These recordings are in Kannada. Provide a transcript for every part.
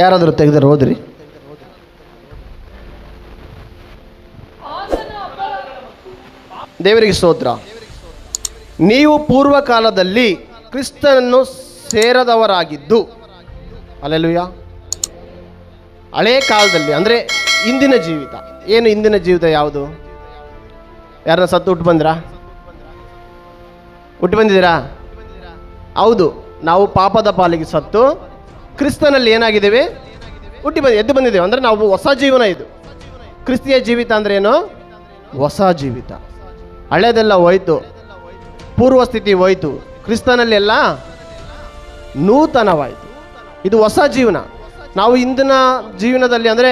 ಯಾರಾದರೂ ತೆಗೆದರೆ ಓದ್ರಿ. ದೇವರಿಗೆ ಸ್ತೋತ್ರ. ನೀವು ಪೂರ್ವಕಾಲದಲ್ಲಿ ಕ್ರಿಸ್ತನನ್ನು ಸೇರದವರಾಗಿದ್ದು, ಹಲ್ಲೆಲೂಯ. ಹಳೇ ಕಾಲದಲ್ಲಿ ಅಂದರೆ ಇಂದಿನ ಜೀವಿತ ಏನು? ಇಂದಿನ ಜೀವಿತ ಯಾವುದು? ಯಾರನ್ನ ಸತ್ತು ಹುಟ್ಟು ಬಂದಿರಾ? ಹುಟ್ಟು ಬಂದಿದ್ದೀರಾ? ಹೌದು. ನಾವು ಪಾಪದ ಪಾಲಿಗೆ ಸತ್ತು ಕ್ರಿಸ್ತನಲ್ಲಿ ಏನಾಗಿದ್ದೇವೆ? ಎದ್ದು ಬಂದಿದ್ದೇವೆ. ಅಂದರೆ ನಾವು ಹೊಸ ಜೀವನ. ಇದು ಕ್ರಿಸ್ತಿಯ ಜೀವಿತ ಅಂದರೆ ಏನು? ಹೊಸ ಜೀವಿತ. ಹಳೇದೆಲ್ಲ ಹೋಯ್ತು, ಪೂರ್ವ ಸ್ಥಿತಿ ಹೋಯ್ತು, ಕ್ರಿಸ್ತನಲ್ಲಿ ಎಲ್ಲ ನೂತನವಾಯಿತು. ಇದು ಹೊಸ ಜೀವನ. ನಾವು ಇಂದಿನ ಜೀವನದಲ್ಲಿ ಅಂದರೆ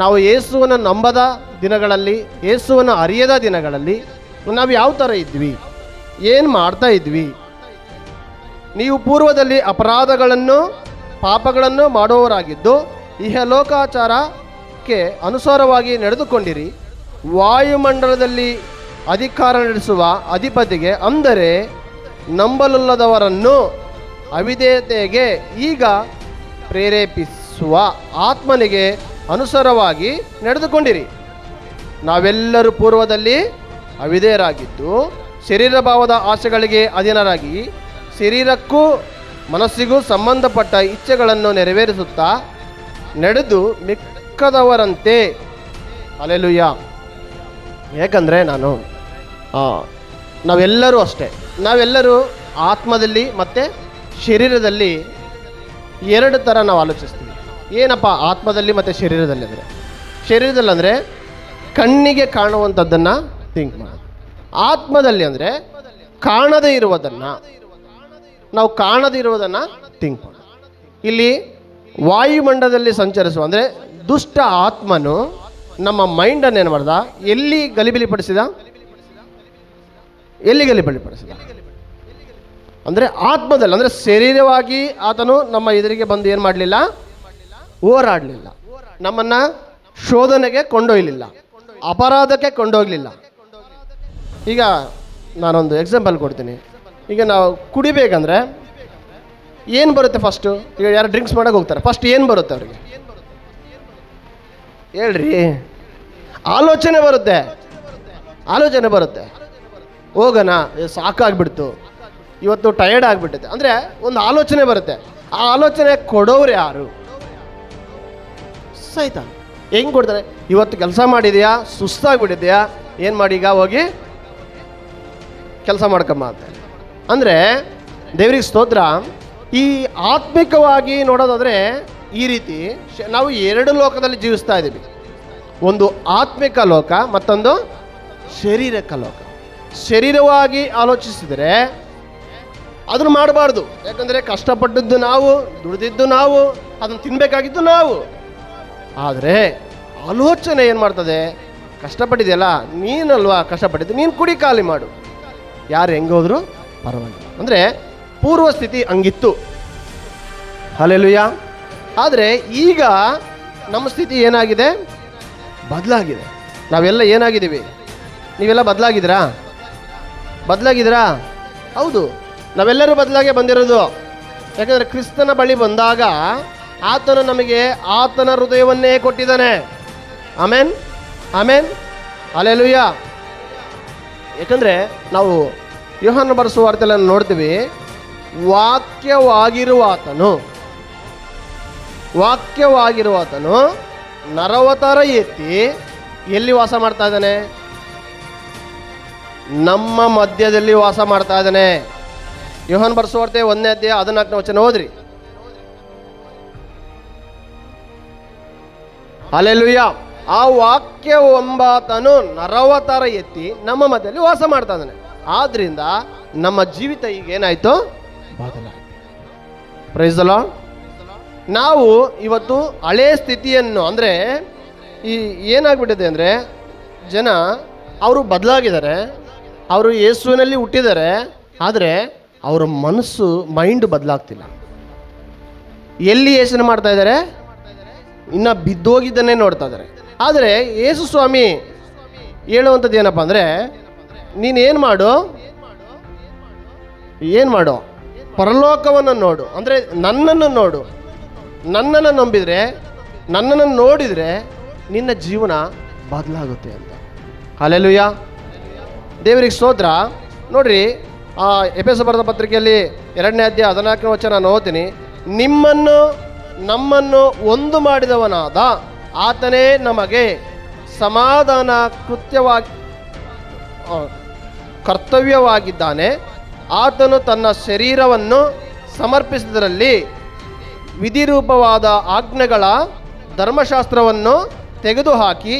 ನಾವು ಯೇಸುವನ್ನು ನಂಬದ ದಿನಗಳಲ್ಲಿ, ಯೇಸುವನ್ನು ಅರಿಯದ ದಿನಗಳಲ್ಲಿ ನಾವು ಯಾವ ಥರ ಇದ್ವಿ, ಏನು ಮಾಡ್ತಾ ಇದ್ವಿ? ನೀವು ಪೂರ್ವದಲ್ಲಿ ಅಪರಾಧಗಳನ್ನು ಪಾಪಗಳನ್ನು ಮಾಡುವವರಾಗಿದ್ದು ಇಹಲೋಕಾಚಾರಕ್ಕೆ ಅನುಸಾರವಾಗಿ ನಡೆದುಕೊಂಡಿರಿ. ವಾಯುಮಂಡಲದಲ್ಲಿ ಅಧಿಕಾರ ನಡೆಸುವ ಅಧಿಪತಿಗೆ, ಅಂದರೆ ನಂಬಲಲ್ಲದವರನ್ನು ಅವಿಧೇಯತೆಗೆ ಈಗ ಪ್ರೇರೇಪಿಸುವ ಆತ್ಮನಿಗೆ ಅನುಸಾರವಾಗಿ ನಡೆದುಕೊಂಡಿರಿ. ನಾವೆಲ್ಲರೂ ಪೂರ್ವದಲ್ಲಿ ಅವಿಧೇಯರಾಗಿದ್ದು ಶರೀರ ಭಾವದ ಆಸೆಗಳಿಗೆ ಅಧೀನರಾಗಿ ಶರೀರಕ್ಕೂ ಮನಸ್ಸಿಗೂ ಸಂಬಂಧಪಟ್ಟ ಇಚ್ಛೆಗಳನ್ನು ನೆರವೇರಿಸುತ್ತಾ ನಡೆದು ಮಿಕ್ಕದವರಂತೆ. ಹಲ್ಲೆಲೂಯ. ಯಾಕಂದರೆ ನಾವೆಲ್ಲರೂ ಅಷ್ಟೇ, ನಾವೆಲ್ಲರೂ ಆತ್ಮದಲ್ಲಿ ಮತ್ತು ಶರೀರದಲ್ಲಿ ಎರಡು ಥರ ನಾವು ಆಲೋಚಿಸ್ತೀವಿ. ಏನಪ್ಪ ಆತ್ಮದಲ್ಲಿ ಮತ್ತು ಶರೀರದಲ್ಲಿ ಅಂದರೆ? ಶರೀರದಲ್ಲಿ ಅಂದರೆ ಕಣ್ಣಿಗೆ ಕಾಣುವಂಥದ್ದನ್ನು ಥಿಂಕ್ ಮಾಡೋದು. ಆತ್ಮದಲ್ಲಿ ಅಂದರೆ ಕಾಣದೇ ಇರುವುದನ್ನು, ನಾವು ಕಾಣದೇ ಇರುವುದನ್ನು ಥಿಂಕ್ ಮಾಡೋದು. ಇಲ್ಲಿ ವಾಯುಮಂಡಲದಲ್ಲಿ ಸಂಚರಿಸುವ ಅಂದರೆ ದುಷ್ಟ ಆತ್ಮನು ನಮ್ಮ ಮೈಂಡನ್ನು ಏನು ಮಾಡ್ದ? ಎಲ್ಲಿ ಗಲಿಬಿಲಿಪಡಿಸಿದ? ಎಲ್ಲಿ ಗಲಿಬಿಲಿಪಡಿಸಿದ? ಅಂದರೆ ಆತ್ಮದಲ್ಲಿ. ಅಂದರೆ ಶರೀರವಾಗಿ ಆತನು ನಮ್ಮ ಎದುರಿಗೆ ಬಂದು ಏನು ಮಾಡಲಿಲ್ಲ? ಹೋರಾಡಲಿಲ್ಲ, ನಮ್ಮನ್ನು ಶೋಧನೆಗೆ ಕೊಂಡೊಯ್ಯಲಿಲ್ಲ, ಅಪರಾಧಕ್ಕೆ ಕೊಂಡೋಗಲಿಲ್ಲ. ಈಗ ನಾನೊಂದು ಎಕ್ಸಾಂಪಲ್ ಕೊಡ್ತೀನಿ. ಈಗ ನಾವು ಕುಡಿಬೇಕಂದ್ರೆ ಏನು ಬರುತ್ತೆ ಫಸ್ಟು? ಈಗ ಯಾರು ಡ್ರಿಂಕ್ಸ್ ಮಾಡೋಕೆ ಹೋಗ್ತಾರೆ, ಫಸ್ಟ್ ಏನು ಬರುತ್ತೆ ಅವ್ರಿಗೆ? ಹೇಳ್ರಿ. ಆಲೋಚನೆ ಬರುತ್ತೆ. ಆಲೋಚನೆ ಬರುತ್ತೆ, ಹೋಗೋಣ, ಸಾಕಾಗ್ಬಿಡ್ತು, ಇವತ್ತು ಟಯರ್ಡ್ ಆಗಿಬಿಟ್ಟೈತೆ ಅಂದರೆ ಒಂದು ಆಲೋಚನೆ ಬರುತ್ತೆ. ಆ ಆಲೋಚನೆ ಕೊಡೋರು ಯಾರು? ಸೈತಾನ. ಹೆಂಗೆ ಕೊಡ್ತಾನೆ? ಇವತ್ತು ಕೆಲಸ ಮಾಡಿದೆಯಾ, ಸುಸ್ತಾಗ್ಬಿಟ್ಟಿದೆಯಾ, ಏನು ಮಾಡಿ ಈಗ ಹೋಗಿ ಕೆಲಸ ಮಾಡ್ಕೊಂಬ ಅಂತ. ಅಂದರೆ ದೇವರಿಗೆ ಸ್ತೋತ್ರ. ಈ ಆತ್ಮಿಕವಾಗಿ ನೋಡೋದಾದರೆ ಈ ರೀತಿ ನಾವು ಎರಡು ಲೋಕದಲ್ಲಿ ಜೀವಿಸ್ತಾ ಇದ್ದೀವಿ. ಒಂದು ಆತ್ಮಿಕ ಲೋಕ, ಮತ್ತೊಂದು ಶಾರೀರಿಕ ಲೋಕ. ಶರೀರವಾಗಿ ಆಲೋಚಿಸಿದರೆ ಅದನ್ನು ಮಾಡಬಾರ್ದು. ಯಾಕಂದರೆ ಕಷ್ಟಪಟ್ಟದ್ದು ನಾವು, ದುಡಿದಿದ್ದು ನಾವು, ಅದನ್ನು ತಿನ್ನಬೇಕಾಗಿದ್ದು ನಾವು. ಆದರೆ ಆಲೋಚನೆ ಏನು ಮಾಡ್ತದೆ? ಕಷ್ಟಪಟ್ಟಿದೆಯಲ್ಲ, ನೀನಲ್ವಾ ಕಷ್ಟಪಟ್ಟಿದ್ದು, ನೀನು ಕುಡಿ ಖಾಲಿ ಮಾಡು, ಯಾರು ಹೆಂಗೋದ್ರು ಪರವಾಗಿಲ್ಲ. ಅಂದರೆ ಪೂರ್ವ ಸ್ಥಿತಿ ಹಂಗಿತ್ತು. ಹಲ್ಲೆಲೂಯಾ. ಆದರೆ ಈಗ ನಮ್ಮ ಸ್ಥಿತಿ ಏನಾಗಿದೆ? ಬದಲಾಗಿದೆ. ನಾವೆಲ್ಲ ಏನಾಗಿದ್ದೀವಿ? ನೀವೆಲ್ಲ ಬದಲಾಗಿದ್ದೀರಾ? ಬದಲಾಗಿದ್ದೀರಾ? ಹೌದು, ನಾವೆಲ್ಲರೂ ಬದಲಾಗೆ ಬಂದಿರೋದು. ಯಾಕಂದರೆ ಕ್ರಿಸ್ತನ ಬಳಿ ಬಂದಾಗ ಆತನು ನಮಗೆ ಆತನ ಹೃದಯವನ್ನೇ ಕೊಟ್ಟಿದ್ದಾನೆ. ಆಮೇನ್, ಆಮೇನ್, ಹಲ್ಲೆಲೂಯಾ. ಯಾಕಂದರೆ ನಾವು ಯೋಹಾನ ಬರೆಸುವ ವಾರ್ತೆಯನ್ನು ನೋಡ್ತೀವಿ. ವಾಕ್ಯವಾಗಿರುವಾತನು ನರವತಾರ ಎತ್ತಿ ಎಲ್ಲಿ ವಾಸ ಮಾಡ್ತಾ ಇದ್ದಾನೆ? ನಮ್ಮ ಮಧ್ಯದಲ್ಲಿ ವಾಸ ಮಾಡ್ತಾ ಇದ್ದಾನೆ. ಯೋಹಾನ ಬರೆಸುವ ವಾರ್ತೆ 1ನೇ ಅಧ್ಯಾಯ 14ನೇ ವಚನ ಓದ್ರಿ. ಹಲ್ಲೆಲೂಯಾ. ಆ ವಾಕ್ಯವೆಂಬಾತನು ನರವತಾರ ಎತ್ತಿ ನಮ್ಮ ಮಧ್ಯದಲ್ಲಿ ವಾಸ ಮಾಡ್ತಾ ಇದ್ದಾನೆ. ಆದ್ರಿಂದ ನಮ್ಮ ಜೀವಿತ ಈಗ ಏನಾಯಿತು? ಬದಲಾಯಿತು. Praise the lord. ನಾವು ಇವತ್ತು ಹಳೇ ಸ್ಥಿತಿಯನ್ನು ಅಂದರೆ ಈ ಏನಾಗ್ಬಿಟ್ಟಿದೆ ಅಂದರೆ ಜನ ಅವರು ಬದಲಾಗಿದ್ದಾರೆ, ಅವರು ಯೇಸುವಿನಲ್ಲಿ ಹುಟ್ಟಿದ್ದಾರೆ, ಆದರೆ ಅವರ ಮನಸ್ಸು ಮೈಂಡ್ ಬದಲಾಗ್ತಿಲ್ಲ. ಎಲ್ಲಿ ಯೇಸುನ ಮಾಡ್ತಾ ಇದ್ದಾರೆ? ಇನ್ನು ಬಿದ್ದೋಗಿದ್ದನ್ನೇ ನೋಡ್ತಾ ಇದ್ದಾರೆ. ಆದರೆ ಯೇಸು ಸ್ವಾಮಿ ಹೇಳುವಂಥದ್ದು ಏನಪ್ಪ ಅಂದರೆ, ನೀನೇನು ಮಾಡು, ಏನು ಮಾಡು? ಪರಲೋಕವನ್ನು ನೋಡು, ಅಂದರೆ ನನ್ನನ್ನು ನೋಡು, ನನ್ನನ್ನು ನಂಬಿದರೆ, ನನ್ನನ್ನು ನೋಡಿದರೆ ನಿನ್ನ ಜೀವನ ಬದಲಾಗುತ್ತೆ ಅಂತ. ಹಲ್ಲೆಲೂಯಾ, ದೇವರಿಗೆ ಸ್ತೋತ್ರ. ನೋಡ್ರಿ, ಎಫೆಸ ಬರೆದ ಪತ್ರಿಕೆಯಲ್ಲಿ 2ನೇ ಅಧ್ಯಾಯ 14ನೇ ವಚನ ನಾನು ಓದ್ತೀನಿ. ನಿಮ್ಮನ್ನು ನಮ್ಮನ್ನು ಒಂದು ಮಾಡಿದವನಾದ ಆತನೇ ನಮಗೆ ಸಮಾಧಾನ ಕರ್ತವ್ಯವಾಗಿದ್ದಾನೆ. ಆತನು ತನ್ನ ಶರೀರವನ್ನು ಸಮರ್ಪಿಸಿದರಲ್ಲಿ ವಿಧಿರೂಪವಾದ ಆಜ್ಞೆಗಳ ಧರ್ಮಶಾಸ್ತ್ರವನ್ನು ತೆಗೆದುಹಾಕಿ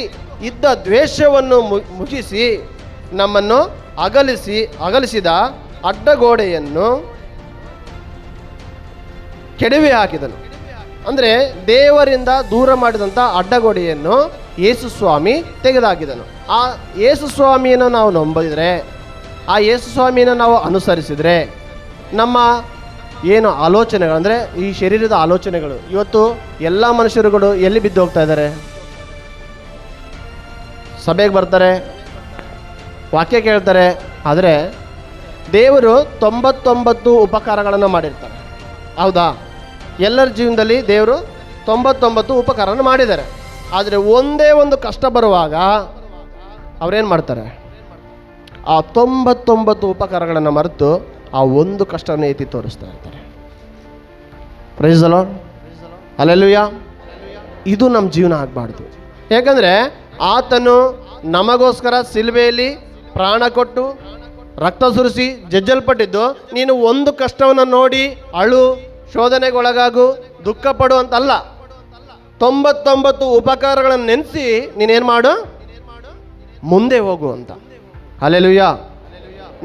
ಇದ್ದ ದ್ವೇಷವನ್ನು ಮುಗಿಸಿ ನಮ್ಮನ್ನು ಅಗಲಿಸಿದ ಅಡ್ಡಗೋಡೆಯನ್ನು ಕೆಡವಿ ಹಾಕಿದನು. ಅಂದರೆ ದೇವರಿಂದ ದೂರ ಮಾಡಿದಂಥ ಅಡ್ಡಗೋಡೆಯನ್ನು ಯೇಸು ಸ್ವಾಮಿ ತೆಗೆದುಹಾಕಿದನು. ಆ ಯೇಸು ಸ್ವಾಮಿಯನ್ನು ನಾವು ನಂಬಿದರೆ, ಆ ಯೇಸು ಸ್ವಾಮಿಯನ್ನು ನಾವು ಅನುಸರಿಸಿದರೆ ನಮ್ಮ ಏನು ಆಲೋಚನೆಗಳು, ಅಂದರೆ ಈ ಶರೀರದ ಆಲೋಚನೆಗಳು, ಇವತ್ತು ಎಲ್ಲ ಮನುಷ್ಯರುಗಳು ಎಲ್ಲಿ ಬಿದ್ದು ಹೋಗ್ತಾ ಇದ್ದಾರೆ? ಸಭೆಗೆ ಬರ್ತಾರೆ, ವಾಕ್ಯ ಕೇಳ್ತಾರೆ, ಆದರೆ ದೇವರು 99 ಉಪಕಾರಗಳನ್ನು ಮಾಡಿರ್ತಾರೆ. ಹೌದಾ? ಎಲ್ಲರ ಜೀವನದಲ್ಲಿ ದೇವರು 99 ಉಪಕಾರವನ್ನು ಮಾಡಿದ್ದಾರೆ. ಆದರೆ ಒಂದೇ ಒಂದು ಕಷ್ಟ ಬರುವಾಗ ಅವರೇನು ಮಾಡ್ತಾರೆ? ಆ 99 ಉಪಕಾರಗಳನ್ನು ಮರೆತು ಆ ಒಂದು ಕಷ್ಟವನ್ನು ಎತ್ತಿ ತೋರಿಸ್ತಾ ಇರ್ತಾರೆ. Praise the lord, hallelujah. ಇದು ನಮ್ಮ ಜೀವನ ಆಗಬಾರ್ದು. ಯಾಕಂದರೆ ಆತನು ನಮಗೋಸ್ಕರ ಸಿಲುಬೆಯಲ್ಲಿ ಪ್ರಾಣ ಕೊಟ್ಟು ರಕ್ತ ಸುರಿಸಿ ಜಜ್ಜಲ್ಪಟ್ಟಿದ್ದು, ನೀನು ಒಂದು ಕಷ್ಟವನ್ನು ನೋಡಿ ಅಳು, ಶೋಧನೆಗೊಳಗಾಗು, ದುಃಖ ಪಡು ಅಂತಲ್ಲ. 99 ಉಪಕಾರಗಳನ್ನು ನೆನೆಸಿ ನೀನೇನು ಮಾಡು? ಮುಂದೆ ಹೋಗು ಅಂತ. ಹಲ್ಲೆಲೂಯಾ.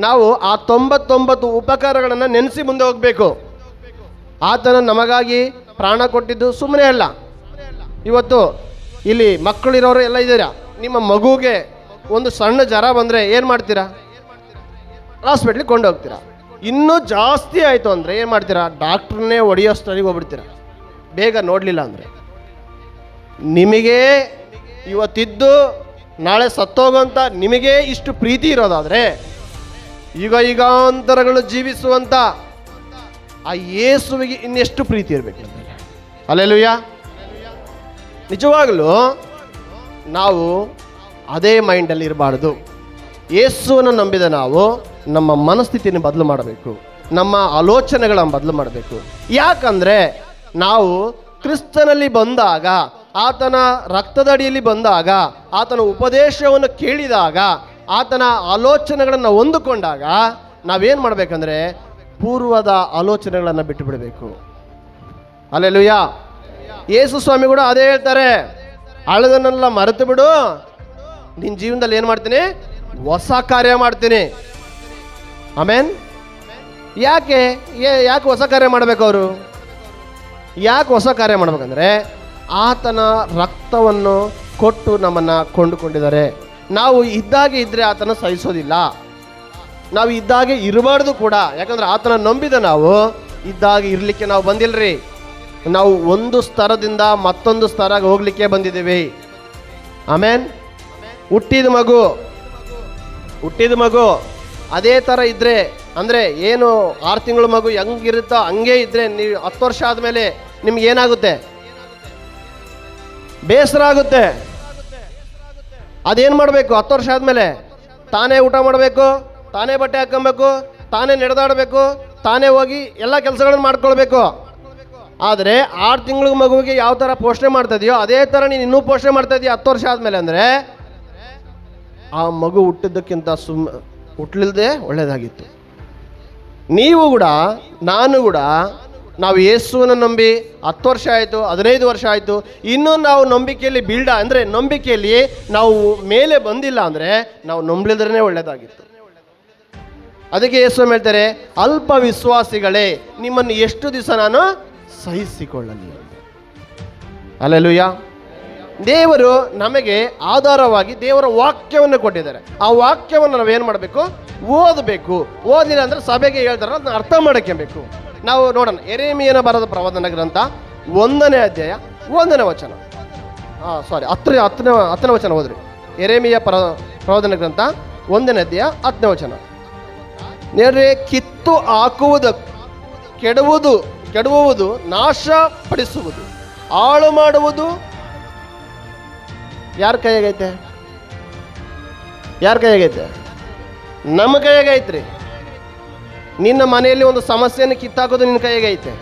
ನಾವು ಆ 99 ಉಪಕಾರಗಳನ್ನು ನೆನೆಸಿ ಮುಂದೆ ಹೋಗಬೇಕು. ಆತನ ನಮಗಾಗಿ ಪ್ರಾಣ ಕೊಟ್ಟಿದ್ದು ಸುಮ್ಮನೆ ಅಲ್ಲ. ಇವತ್ತು ಇಲ್ಲಿ ಮಕ್ಕಳಿರೋರು ಎಲ್ಲ ಇದ್ದೀರಾ, ನಿಮ್ಮ ಮಗುಗೆ ಒಂದು ಸಣ್ಣ ಜ್ವರ ಬಂದರೆ ಏನು ಮಾಡ್ತೀರಾ? ಹಾಸ್ಪಿಟ್ಲಿಗೆ ಕೊಂಡು ಹೋಗ್ತೀರಾ. ಇನ್ನೂ ಜಾಸ್ತಿ ಆಯಿತು ಅಂದರೆ ಏನು ಮಾಡ್ತೀರಾ? ಡಾಕ್ಟ್ರನ್ನೇ ಹೊಡೆಯೋ ಸ್ಟಡಿಗೆ ಹೋಗ್ಬಿಡ್ತೀರಾ, ಬೇಗ ನೋಡಲಿಲ್ಲ ಅಂದರೆ. ನಿಮಗೆ ಇವತ್ತಿದ್ದು ನಾಳೆ ಸತ್ತೋಗೋಂಥ ನಿಮಗೇ ಇಷ್ಟು ಪ್ರೀತಿ ಇರೋದಾದರೆ, ಯುಗಾಂತರಗಳು ಜೀವಿಸುವಂಥ ಆ ಯೇಸುವಿಗೆ ಇನ್ನೆಷ್ಟು ಪ್ರೀತಿ ಇರಬೇಕು. ಹಲ್ಲೆಲೂಯಾ. ನಿಜವಾಗಲೂ ನಾವು ಅದೇ ಮೈಂಡಲ್ಲಿ ಇರಬಾರ್ದು. ಯೇಸುವನ್ನು ನಂಬಿದ ನಾವು ನಮ್ಮ ಮನಸ್ಥಿತಿಯನ್ನು ಬದಲು ಮಾಡಬೇಕು, ನಮ್ಮ ಆಲೋಚನೆಗಳನ್ನು ಬದಲು ಮಾಡಬೇಕು. ಯಾಕಂದರೆ ನಾವು ಕ್ರಿಸ್ತನಲ್ಲಿ ಬಂದಾಗ, ಆತನ ರಕ್ತದಡಿಯಲ್ಲಿ ಬಂದಾಗ, ಆತನ ಉಪದೇಶವನ್ನು ಕೇಳಿದಾಗ, ಆತನ ಆಲೋಚನೆಗಳನ್ನು ಹೊಂದಿಕೊಂಡಾಗ ನಾವೇನು ಮಾಡಬೇಕಂದ್ರೆ ಪೂರ್ವದ ಆಲೋಚನೆಗಳನ್ನು ಬಿಟ್ಟು ಬಿಡಬೇಕು. ಹಲ್ಲೆಲೂಯಾ. ಯೇಸು ಸ್ವಾಮಿ ಕೂಡ ಅದೇ ಹೇಳ್ತಾರೆ, ಹಳೆದನ್ನೆಲ್ಲ ಮರೆತು ಬಿಡು, ನಿನ್ನ ಜೀವನದಲ್ಲಿ ಏನು ಮಾಡ್ತೀನಿ? ಹೊಸ ಕಾರ್ಯ ಮಾಡ್ತೀನಿ. ಆಮೇನ್. ಯಾಕೆ ಹೊಸ ಕಾರ್ಯ ಮಾಡಬೇಕು? ಅವರು ಯಾಕೆ ಹೊಸ ಕಾರ್ಯ ಮಾಡಬೇಕಂದ್ರೆ ಆತನ ರಕ್ತವನ್ನು ಕೊಟ್ಟು ನಮ್ಮನ್ನು ಕೊಂಡುಕೊಂಡಿದ್ದಾರೆ. ನಾವು ಇದ್ದಾಗೆ ಇದ್ದರೆ ಆತನ ಸಹಿಸೋದಿಲ್ಲ, ನಾವು ಇದ್ದಾಗೆ ಇರಬಾರ್ದು ಕೂಡ. ಯಾಕಂದ್ರೆ ಆತನ ನಂಬಿದ ನಾವು ಇದ್ದಾಗೆ ಇರಲಿಕ್ಕೆ ನಾವು ಬಂದಿಲ್ಲರಿ. ನಾವು ಒಂದು ಸ್ತರದಿಂದ ಮತ್ತೊಂದು ಸ್ತರಕ್ಕೆ ಹೋಗ್ಲಿಕ್ಕೆ ಬಂದಿದ್ದೀವಿ. ಆಮೇನ್. ಹುಟ್ಟಿದ ಮಗು ಅದೇ ಥರ ಇದ್ದರೆ, ಅಂದರೆ ಏನು 6 ತಿಂಗಳ ಮಗು ಹೆಂಗಿರುತ್ತೋ ಹಂಗೆ ಇದ್ದರೆ, ನೀವು 10 ವರ್ಷ ಆದಮೇಲೆ ನಿಮ್ಗೆ ಏನಾಗುತ್ತೆ? ಬೇಸರ ಆಗುತ್ತೆ. ಅದೇನು ಮಾಡಬೇಕು? 10 ವರ್ಷ ಆದಮೇಲೆ ತಾನೇ ಊಟ ಮಾಡಬೇಕು, ತಾನೇ ಬಟ್ಟೆ ಹಾಕ್ಕೊಬೇಕು, ತಾನೇ ನಡೆದಾಡಬೇಕು, ತಾನೇ ಹೋಗಿ ಎಲ್ಲ ಕೆಲಸಗಳನ್ನು ಮಾಡ್ಕೊಳ್ಬೇಕು. ಆದರೆ 6 ತಿಂಗಳ ಮಗುವಿಗೆ ಯಾವ ಥರ ಪೋಷಣೆ ಮಾಡ್ತಾ ಇದೆಯೋ ಅದೇ ಥರ ನೀನು ಇನ್ನೂ ಪೋಷಣೆ ಮಾಡ್ತಾ ಇದೀಯ 10 ವರ್ಷ ಆದಮೇಲೆ. ಅಂದರೆ ಆ ಮಗು ಹುಟ್ಟಿದ್ದಕ್ಕಿಂತ ಹುಟ್ಟಲಿಲ್ಲದೆ ಒಳ್ಳೆಯದಾಗಿತ್ತು. ನೀವು ಕೂಡ, ನಾನು ಕೂಡ, ನಾವು ಯೇಸುವನ್ನು ನಂಬಿ 10 ವರ್ಷ ಆಯಿತು, 15 ವರ್ಷ ಆಯಿತು, ಇನ್ನೂ ನಾವು ನಂಬಿಕೆಯಲ್ಲಿ ಅಂದರೆ ನಂಬಿಕೆಯಲ್ಲಿ ನಾವು ಮೇಲೆ ಬಂದಿಲ್ಲ ಅಂದರೆ ನಾವು ನಂಬಲಿದ್ರೇ ಒಳ್ಳೆಯದಾಗಿತ್ತು. ಅದಕ್ಕೆ ಯೇಸು ಹೇಳ್ತಾರೆ, ಅಲ್ಪ ವಿಶ್ವಾಸಿಗಳೇ, ನಿಮ್ಮನ್ನು ಎಷ್ಟು ದಿವಸ ನಾನು ಸಹಿಸಿಕೊಳ್ಳಲಿ. ಹಲ್ಲೆಲೂಯಾ. ದೇವರು ನಮಗೆ ಆಧಾರವಾಗಿ ದೇವರ ವಾಕ್ಯವನ್ನು ಕೊಟ್ಟಿದ್ದಾರೆ. ಆ ವಾಕ್ಯವನ್ನು ನಾವೇನು ಮಾಡಬೇಕು? ಓದಬೇಕು. ಓದಿಲ್ಲ ಅಂದರೆ ಸಭೆಗೆ ಹೇಳ್ತಾರೆ, ಅದನ್ನ ಅರ್ಥ ಮಾಡ್ಕೊಬೇಕು. ನಾವು ನೋಡೋಣ, ಯೆರೆಮೀಯನ ಬರೆದ ಪ್ರವಾದನ ಗ್ರಂಥ 1ನೇ ಅಧ್ಯಾಯ 1ನೇ ವಚನ. 10ನೇ ವಚನ ಓದ್ರಿ. ಯೆರೆಮೀಯ ಪ್ರವಾದನ ಗ್ರಂಥ 1ನೇ ಅಧ್ಯಾಯ 10ನೇ ವಚನ. ನೋಡ್ರಿ, ಕಿತ್ತು ಹಾಕುವುದು, ಕೆಡುವುದು, ಕೆಡುವುದು, ನಾಶಪಡಿಸುವುದು, ಹಾಳು ಮಾಡುವುದು ಯಾರ ಕೈಯಾಗೈತೆ? ಯಾರ ಕೈಯಾಗೈತೆ? ನಮ್ಮ ಕೈಯಾಗೈತ್ರಿ. ನಿನ್ನ ಮನೆಯಲ್ಲಿ ಒಂದು ಸಮಸ್ಯೆಯನ್ನು ಕಿತ್ತಾಕೋದು ನಿನ್ನ ಕೈಯಾಗೈತೆ,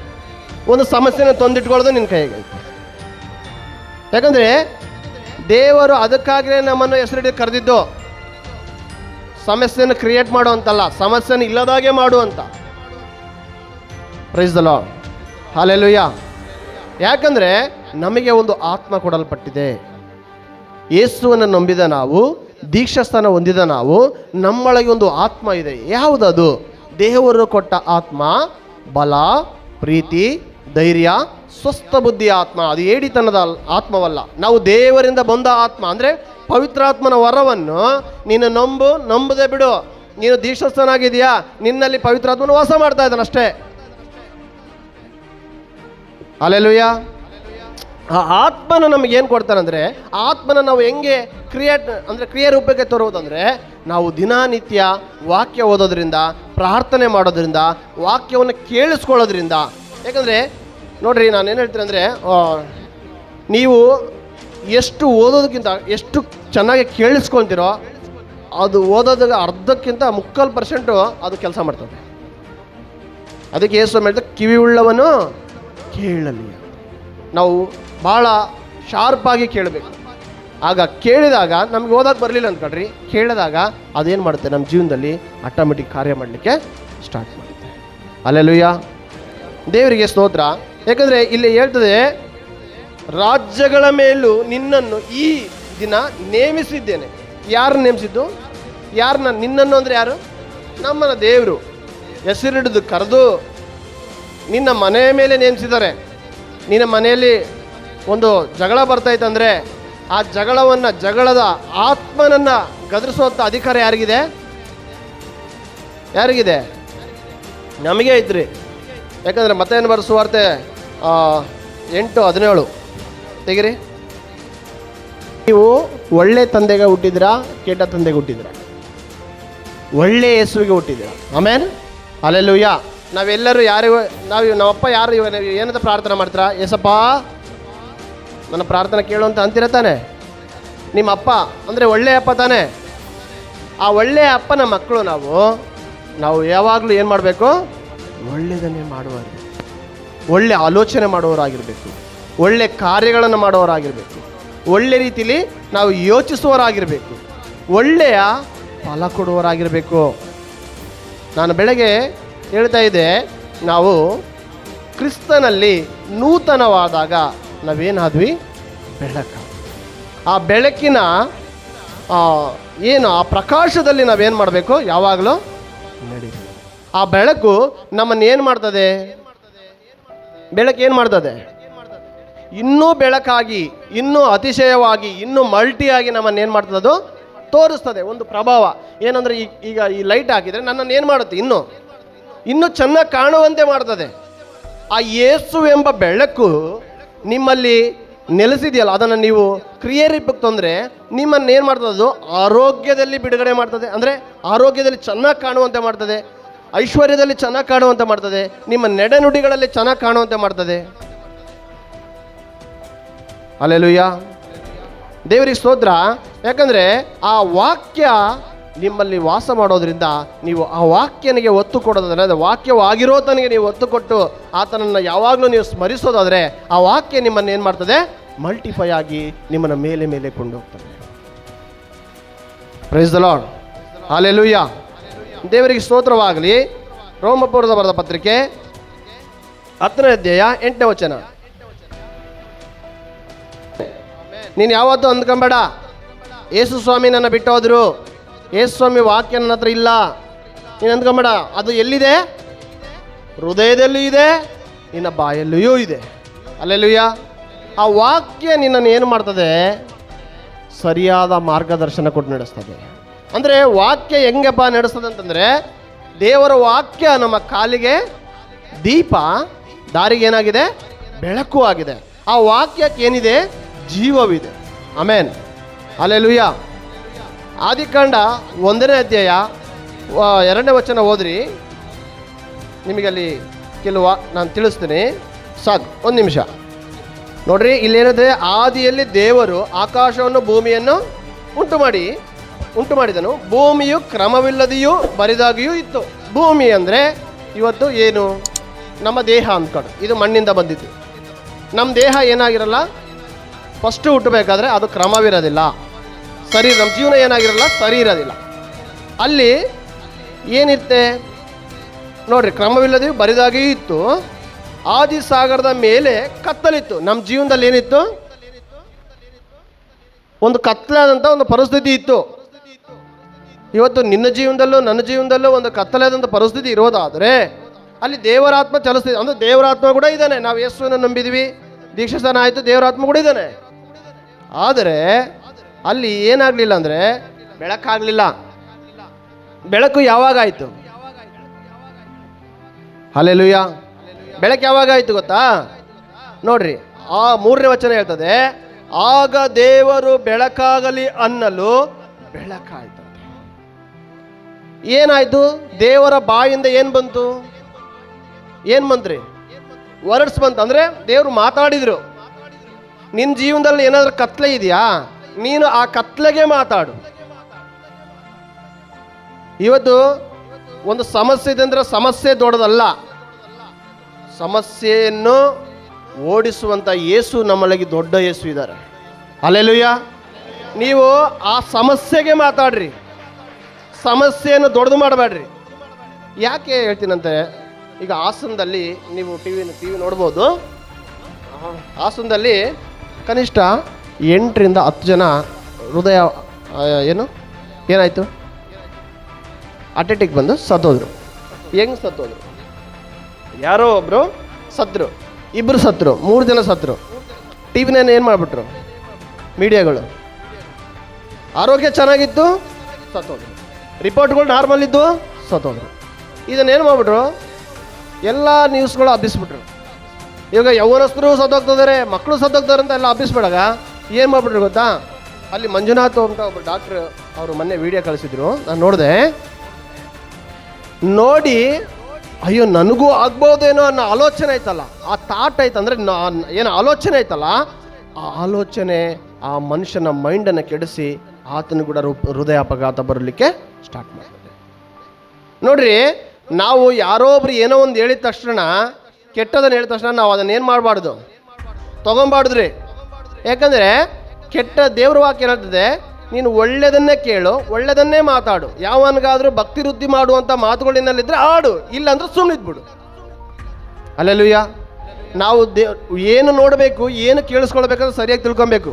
ಒಂದು ಸಮಸ್ಯೆನ ತಂದಿಟ್ಕೊಳ್ಳೋದು ನಿನ್ನ ಕೈಯಾಗೈತೆ. ಯಾಕಂದರೆ ದೇವರು ಅದಕ್ಕಾಗಲೇ ನಮ್ಮನ್ನು ಹೆಸರಿಡಿ ಕರೆದಿದ್ದು. ಸಮಸ್ಯೆಯನ್ನು ಕ್ರಿಯೇಟ್ ಮಾಡು ಅಂತಲ್ಲ, ಸಮಸ್ಯೆಯನ್ನು ಇಲ್ಲದಾಗೆ ಮಾಡು ಅಂತ. Price the Lord, hallelujah. ಯಾಕಂದರೆ ನಮಗೆ ಒಂದು ಆತ್ಮ ಕೊಡಲ್ಪಟ್ಟಿದೆ. ಯೇಸುವನ್ನು ನಂಬಿದ ನಾವು, ದೀಕ್ಷಾಸ್ಥಾನ ಹೊಂದಿದ ನಾವು, ನಮ್ಮೊಳಗೆ ಒಂದು ಆತ್ಮ ಇದೆ. ಯಾವುದದು? ದೇವರು ಕೊಟ್ಟ ಆತ್ಮ. ಬಲ, ಪ್ರೀತಿ, ಧೈರ್ಯ, ಸ್ವಸ್ಥ ಬುದ್ಧಿಯ ಆತ್ಮ. ಅದು ಏಡಿತನದ ಆತ್ಮವಲ್ಲ. ನಾವು ದೇವರಿಂದ ಬಂದ ಆತ್ಮ. ಅಂದರೆ ಪವಿತ್ರಾತ್ಮನ ವರವನ್ನು ನೀನು ನಂಬದೆ ಬಿಡು. ನೀನು ದೀಕ್ಷಾಸ್ಥನಾಗಿದೆಯಾ, ನಿನ್ನಲ್ಲಿ ಪವಿತ್ರಾತ್ಮನ ವಾಸ ಮಾಡ್ತಾ ಇದ್ದಾನೆ ಅಷ್ಟೇ. ಹಲ್ಲೆಲೂಯಾ. ಆ ಆತ್ಮನ ನಮಗೆ ಏನು ಕೊಡ್ತಾರಂದರೆ, ಆತ್ಮನ ನಾವು ಹೆಂಗೆ ಕ್ರಿಯೆ ರೂಪಕ್ಕೆ ತರುವುದಂದರೆ, ನಾವು ದಿನನಿತ್ಯ ವಾಕ್ಯ ಓದೋದ್ರಿಂದ, ಪ್ರಾರ್ಥನೆ ಮಾಡೋದ್ರಿಂದ, ವಾಕ್ಯವನ್ನು ಕೇಳಿಸ್ಕೊಳ್ಳೋದ್ರಿಂದ. ಯಾಕಂದರೆ ನೋಡ್ರಿ, ನಾನೇನು ಹೇಳ್ತೀನಿ ಅಂದರೆ, ನೀವು ಎಷ್ಟು ಓದೋದಕ್ಕಿಂತ ಎಷ್ಟು ಚೆನ್ನಾಗಿ ಕೇಳಿಸ್ಕೊಳ್ತೀರೋ, ಅದು ಓದೋದಾಗ ಅರ್ಧಕ್ಕಿಂತ 3% ಅದು ಕೆಲಸ ಮಾಡ್ತದೆ. ಅದಕ್ಕೆ ಯೇಸು ಹೇಳ್ತಾರೆ, ಕಿವಿ ಉಳ್ಳವನು ಕೇಳಲಿ. ನಾವು ಭಾಳ ಶಾರ್ಪಾಗಿ ಕೇಳಬೇಕು. ಆಗ ಕೇಳಿದಾಗ ನಮ್ಗೆ ಓದೋಕೆ ಬರಲಿಲ್ಲ ಅಂದ್ಕೊಳ್ರಿ, ಕೇಳಿದಾಗ ಅದೇನು ಮಾಡುತ್ತೆ, ನಮ್ಮ ಜೀವನದಲ್ಲಿ ಆಟೋಮೆಟಿಕ್ ಕಾರ್ಯ ಮಾಡಲಿಕ್ಕೆ ಸ್ಟಾರ್ಟ್ ಮಾಡುತ್ತೆ. ಹಲ್ಲೆಲೂಯಾ, ದೇವರಿಗೆ ಸ್ತೋತ್ರ. ಯಾಕಂದರೆ ಇಲ್ಲಿ ಹೇಳ್ತದೆ, ರಾಜ್ಯಗಳ ಮೇಲೂ ನಿನ್ನನ್ನು ಈ ದಿನ ನೇಮಿಸಿದ್ದೇನೆ. ಯಾರು ನೇಮಿಸಿದ್ದು? ಯಾರನ್ನ? ನಿನ್ನನ್ನು ಅಂದರೆ ಯಾರು? ನಮ್ಮನ್ನ ದೇವರು ಹೆಸರಿಡಿದು ಕರೆದು ನಿನ್ನ ಮನೆಯ ಮೇಲೆ ನೇಮಿಸಿದ್ದಾರೆ. ನಿನ್ನ ಮನೆಯಲ್ಲಿ ಒಂದು ಜಗಳ ಬರ್ತೈತಂದರೆ ಆ ಜಗಳದ ಆತ್ಮನನ್ನು ಗದರಿಸುವಂಥ ಅಧಿಕಾರ ಯಾರಿಗಿದೆ? ಯಾರಿಗಿದೆ? ನಮಗೆ ಐತ್ರಿ. ಯಾಕಂದರೆ ಮತ್ತೇನು ಸುವಾರ್ತೆ 8:17 ತೆಗಿರಿ. ನೀವು ಒಳ್ಳೆ ತಂದೆಗೆ ಹುಟ್ಟಿದ್ದೀರಾ, ಕೆಟ್ಟ ತಂದೆಗೆ ಹುಟ್ಟಿದ್ದೀರಾ? ಒಳ್ಳೆ ಯೇಸುವಿಗೆ ಹುಟ್ಟಿದ್ದೀರಾ. ಆಮೇನ್, ಹಲ್ಲೆಲೂಯಾ. ನಾವೆಲ್ಲರೂ ನಮ್ಮಪ್ಪ ಯಾರು ಏನಂತ ಪ್ರಾರ್ಥನೆ ಮಾಡ್ತೀರಾ? ಏಸಪ್ಪ ನನ್ನ ಪ್ರಾರ್ಥನೆ ಕೇಳು ಅಂತ ಅಂತೀರ ತಾನೆ? ನಿಮ್ಮ ಅಪ್ಪ ಅಂದರೆ ಒಳ್ಳೆಯ ಅಪ್ಪ ತಾನೆ? ಆ ಒಳ್ಳೆಯ ಅಪ್ಪನ ಮಕ್ಕಳು ನಾವು ಯಾವಾಗಲೂ ಏನು ಮಾಡಬೇಕು? ಒಳ್ಳೆಯದನ್ನೇ ಮಾಡುವರು, ಒಳ್ಳೆ ಆಲೋಚನೆ ಮಾಡುವವರಾಗಿರಬೇಕು, ಒಳ್ಳೆ ಕಾರ್ಯಗಳನ್ನು ಮಾಡುವವರಾಗಿರಬೇಕು, ಒಳ್ಳೆ ರೀತಿಯಲ್ಲಿ ನಾವು ಯೋಚಿಸುವವರಾಗಿರಬೇಕು, ಒಳ್ಳೆಯ ಫಲ ಕೊಡುವವರಾಗಿರಬೇಕು. ನಾನು ಬೆಳಗ್ಗೆ ಹೇಳ್ತಾ ಇದ್ದೆ, ನಾವು ಕ್ರಿಸ್ತನಲ್ಲಿ ನೂತನವಾದಾಗ ನಾವೇನಾದ್ವಿ? ಬೆಳಕು. ಆ ಬೆಳಕಿನ ಆ ಪ್ರಕಾಶದಲ್ಲಿ ನಾವೇನು ಮಾಡಬೇಕು? ಯಾವಾಗಲೂ ನಡೀಬೇಕು. ಆ ಬೆಳಕು ನಮ್ಮನ್ನು ಏನು ಮಾಡ್ತದೆ? ಬೆಳಕು ಏನು ಮಾಡ್ತದೆ? ಇನ್ನೂ ಬೆಳಕಾಗಿ, ಇನ್ನೂ ಅತಿಶಯವಾಗಿ, ಇನ್ನೂ ಮಲ್ಟಿಯಾಗಿ ನಮ್ಮನ್ನು ಏನು ಮಾಡ್ತದೆ? ಅದು ತೋರಿಸ್ತದೆ. ಒಂದು ಪ್ರಭಾವ ಏನಂದರೆ, ಈಗ ಈ ಲೈಟ್ ಹಾಕಿದರೆ ನನ್ನನ್ನು ಏನು ಮಾಡುತ್ತೆ? ಇನ್ನೂ ಚೆನ್ನಾಗಿ ಕಾಣುವಂತೆ ಮಾಡ್ತದೆ. ಆ ಯೇಸು ಎಂಬ ಬೆಳಕು ನಿಮ್ಮಲ್ಲಿ ನೆಲೆಸಿದೆಯಲ್ಲ, ಅದನ್ನು ನೀವು ಕ್ರಿಯೆರೂಪಕ್ಕೆ ತಂದರೆ ನಿಮ್ಮನ್ನು ಏನು ಮಾಡ್ತದೆ? ಅದು ಆರೋಗ್ಯದಲ್ಲಿ ಬಿಡುಗಡೆ ಮಾಡ್ತದೆ. ಅಂದರೆ ಆರೋಗ್ಯದಲ್ಲಿ ಚೆನ್ನಾಗಿ ಕಾಣುವಂತೆ ಮಾಡ್ತದೆ, ಐಶ್ವರ್ಯದಲ್ಲಿ ಚೆನ್ನಾಗಿ ಕಾಣುವಂತೆ ಮಾಡ್ತದೆ, ನಿಮ್ಮ ನಡೆನುಡಿಗಳಲ್ಲಿ ಚೆನ್ನಾಗಿ ಕಾಣುವಂತೆ ಮಾಡ್ತದೆ. ಹಲ್ಲೆಲೂಯಾ, ದೇವರಿಗೆ ಸ್ತೋತ್ರ. ಯಾಕಂದರೆ ಆ ವಾಕ್ಯ ನಿಮ್ಮಲ್ಲಿ ವಾಸ ಮಾಡೋದ್ರಿಂದ ನೀವು ಆ ವಾಕ್ಯನಿಗೆ ಒತ್ತು ಕೊಡೋದಾದರೆ, ಅದು ವಾಕ್ಯವಾಗಿರೋ ತನಗೆ ನೀವು ಒತ್ತು ಕೊಟ್ಟು ಆತನನ್ನು ಯಾವಾಗಲೂ ನೀವು ಸ್ಮರಿಸೋದಾದರೆ, ಆ ವಾಕ್ಯ ನಿಮ್ಮನ್ನು ಏನು ಮಾಡ್ತದೆ? ಮಲ್ಟಿಫೈ ಆಗಿ ನಿಮ್ಮನ್ನು ಮೇಲೆ ಕೊಂಡೋಗ್ತದೆ. Praise the Lord, hallelujah. ದೇವರಿಗೆ ಸ್ತೋತ್ರವಾಗಲಿ. ರೋಮಪುರದ ಬರೆದ ಪತ್ರಿಕೆ 10ನೇ ಅಧ್ಯಾಯ 8ನೇ ವಚನ. ನೀನು ಯಾವತ್ತೂ ಅಂದ್ಕೊಂಬೇಡ, ಯೇಸು ಸ್ವಾಮಿ ನನ್ನ ಬಿಟ್ಟು ಹೋದ್ರು, ಯೇಸು ಸ್ವಾಮಿ ವಾಕ್ಯ ನನ್ನ ಹತ್ರ ಇಲ್ಲ, ನೀನು ಅಂದ್ಕೊಂಬೇಡ. ಅದು ಎಲ್ಲಿದೆ? ಹೃದಯದಲ್ಲೂ ಇದೆ, ನಿನ್ನ ಬಾಯಲ್ಲಿಯೂ ಇದೆ. ಹಲ್ಲೆಲೂಯಾ. ಆ ವಾಕ್ಯ ನಿನ್ನನ್ನು ಏನು ಮಾಡ್ತದೆ? ಸರಿಯಾದ ಮಾರ್ಗದರ್ಶನ ಕೊಟ್ಟು ನಡೆಸ್ತದೆ. ಅಂದರೆ ವಾಕ್ಯ ಹೆಂಗಪ್ಪ ನಡೆಸ್ತದೆ ಅಂತಂದರೆ, ದೇವರ ವಾಕ್ಯ ನಮ್ಮ ಕಾಲಿಗೆ ದೀಪ, ದಾರಿಗೆ ಏನಾಗಿದೆ? ಬೆಳಕು ಆಗಿದೆ. ಆ ವಾಕ್ಯಕ್ಕೆ ಏನಿದೆ? ಜೀವವಿದೆ. ಆಮೇನ್, ಹಲ್ಲೆಲೂಯಾ. ಆದಿಕಾಂಡ 1ನೇ ಅಧ್ಯಾಯ 2ನೇ ವಚನ ಓದ್ರಿ. ನಿಮಗಲ್ಲಿ ಕೆಲವು ನಾನು ತಿಳಿಸ್ತೀನಿ, ಸಾಕು, ಒಂದು ನಿಮಿಷ ನೋಡ್ರಿ. ಇಲ್ಲೇನಿದೆ, ಆದಿಯಲ್ಲಿ ದೇವರು ಆಕಾಶವನ್ನು ಭೂಮಿಯನ್ನು ಉಂಟು ಮಾಡಿದನು. ಭೂಮಿಯು ಕ್ರಮವಿಲ್ಲದೆಯೂ ಬರಿದಾಗಿಯೂ ಇತ್ತು. ಭೂಮಿ ಅಂದರೆ ಇವತ್ತು ಏನು, ನಮ್ಮ ದೇಹ ಅಂದ್ಕೊಂಡು, ಇದು ಮಣ್ಣಿಂದ ಬಂದಿತ್ತು. ನಮ್ಮ ದೇಹ ಏನಾಗಿರಲ್ಲ, ಫಸ್ಟು ಹುಟ್ಟಬೇಕಾದ್ರೆ ಅದು ಕ್ರಮವಿರೋದಿಲ್ಲ, ಸರಿ, ನಮ್ಮ ಜೀವನ ಏನಾಗಿರಲ್ಲ, ಸರಿ ಇರೋದಿಲ್ಲ. ಅಲ್ಲಿ ಏನಿರುತ್ತೆ ನೋಡ್ರಿ, ಕ್ರಮವಿಲ್ಲದೆಯೂ ಬರಿದಾಗಿಯೂ ಇತ್ತು. ಆದಿ ಸಾಗರದ ಮೇಲೆ ಕತ್ತಲಿತ್ತು. ನಮ್ಮ ಜೀವನದಲ್ಲಿ ಏನಿತ್ತು, ಒಂದು ಕತ್ತಲಾದಂಥ ಒಂದು ಪರಿಸ್ಥಿತಿ ಇತ್ತು. ಇವತ್ತು ನಿನ್ನ ಜೀವನದಲ್ಲೂ ನನ್ನ ಜೀವನದಲ್ಲೂ ಒಂದು ಕತ್ತಲಾದಂಥ ಪರಿಸ್ಥಿತಿ ಇರೋದಾದರೆ ಅಲ್ಲಿ ದೇವರಾತ್ಮ ಚಲಿಸ್ತಿದೆ. ಅಂದರೆ ದೇವರಾತ್ಮ ಕೂಡ ಇದ್ದಾನೆ. ನಾವು ಯೇಸುವನ್ನು ನಂಬಿದ್ವಿ, ದೀಕ್ಷಾಸ್ನಾನ ಆಯಿತು, ದೇವರಾತ್ಮ ಕೂಡ ಇದ್ದಾನೆ. ಆದರೆ ಅಲ್ಲಿ ಏನಾಗಲಿಲ್ಲ ಅಂದರೆ ಬೆಳಕಾಗಲಿಲ್ಲ. ಬೆಳಕು ಯಾವಾಗ ಆಯಿತು? ಹಲ್ಲೆಲೂಯಾ. ಬೆಳಕು ಯಾವಾಗ ಆಯಿತು ಗೊತ್ತಾ? ನೋಡ್ರಿ, ಆ 3ನೇ ವಚನ ಹೇಳ್ತದೆ, ಆಗ ದೇವರು ಬೆಳಕಾಗಲಿ ಅನ್ನಲು ಬೆಳಕಾಯ್ತು. ಏನಾಯ್ತು? ದೇವರ ಬಾಯಿಂದ ಏನು ಬಂತು? ಏನು ಬಂತ್ರಿ? ವರ್ಡ್ಸ್ ಬಂತು. ಅಂದರೆ ದೇವರು ಮಾತಾಡಿದ್ರು. ನಿನ್ನ ಜೀವನದಲ್ಲಿ ಏನಾದರೂ ಕತ್ಲೆ ಇದೆಯಾ, ನೀನು ಆ ಕತ್ಲೆಗೆ ಮಾತಾಡು. ಇವತ್ತು ಒಂದು ಸಮಸ್ಯೆ ಇದೆ ಅಂದರೆ ಸಮಸ್ಯೆ ದೊಡ್ಡದಲ್ಲ, ಸಮಸ್ಯೆಯನ್ನು ಓಡಿಸುವಂಥ ಯೇಸು ನಮ್ಮೊಳಗೆ ದೊಡ್ಡ ಯೇಸು ಇದ್ದಾರೆ. ಹಲ್ಲೆಲೂಯಾ. ನೀವು ಆ ಸಮಸ್ಯೆಗೆ ಮಾತಾಡ್ರಿ, ಸಮಸ್ಯೆಯನ್ನು ದೊಡ್ಡದು ಮಾಡಬೇಡ್ರಿ. ಯಾಕೆ ಹೇಳ್ತೀನಂತೆ, ಈಗ ಹಾಸನದಲ್ಲಿ ನೀವು ಟಿ ವಿ ನೋಡ್ಬೋದು. ಹಾಸನದಲ್ಲಿ ಕನಿಷ್ಠ 8ರಿಂದ 10 ಜನ ಹೃದಯ ಏನಾಯಿತು, ಅಟ್ಯಾಟಿಕ್ ಬಂದು ಸತ್ತೋದ್ರು. ಹೆಂಗೆ ಸತ್ತೋದ್ರು? ಯಾರೋ ಒಬ್ಬರು ಸತ್ರು, 2 ಸತ್ರು, 3 ಜನ ಸತ್ರು. ಟಿ ವಿನೇನು ಏನು ಮಾಡಿಬಿಟ್ರು ಮೀಡಿಯಾಗಳು? ಆರೋಗ್ಯ ಚೆನ್ನಾಗಿತ್ತು, ಸತ್ತೋದ್ರು. ರಿಪೋರ್ಟ್ಗಳು ನಾರ್ಮಲ್ ಇದ್ದು, ಸತ್ತೋದ್ರು. ಇದನ್ನೇನು ಮಾಡಿಬಿಟ್ರು, ಎಲ್ಲ ನ್ಯೂಸ್ಗಳು ಹಬ್ಬಿಸ್ಬಿಟ್ರು. ಇವಾಗ ಯೌವನಸ್ಥರು ಸತ್ತೋಗ್ತಿದ್ದಾರೆ, ಮಕ್ಕಳು ಸತ್ತೋಗ್ತಾರೆ ಅಂತ ಎಲ್ಲ ಹಬ್ಬಿಸ್ಬಿಡಾಗ ಏನು ಮಾಡಿಬಿಟ್ರು ಗೊತ್ತಾ? ಅಲ್ಲಿ ಮಂಜುನಾಥ್ ಅಂತ ಒಬ್ಬರು ಡಾಕ್ಟ್ರು ಅವರು ಮೊನ್ನೆ ವಿಡಿಯೋ ಕಳಿಸಿದ್ರು, ನಾನು ನೋಡಿದೆ. ನೋಡಿ ಅಯ್ಯೋ ನನಗೂ ಆಗ್ಬೋದೇನೋ ಅನ್ನೋ ಆಲೋಚನೆ ಆಯ್ತಲ್ಲ, ಆ ಥಾಟ್ ಆಯ್ತಂದರೆ ಏನು ಆಲೋಚನೆ ಆಯ್ತಲ್ಲ, ಆ ಆಲೋಚನೆ ಆ ಮನುಷ್ಯನ ಮೈಂಡನ್ನು ಕೆಡಿಸಿ ಆತನ ಕೂಡ ಹೃದಯ ಅಪಘಾತ ಬರಲಿಕ್ಕೆ ಸ್ಟಾರ್ಟ್ ಮಾಡ್ತದೆ. ನೋಡ್ರಿ, ನಾವು ಯಾರೋ ಒಬ್ರು ಏನೋ ಒಂದು ಹೇಳಿದ ತಕ್ಷಣ, ಕೆಟ್ಟದನ್ನು ಹೇಳಿದ ತಕ್ಷಣ ನಾವು ಅದನ್ನು ಏನು ಮಾಡಬಾರ್ದು, ತೊಗೊಬಾರ್ದ್ರಿ. ಯಾಕಂದರೆ ಕೆಟ್ಟ ದೇವ್ರ ವಾಕ್ಯ ಏನಾಗ್ತದೆ, ನೀನು ಒಳ್ಳೆಯದನ್ನೇ ಕೇಳು, ಒಳ್ಳೆಯದನ್ನೇ ಮಾತಾಡು. ಯಾವನಿಗಾದರೂ ಭಕ್ತಿ ವೃದ್ಧಿ ಮಾಡುವಂಥ ಮಾತುಗಳಿನಲ್ಲಿದ್ದರೆ ಆಡು, ಇಲ್ಲಾಂದ್ರೆ ಸುಮ್ಮನಿದ್ಬಿಡು. ಹಲ್ಲೆಲೂಯಾ. ನಾವು ಏನು ನೋಡಬೇಕು, ಏನು ಕೇಳಿಸ್ಕೊಳ್ಬೇಕಂದ್ರೆ ಸರಿಯಾಗಿ ತಿಳ್ಕೊಬೇಕು.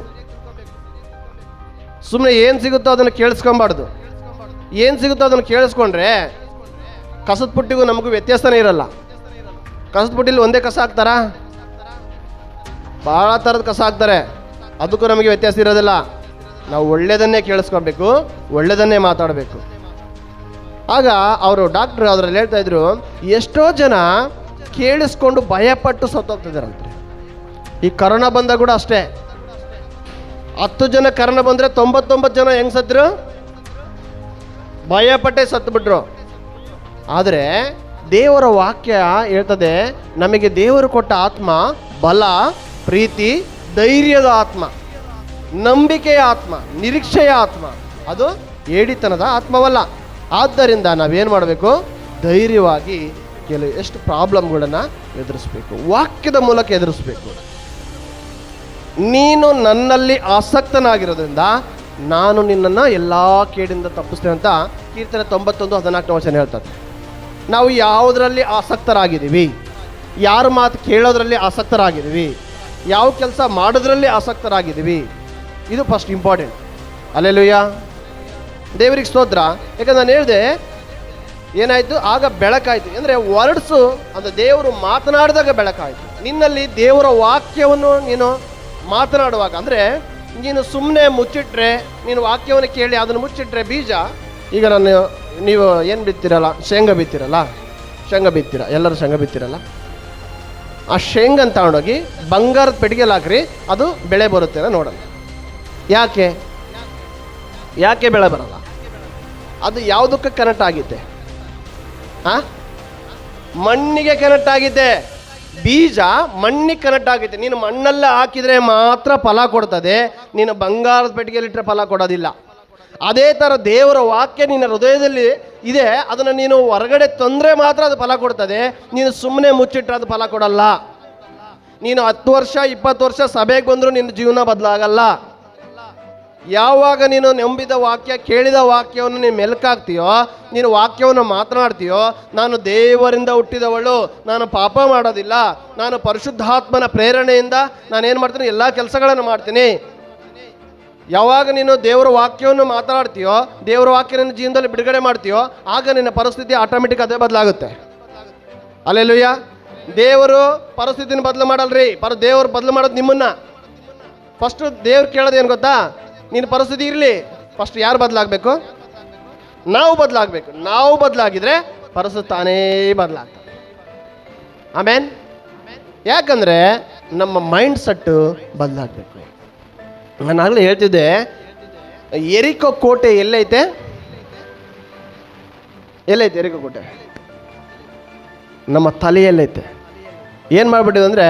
ಸುಮ್ಮನೆ ಏನು ಸಿಗುತ್ತೋ ಅದನ್ನು ಕೇಳಿಸ್ಕೊಬಾರ್ದು. ಏನು ಸಿಗುತ್ತೋ ಅದನ್ನು ಕೇಳಿಸ್ಕೊಂಡ್ರೆ ಕಸದ ಪುಟ್ಟಿಗೂ ನಮಗೂ ವ್ಯತ್ಯಾಸನೇ ಇರಲ್ಲ. ಕಸದ ಪುಟ್ಟಿಲಿ ಒಂದೇ ಕಸ ಹಾಕ್ತಾರಾ? ಭಾಳ ಥರದ ಕಸ ಹಾಕ್ತಾರೆ, ಅದಕ್ಕೂ ನಮಗೆ ವ್ಯತ್ಯಾಸ ಇರೋದಿಲ್ಲ. ನಾವು ಒಳ್ಳೆಯದನ್ನೇ ಕೇಳಿಸ್ಕೊಬೇಕು, ಒಳ್ಳೆಯದನ್ನೇ ಮಾತಾಡಬೇಕು. ಆಗ ಅವರು ಡಾಕ್ಟ್ರು ಅದರಲ್ಲಿ ಹೇಳ್ತಾಯಿದ್ರು, ಎಷ್ಟೋ ಜನ ಕೇಳಿಸ್ಕೊಂಡು ಭಯಪಟ್ಟು ಸತ್ತೋಗ್ತಿದ್ದಾರಂತೆ. ಈ ಕರೋನಾ ಬಂದಾಗ ಕೂಡ ಅಷ್ಟೇ, 10 ಜನ ಕರೋನಾ ಬಂದರೆ 99 ಜನ ಹೆಂಗೆ ಸತ್ತರು? ಭಯಪಟ್ಟೆ ಸತ್ತುಬಿಟ್ರು. ಆದರೆ ದೇವರ ವಾಕ್ಯ ಹೇಳ್ತದೆ, ನಮಗೆ ದೇವರು ಕೊಟ್ಟ ಆತ್ಮ ಬಲ, ಪ್ರೀತಿ, ಧೈರ್ಯದ ಆತ್ಮ, ನಂಬಿಕೆಯ ಆತ್ಮ, ನಿರೀಕ್ಷೆಯ ಆತ್ಮ, ಅದು ಏಡಿತನದ ಆತ್ಮವಲ್ಲ. ಆದ್ದರಿಂದ ನಾವೇನು ಮಾಡಬೇಕು? ಧೈರ್ಯವಾಗಿ ಎಷ್ಟು ಪ್ರಾಬ್ಲಮ್ಗಳನ್ನು ಎದುರಿಸಬೇಕು, ವಾಕ್ಯದ ಮೂಲಕ ಎದುರಿಸಬೇಕು. ನೀನು ನನ್ನಲ್ಲಿ ಆಸಕ್ತನಾಗಿರೋದ್ರಿಂದ ನಾನು ನಿನ್ನನ್ನು ಎಲ್ಲ ಕೇಡಿಂದ ತಪ್ಪಿಸ್ತೇನೆ ಅಂತ ಕೀರ್ತನೆ 91:14 ವಚನ ಹೇಳ್ತದೆ. ನಾವು ಯಾವುದರಲ್ಲಿ ಆಸಕ್ತರಾಗಿದ್ದೀವಿ, ಯಾರ ಮಾತು ಕೇಳೋದ್ರಲ್ಲಿ ಆಸಕ್ತರಾಗಿದ್ದೀವಿ, ಯಾವ ಕೆಲಸ ಮಾಡೋದ್ರಲ್ಲಿ ಆಸಕ್ತರಾಗಿದ್ದೀವಿ, ಇದು ಫಸ್ಟ್ ಇಂಪಾರ್ಟೆಂಟ್. ಹಲ್ಲೆಲೂಯಾ. ದೇವರಿಗೆ ಸ್ತೋತ್ರ. ಯಾಕಂದ್ರೆ ನಾನು ಹೇಳಿದೆ ಏನಾಯಿತು, ಆಗ ಬೆಳಕಾಯಿತು. ಅಂದರೆ ವರ್ಡ್ಸು ಅಂದರೆ ದೇವರು ಮಾತನಾಡಿದಾಗ ಬೆಳಕಾಯಿತು. ನಿನ್ನಲ್ಲಿ ದೇವರ ವಾಕ್ಯವನ್ನು ನೀನು ಮಾತನಾಡುವಾಗ, ಅಂದರೆ ನೀನು ಸುಮ್ಮನೆ ಮುಚ್ಚಿಟ್ರೆ, ನೀನು ವಾಕ್ಯವನ್ನು ಕೇಳಿ ಅದನ್ನು ಮುಚ್ಚಿಟ್ರೆ ಬೀಜ, ಈಗ ನೀವು ಏನು ಬಿತ್ತೀರಲ್ಲ, ಶೇಂಗಾ ಬಿತ್ತೀರ, ಎಲ್ಲರೂ ಶೇಂಗಾ ಬಿತ್ತೀರಲ್ಲ, ಆ ಶೇಂಗನ್ನು ತಗೊಂಡೋಗಿ ಬಂಗಾರದ ಪೆಟ್ಟಿಗೆಯಲ್ಲಿ ಹಾಕ್ರಿ, ಅದು ಬೆಳೆ ಬರುತ್ತೆ ನೋಡೋಣ. ಯಾಕೆ ಬೆಳೆ ಬರಲ್ಲ? ಅದು ಯಾವುದಕ್ಕೆ ಕನೆಕ್ಟ್ ಆಗಿದೆ? ಮಣ್ಣಿಗೆ ಕನೆಕ್ಟ್ ಆಗಿದೆ. ಬೀಜ ಮಣ್ಣಿಗೆ ಕನೆಕ್ಟ್ ಆಗಿದೆ. ನೀನು ಮಣ್ಣಲ್ಲೇ ಹಾಕಿದರೆ ಮಾತ್ರ ಫಲ ಕೊಡ್ತದೆ, ನೀನು ಬಂಗಾರದ ಪೆಟ್ಟಿಗೆಯಲ್ಲಿಟ್ಟರೆ ಫಲ ಕೊಡೋದಿಲ್ಲ. ಅದೇ ಥರ ದೇವರ ವಾಕ್ಯ ನಿನ್ನ ಹೃದಯದಲ್ಲಿ ಇದೆ, ಅದನ್ನು ನೀನು ಹೊರಗಡೆ ತಂದರೆ ಮಾತ್ರ ಅದು ಫಲ ಕೊಡ್ತದೆ. ನೀನು ಸುಮ್ಮನೆ ಮುಚ್ಚಿಟ್ರೆ ಅದು ಫಲ ಕೊಡಲ್ಲ. ನೀನು 10 ವರ್ಷ 20 ವರ್ಷ ಸಭೆಗೆ ಬಂದರೂ ನಿನ್ನ ಜೀವನ ಬದಲಾಗಲ್ಲ. ಯಾವಾಗ ನೀನು ನಂಬಿದ ವಾಕ್ಯ, ಕೇಳಿದ ವಾಕ್ಯವನ್ನು ನೀನು ಮೆಲುಕಾಗ್ತೀಯೋ, ನೀನು ವಾಕ್ಯವನ್ನು ಮಾತನಾಡ್ತೀಯೋ, ನಾನು ದೇವರಿಂದ ಹುಟ್ಟಿದವಳು, ನಾನು ಪಾಪ ಮಾಡೋದಿಲ್ಲ, ನಾನು ಪರಿಶುದ್ಧಾತ್ಮನ ಪ್ರೇರಣೆಯಿಂದ ನಾನೇನು ಮಾಡ್ತೀನಿ, ಎಲ್ಲ ಕೆಲಸಗಳನ್ನು ಮಾಡ್ತೀನಿ. ಯಾವಾಗ ನೀನು ದೇವರ ವಾಕ್ಯವನ್ನು ಮಾತನಾಡ್ತೀಯೋ, ದೇವರ ವಾಕ್ಯ ನಿನ್ನ ಜೀವನದಲ್ಲಿ ಬಿಡುಗಡೆ ಮಾಡ್ತೀಯೋ, ಆಗ ನಿನ್ನ ಪರಿಸ್ಥಿತಿ ಆಟೋಮೆಟಿಕ್ ಅದೇ ಬದಲಾಗುತ್ತೆ. ಹಲ್ಲೆಲೂಯಾ. ದೇವರು ಪರಿಸ್ಥಿತಿನ ಬದಲು ಮಾಡಲ್ರಿ, ದೇವರು ಬದಲು ಮಾಡೋದು ನಿಮ್ಮನ್ನು. ಫಸ್ಟು ದೇವ್ರು ಕೇಳೋದು ಏನು ಗೊತ್ತಾ? ನಿನ್ನ ಪರಿಸ್ಥಿತಿ ಇರಲಿ, ಫಸ್ಟ್ ಯಾರು ಬದಲಾಗಬೇಕು? ನಾವು ಬದಲಾಗಬೇಕು. ನಾವು ಬದಲಾಗಿದ್ರೆ ಪರಿಸ್ಥಿತಿ ತಾನೇ ಬದಲಾಗ್ತದೆ. ಆಮೇನ್. ಯಾಕಂದರೆ ನಮ್ಮ ಮೈಂಡ್ ಸೆಟ್ಟು ಬದಲಾಗಬೇಕು. ನಾನು ಆಗಲೇ ಹೇಳ್ತಿದ್ದೆ, ಎರಿಕೋ ಕೋಟೆ ಎಲ್ಲೈತೆ? ಎರಿಕೋ ಕೋಟೆ ನಮ್ಮ ತಲೆಯಲ್ಲೈತೆ. ಏನು ಮಾಡಿಬಿಟ್ಟಿದೆ ಅಂದರೆ,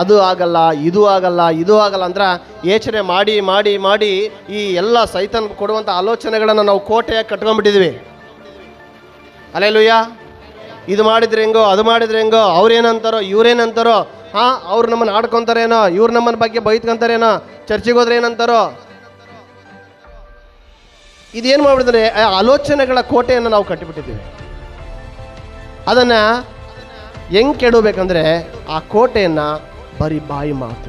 ಅದು ಆಗಲ್ಲ, ಇದು ಆಗಲ್ಲ, ಇದು ಆಗಲ್ಲ ಅಂದ್ರೆ ಯೋಚನೆ ಮಾಡಿ ಮಾಡಿ ಮಾಡಿ ಈ ಎಲ್ಲ ಸೈತಾನ್ ಕೊಡುವಂಥ ಆಲೋಚನೆಗಳನ್ನು ನಾವು ಕೋಟೆಯಾಗಿ ಕಟ್ಕೊಂಡ್ಬಿಟ್ಟಿದ್ವಿ. ಹಲ್ಲೆಲೂಯಾ. ಇದು ಮಾಡಿದ್ರೆ ಹೆಂಗೋ, ಅದು ಮಾಡಿದ್ರೆ ಹೆಂಗೋ, ಅವ್ರೇನಂತಾರೋ ಇವ್ರೇನಂತಾರೋ, ಅವ್ರು ನಮ್ಮನ್ನು ಆಡ್ಕೊತಾರೇನೋ, ಇವ್ರು ನಮ್ಮನ್ನ ಬಗ್ಗೆ ಬೈತ್ಕೊಂತಾರೇನೋ, ಚರ್ಚಿಗೆ ಹೋದ್ರೆ ಏನಂತಾರೋ. ಇದೇನು ಮಾಡಿಬಿಟ್ಟಿದ್ರೆ ಆಲೋಚನೆಗಳ ಕೋಟೆಯನ್ನು ನಾವು ಕಟ್ಟಿಬಿಟ್ಟಿದ್ದೀವಿ. ಅದನ್ನು ಹೆಂಗೆ ಕೆಡಬೇಕಂದ್ರೆ, ಆ ಕೋಟೆಯನ್ನು ಬರೀ ಬಾಯಿ ಮಾತು.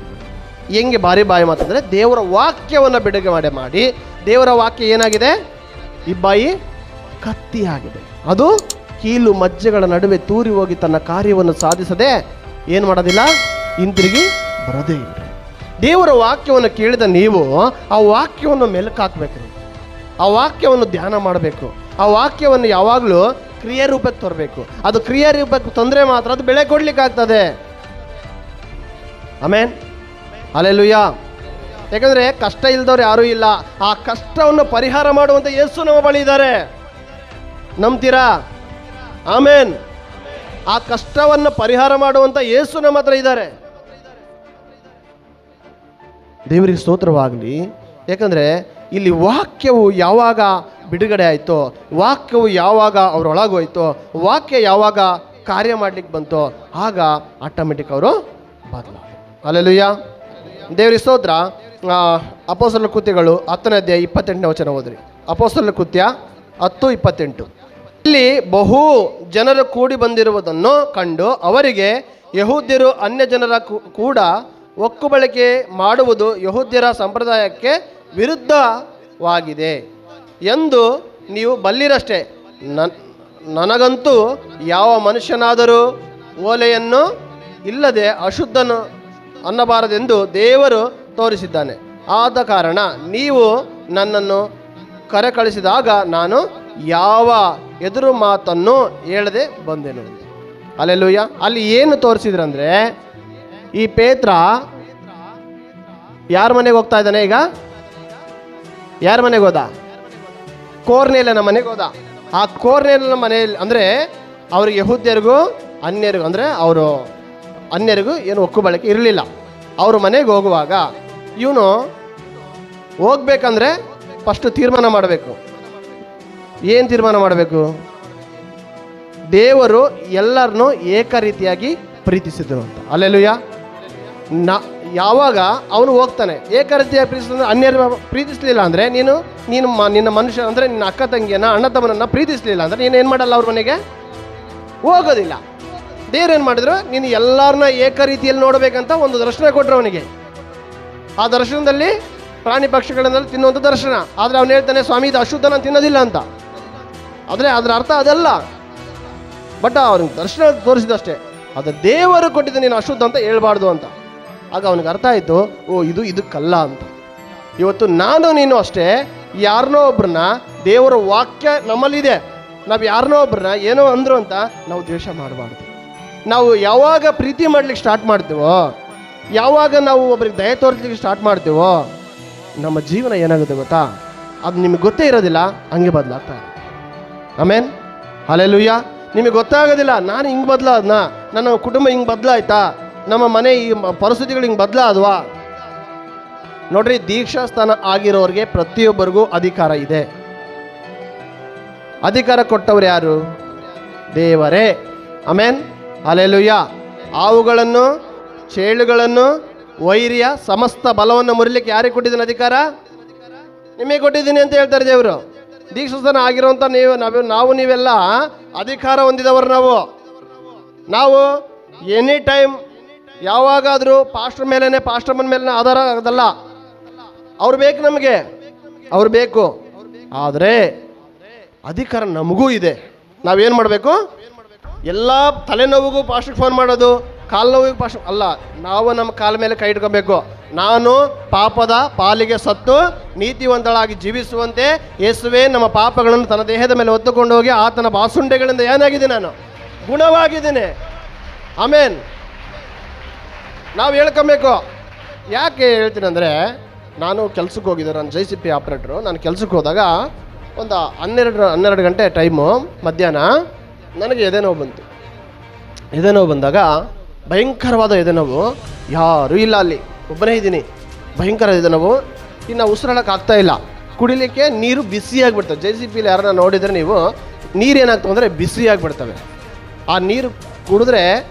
ಹೆಂಗೆ ಬಾಯಿ ಮಾತು ಅಂದರೆ, ದೇವರ ವಾಕ್ಯವನ್ನು ಬಿಡುಗಡೆ ಮಾಡಿ. ದೇವರ ವಾಕ್ಯ ಏನಾಗಿದೆ? ಈ ಬಾಯಿ ಕತ್ತಿಯಾಗಿದೆ. ಅದು ಕೀಲು ಮಜ್ಜೆಗಳ ನಡುವೆ ತೂರಿ ಹೋಗಿ ತನ್ನ ಕಾರ್ಯವನ್ನು ಸಾಧಿಸದೆ ಏನು ಮಾಡೋದಿಲ್ಲ, ಹಿಂತಿರುಗಿ ಬರೋದೇ ಇಲ್ಲ. ದೇವರ ವಾಕ್ಯವನ್ನು ಕೇಳಿದ ನೀವು ಆ ವಾಕ್ಯವನ್ನು ಮೆಲುಕಾಕಬೇಕು. ಆ ವಾಕ್ಯವನ್ನು ಧ್ಯಾನ ಮಾಡಬೇಕು. ಆ ವಾಕ್ಯವನ್ನು ಯಾವಾಗಲೂ ಕ್ರಿಯಾ ರೂಪಕ್ಕೆ ತರಬೇಕು. ಅದು ಕ್ರಿಯಾ ರೂಪಕ್ಕೆ ತಂದರೆ ಮಾತ್ರ ಅದು ಬೆಳೆ ಕೊಡ್ಲಿಕ್ಕಾಗ್ತದೆ. ಆಮೇನ್. ಹಲ್ಲೆಲೂಯಾ. ಯಾಕಂದರೆ ಕಷ್ಟ ಇಲ್ದವ್ರು ಯಾರೂ ಇಲ್ಲ. ಆ ಕಷ್ಟವನ್ನು ಪರಿಹಾರ ಮಾಡುವಂಥ ಯೇಸು ನಮ್ಮ ಬಳಿ ಇದ್ದಾರೆ. ನಂಬ್ತೀರಾ? ಆಮೇನ್. ಆ ಕಷ್ಟವನ್ನು ಪರಿಹಾರ ಮಾಡುವಂಥ ಯೇಸು ನಮ್ಮ ಹತ್ರ ಇದ್ದಾರೆ. ದೇವರಿಗೆ ಸ್ತೋತ್ರವಾಗಲಿ. ಯಾಕಂದರೆ ಇಲ್ಲಿ ವಾಕ್ಯವು ಯಾವಾಗ ಬಿಡುಗಡೆ ಆಯಿತೋ, ವಾಕ್ಯವು ಯಾವಾಗ ಅವರೊಳಗೋಯ್ತೋ, ವಾಕ್ಯ ಯಾವಾಗ ಕಾರ್ಯ ಮಾಡಲಿಕ್ಕೆ ಬಂತೋ, ಆಗ ಆಟೋಮೆಟಿಕ್ ಅವರು ಬದಲಾಗ. ಹಲ್ಲೆಲೂಯಾ. ದೇವರಿಗೆ ಸ್ತೋತ್ರ. ಅಪೊಸ್ತಲರ ಕೃತ್ಯಗಳು 10ನೇ ಅಧ್ಯಾಯ 28ನೇ ವಚನ ಓದ್ರಿ. ಅಪೊಸ್ತಲರ ಕೃತ್ಯ 10:28. ಇಲ್ಲಿ ಬಹು ಜನರು ಕೂಡಿ ಬಂದಿರುವುದನ್ನು ಕಂಡು ಅವರಿಗೆ, ಯಹೂದ್ಯರು ಅನ್ಯ ಜನರ ಕೂಡ ಒಕ್ಕುಬಳಿಕೆ ಮಾಡುವುದು ಯಹೂದ್ಯರ ಸಂಪ್ರದಾಯಕ್ಕೆ ವಿರುದ್ಧವಾಗಿದೆ ಎಂದು ನೀವು ಬಲ್ಲಿರಷ್ಟೇ. ನನಗಂತೂ ಯಾವ ಮನುಷ್ಯನಾದರೂ ಓಲೆಯನ್ನು ಇಲ್ಲದೆ ಅಶುದ್ಧನು ಅನ್ನಬಾರದೆಂದು ದೇವರು ತೋರಿಸಿದ್ದಾನೆ. ಆದ ಕಾರಣ ನೀವು ನನ್ನನ್ನು ಕರೆ ಕಳಿಸಿದಾಗ ನಾನು ಯಾವ ಎದುರು ಮಾತನ್ನು ಹೇಳದೆ ಬಂದೆನು. ಹಲ್ಲೆಲೂಯಾ. ಅಲ್ಲಿ ಏನು ತೋರಿಸಿದ್ರಂದ್ರೆ, ಈ ಪೇತ್ರ ಯಾರ ಮನೆಗೆ ಹೋಗ್ತಾ ಇದ್ದಾನೆ? ಈಗ ಯಾರ ಮನೆಗೆ ಹೋದ? ಕೋರ್ನೇಲನ ಮನೆಗೆ ಹೋದ. ಆ ಕೋರ್ನೇಲನ ಮನೆಯಲ್ಲಿ ಅಂದರೆ ಅವ್ರಿಗೆ ಯಹೂದ್ಯರಿಗೂ ಅನ್ಯರಿಗೂ ಅಂದರೆ ಅವರು ಅನ್ಯರಿಗೂ ಏನು ಒಕ್ಕು ಬಳಕೆ ಇರಲಿಲ್ಲ. ಅವ್ರ ಮನೆಗೆ ಹೋಗುವಾಗ ಇವನು ಹೋಗ್ಬೇಕಂದ್ರೆ ಫಸ್ಟು ತೀರ್ಮಾನ ಮಾಡಬೇಕು. ಏನು ತೀರ್ಮಾನ ಮಾಡಬೇಕು? ದೇವರು ಎಲ್ಲರನ್ನೂ ಏಕ ರೀತಿಯಾಗಿ ಪ್ರೀತಿಸಿದ್ರು ಅಂತ. ಹಲ್ಲೆಲೂಯಾ. ಯಾವಾಗ ಅವನು ಹೋಗ್ತಾನೆ ಏಕ ರೀತಿಯಾಗಿ ಪ್ರೀತಿಸಿದ್ರೆ, ಅನ್ಯರು ಪ್ರೀತಿಸಲಿಲ್ಲ ಅಂದರೆ ನಿನ್ನ ಮನುಷ್ಯ ಅಂದರೆ ನಿನ್ನ ಅಕ್ಕ ತಂಗಿಯನ್ನ, ಅಣ್ಣ ತಮ್ಮನನ್ನು ಪ್ರೀತಿಸಲಿಲ್ಲ ಅಂದರೆ ನೀನು ಏನು ಮಾಡಲ್ಲ, ಅವ್ರ ಮನೆಗೆ ಹೋಗೋದಿಲ್ಲ. ದೇವ್ರು ಏನು ಮಾಡಿದ್ರು, ನೀನು ಎಲ್ಲರನ್ನ ಏಕ ರೀತಿಯಲ್ಲಿ ನೋಡಬೇಕಂತ ಒಂದು ದರ್ಶನ ಕೊಟ್ಟರು ಅವನಿಗೆ. ಆ ದರ್ಶನದಲ್ಲಿ ಪ್ರಾಣಿ ಪಕ್ಷಿಗಳನ್ನೆಲ್ಲ ತಿನ್ನುವಂಥ ದರ್ಶನ. ಆದರೆ ಅವನು ಹೇಳ್ತಾನೆ, ಸ್ವಾಮಿ ಇದು ಅಶುದ್ಧ, ನಾನು ತಿನ್ನೋದಿಲ್ಲ ಅಂತ. ಆದರೆ ಅದರ ಅರ್ಥ ಅದಲ್ಲ. ಬಟ್ ಅವ್ನಿಗೆ ದರ್ಶನ ತೋರಿಸಿದಷ್ಟೇ. ಅದು ದೇವರು ಕೊಟ್ಟಿದ್ದು, ನೀನು ಅಶುದ್ಧ ಅಂತ ಹೇಳ್ಬಾರ್ದು ಅಂತ. ಆಗ ಅವನಿಗೆ ಅರ್ಥ ಆಯಿತು, ಓ ಇದು ಇದಕ್ಕಲ್ಲ ಅಂತ. ಇವತ್ತು ನಾನು ನೀನು ಅಷ್ಟೇ, ಯಾರನ್ನೋ ಒಬ್ರನ್ನ, ದೇವರ ವಾಕ್ಯ ನಮ್ಮಲ್ಲಿದೆ, ನಾವು ಯಾರನ್ನೋ ಒಬ್ರನ್ನ ಏನೋ ಅಂದರು ಅಂತ ನಾವು ದ್ವೇಷ ಮಾಡಬಾರ್ದು. ನಾವು ಯಾವಾಗ ಪ್ರೀತಿ ಮಾಡ್ಲಿಕ್ಕೆ ಸ್ಟಾರ್ಟ್ ಮಾಡ್ತೀವೋ, ಯಾವಾಗ ನಾವು ಒಬ್ರಿಗೆ ದಯ ತೋರಿಸ್ಲಿಕ್ಕೆ ಸ್ಟಾರ್ಟ್ ಮಾಡ್ತೀವೋ, ನಮ್ಮ ಜೀವನ ಏನಾಗುತ್ತೆ ಗೊತ್ತಾ? ಅದು ನಿಮಗೆ ಗೊತ್ತೇ ಇರೋದಿಲ್ಲ, ಹಂಗೆ ಬದಲಾಗ್ತಾ ಇದೆ. ಆಮೇನ್. ಹಲ್ಲೆಲೂಯಾ. ನಿಮಗೆ ಗೊತ್ತಾಗೋದಿಲ್ಲ. ನಾನು ಹಿಂಗೆ ಬದಲಾದ್ನ, ನನ್ನ ಕುಟುಂಬ ಹಿಂಗೆ ಬದಲಾಯ್ತಾ, ನಮ್ಮ ಮನೆ ಈ ಪರಿಸ್ಥಿತಿಗಳು ಹಿಂಗೆ ಬದಲಾದ್ವಾ? ನೋಡ್ರಿ, ದೀಕ್ಷಾಸ್ಥಾನ ಆಗಿರೋರಿಗೆ ಪ್ರತಿಯೊಬ್ಬರಿಗೂ ಅಧಿಕಾರ ಇದೆ. ಅಧಿಕಾರ ಕೊಟ್ಟವ್ರು ಯಾರು? ದೇವರೇ. Amen, hallelujah. ಹಾವುಗಳನ್ನು, ಚೇಳುಗಳನ್ನು, ವೈರಿಯ ಸಮಸ್ತ ಬಲವನ್ನು ಮುರಿಲಿಕ್ಕೆ ಯಾರಿಗೆ ಕೊಟ್ಟಿದ್ದೀನಿ ಅಧಿಕಾರ? ನಿಮಗೆ ಕೊಟ್ಟಿದ್ದೀನಿ ಅಂತ ಹೇಳ್ತಾರೆ ದೇವರು. ದೀಕ್ಷಾಸ್ಥಾನ ಆಗಿರೋಂಥ ನಾವು ನೀವೆಲ್ಲ ಅಧಿಕಾರ ಹೊಂದಿದವರು. ನಾವು ಎನಿ ಟೈಮ್ ಯಾವಾಗಾದರೂ ಪಾಸ್ಟರ್ ಮೇಲೇ, ಪಾಸ್ಟರ್ಮನ್ ಮೇಲೆ ಆಧಾರ ಆಗೋದಲ್ಲ. ಅವ್ರು ಬೇಕು, ನಮಗೆ ಅವ್ರು ಬೇಕು. ಆದರೆ ಅಧಿಕಾರ ನಮಗೂ ಇದೆ. ನಾವೇನು ಮಾಡಬೇಕು? ಎಲ್ಲ ತಲೆನೋವಿಗೂ ಪಾಸ್ಟ್ರಿಗೆ ಫೋನ್ ಮಾಡೋದು, ಕಾಲು ನೋವಿಗೆ ಪಾಸ್ಟ್ ಅಲ್ಲ. ನಾವು ನಮ್ಮ ಕಾಲ ಮೇಲೆ ಕೈ ಇಟ್ಕೊಬೇಕು. ನಾನು ಪಾಪದ ಪಾಲಿಗೆ ಸತ್ತು ನೀತಿವಂತಳಾಗಿ ಜೀವಿಸುವಂತೆ ಯೇಸುವೆ ನಮ್ಮ ಪಾಪಗಳನ್ನು ತನ್ನ ದೇಹದ ಮೇಲೆ ಹೊತ್ತುಕೊಂಡು ಹೋಗಿ ಆತನ ಬಾಸುಂಡೆಗಳಿಂದ ಏನಾಗಿದ್ದೀನಿ? ನಾನು ಗುಣವಾಗಿದ್ದೀನಿ. ಆಮೇನ್. ನಾವು ಹೇಳ್ಕೊಬೇಕು. ಯಾಕೆ ಹೇಳ್ತೀನಿ ಅಂದರೆ, ನಾನು ಕೆಲ್ಸಕ್ಕೆ ಹೋಗಿದ್ದೆ. ನಾನು JCP ಆಪ್ರೇಟ್ರು. ನಾನು ಕೆಲ್ಸಕ್ಕೆ ಹೋದಾಗ ಒಂದು 12 ಗಂಟೆ ಟೈಮು ಮಧ್ಯಾಹ್ನ ನನಗೆ ಎದೆನೋವು ಬಂತು. ಎದೆನೋವು ಬಂದಾಗ ಭಯಂಕರವಾದ ಎದೆನೋವು. ಯಾರೂ ಇಲ್ಲ, ಅಲ್ಲಿ ಒಬ್ಬನೇ ಇದ್ದೀನಿ. ಭಯಂಕರ ಎದೆನೋವು. ಇನ್ನು ಉಸಿರಾಡೋಕೆ ಆಗ್ತಾಯಿಲ್ಲ. ಕುಡಿಲಿಕ್ಕೆ ನೀರು ಬಿಸಿಯಾಗಿಬಿಡ್ತವೆ. JCPಲಿ ಯಾರನ್ನ ನೋಡಿದರೆ ನೀವು, ನೀರು ಏನಾಗ್ತವೆ ಅಂದರೆ ಬಿಸಿಯಾಗಿಬಿಡ್ತವೆ. ಆ ನೀರು ಕುಡಿದ್ರೆ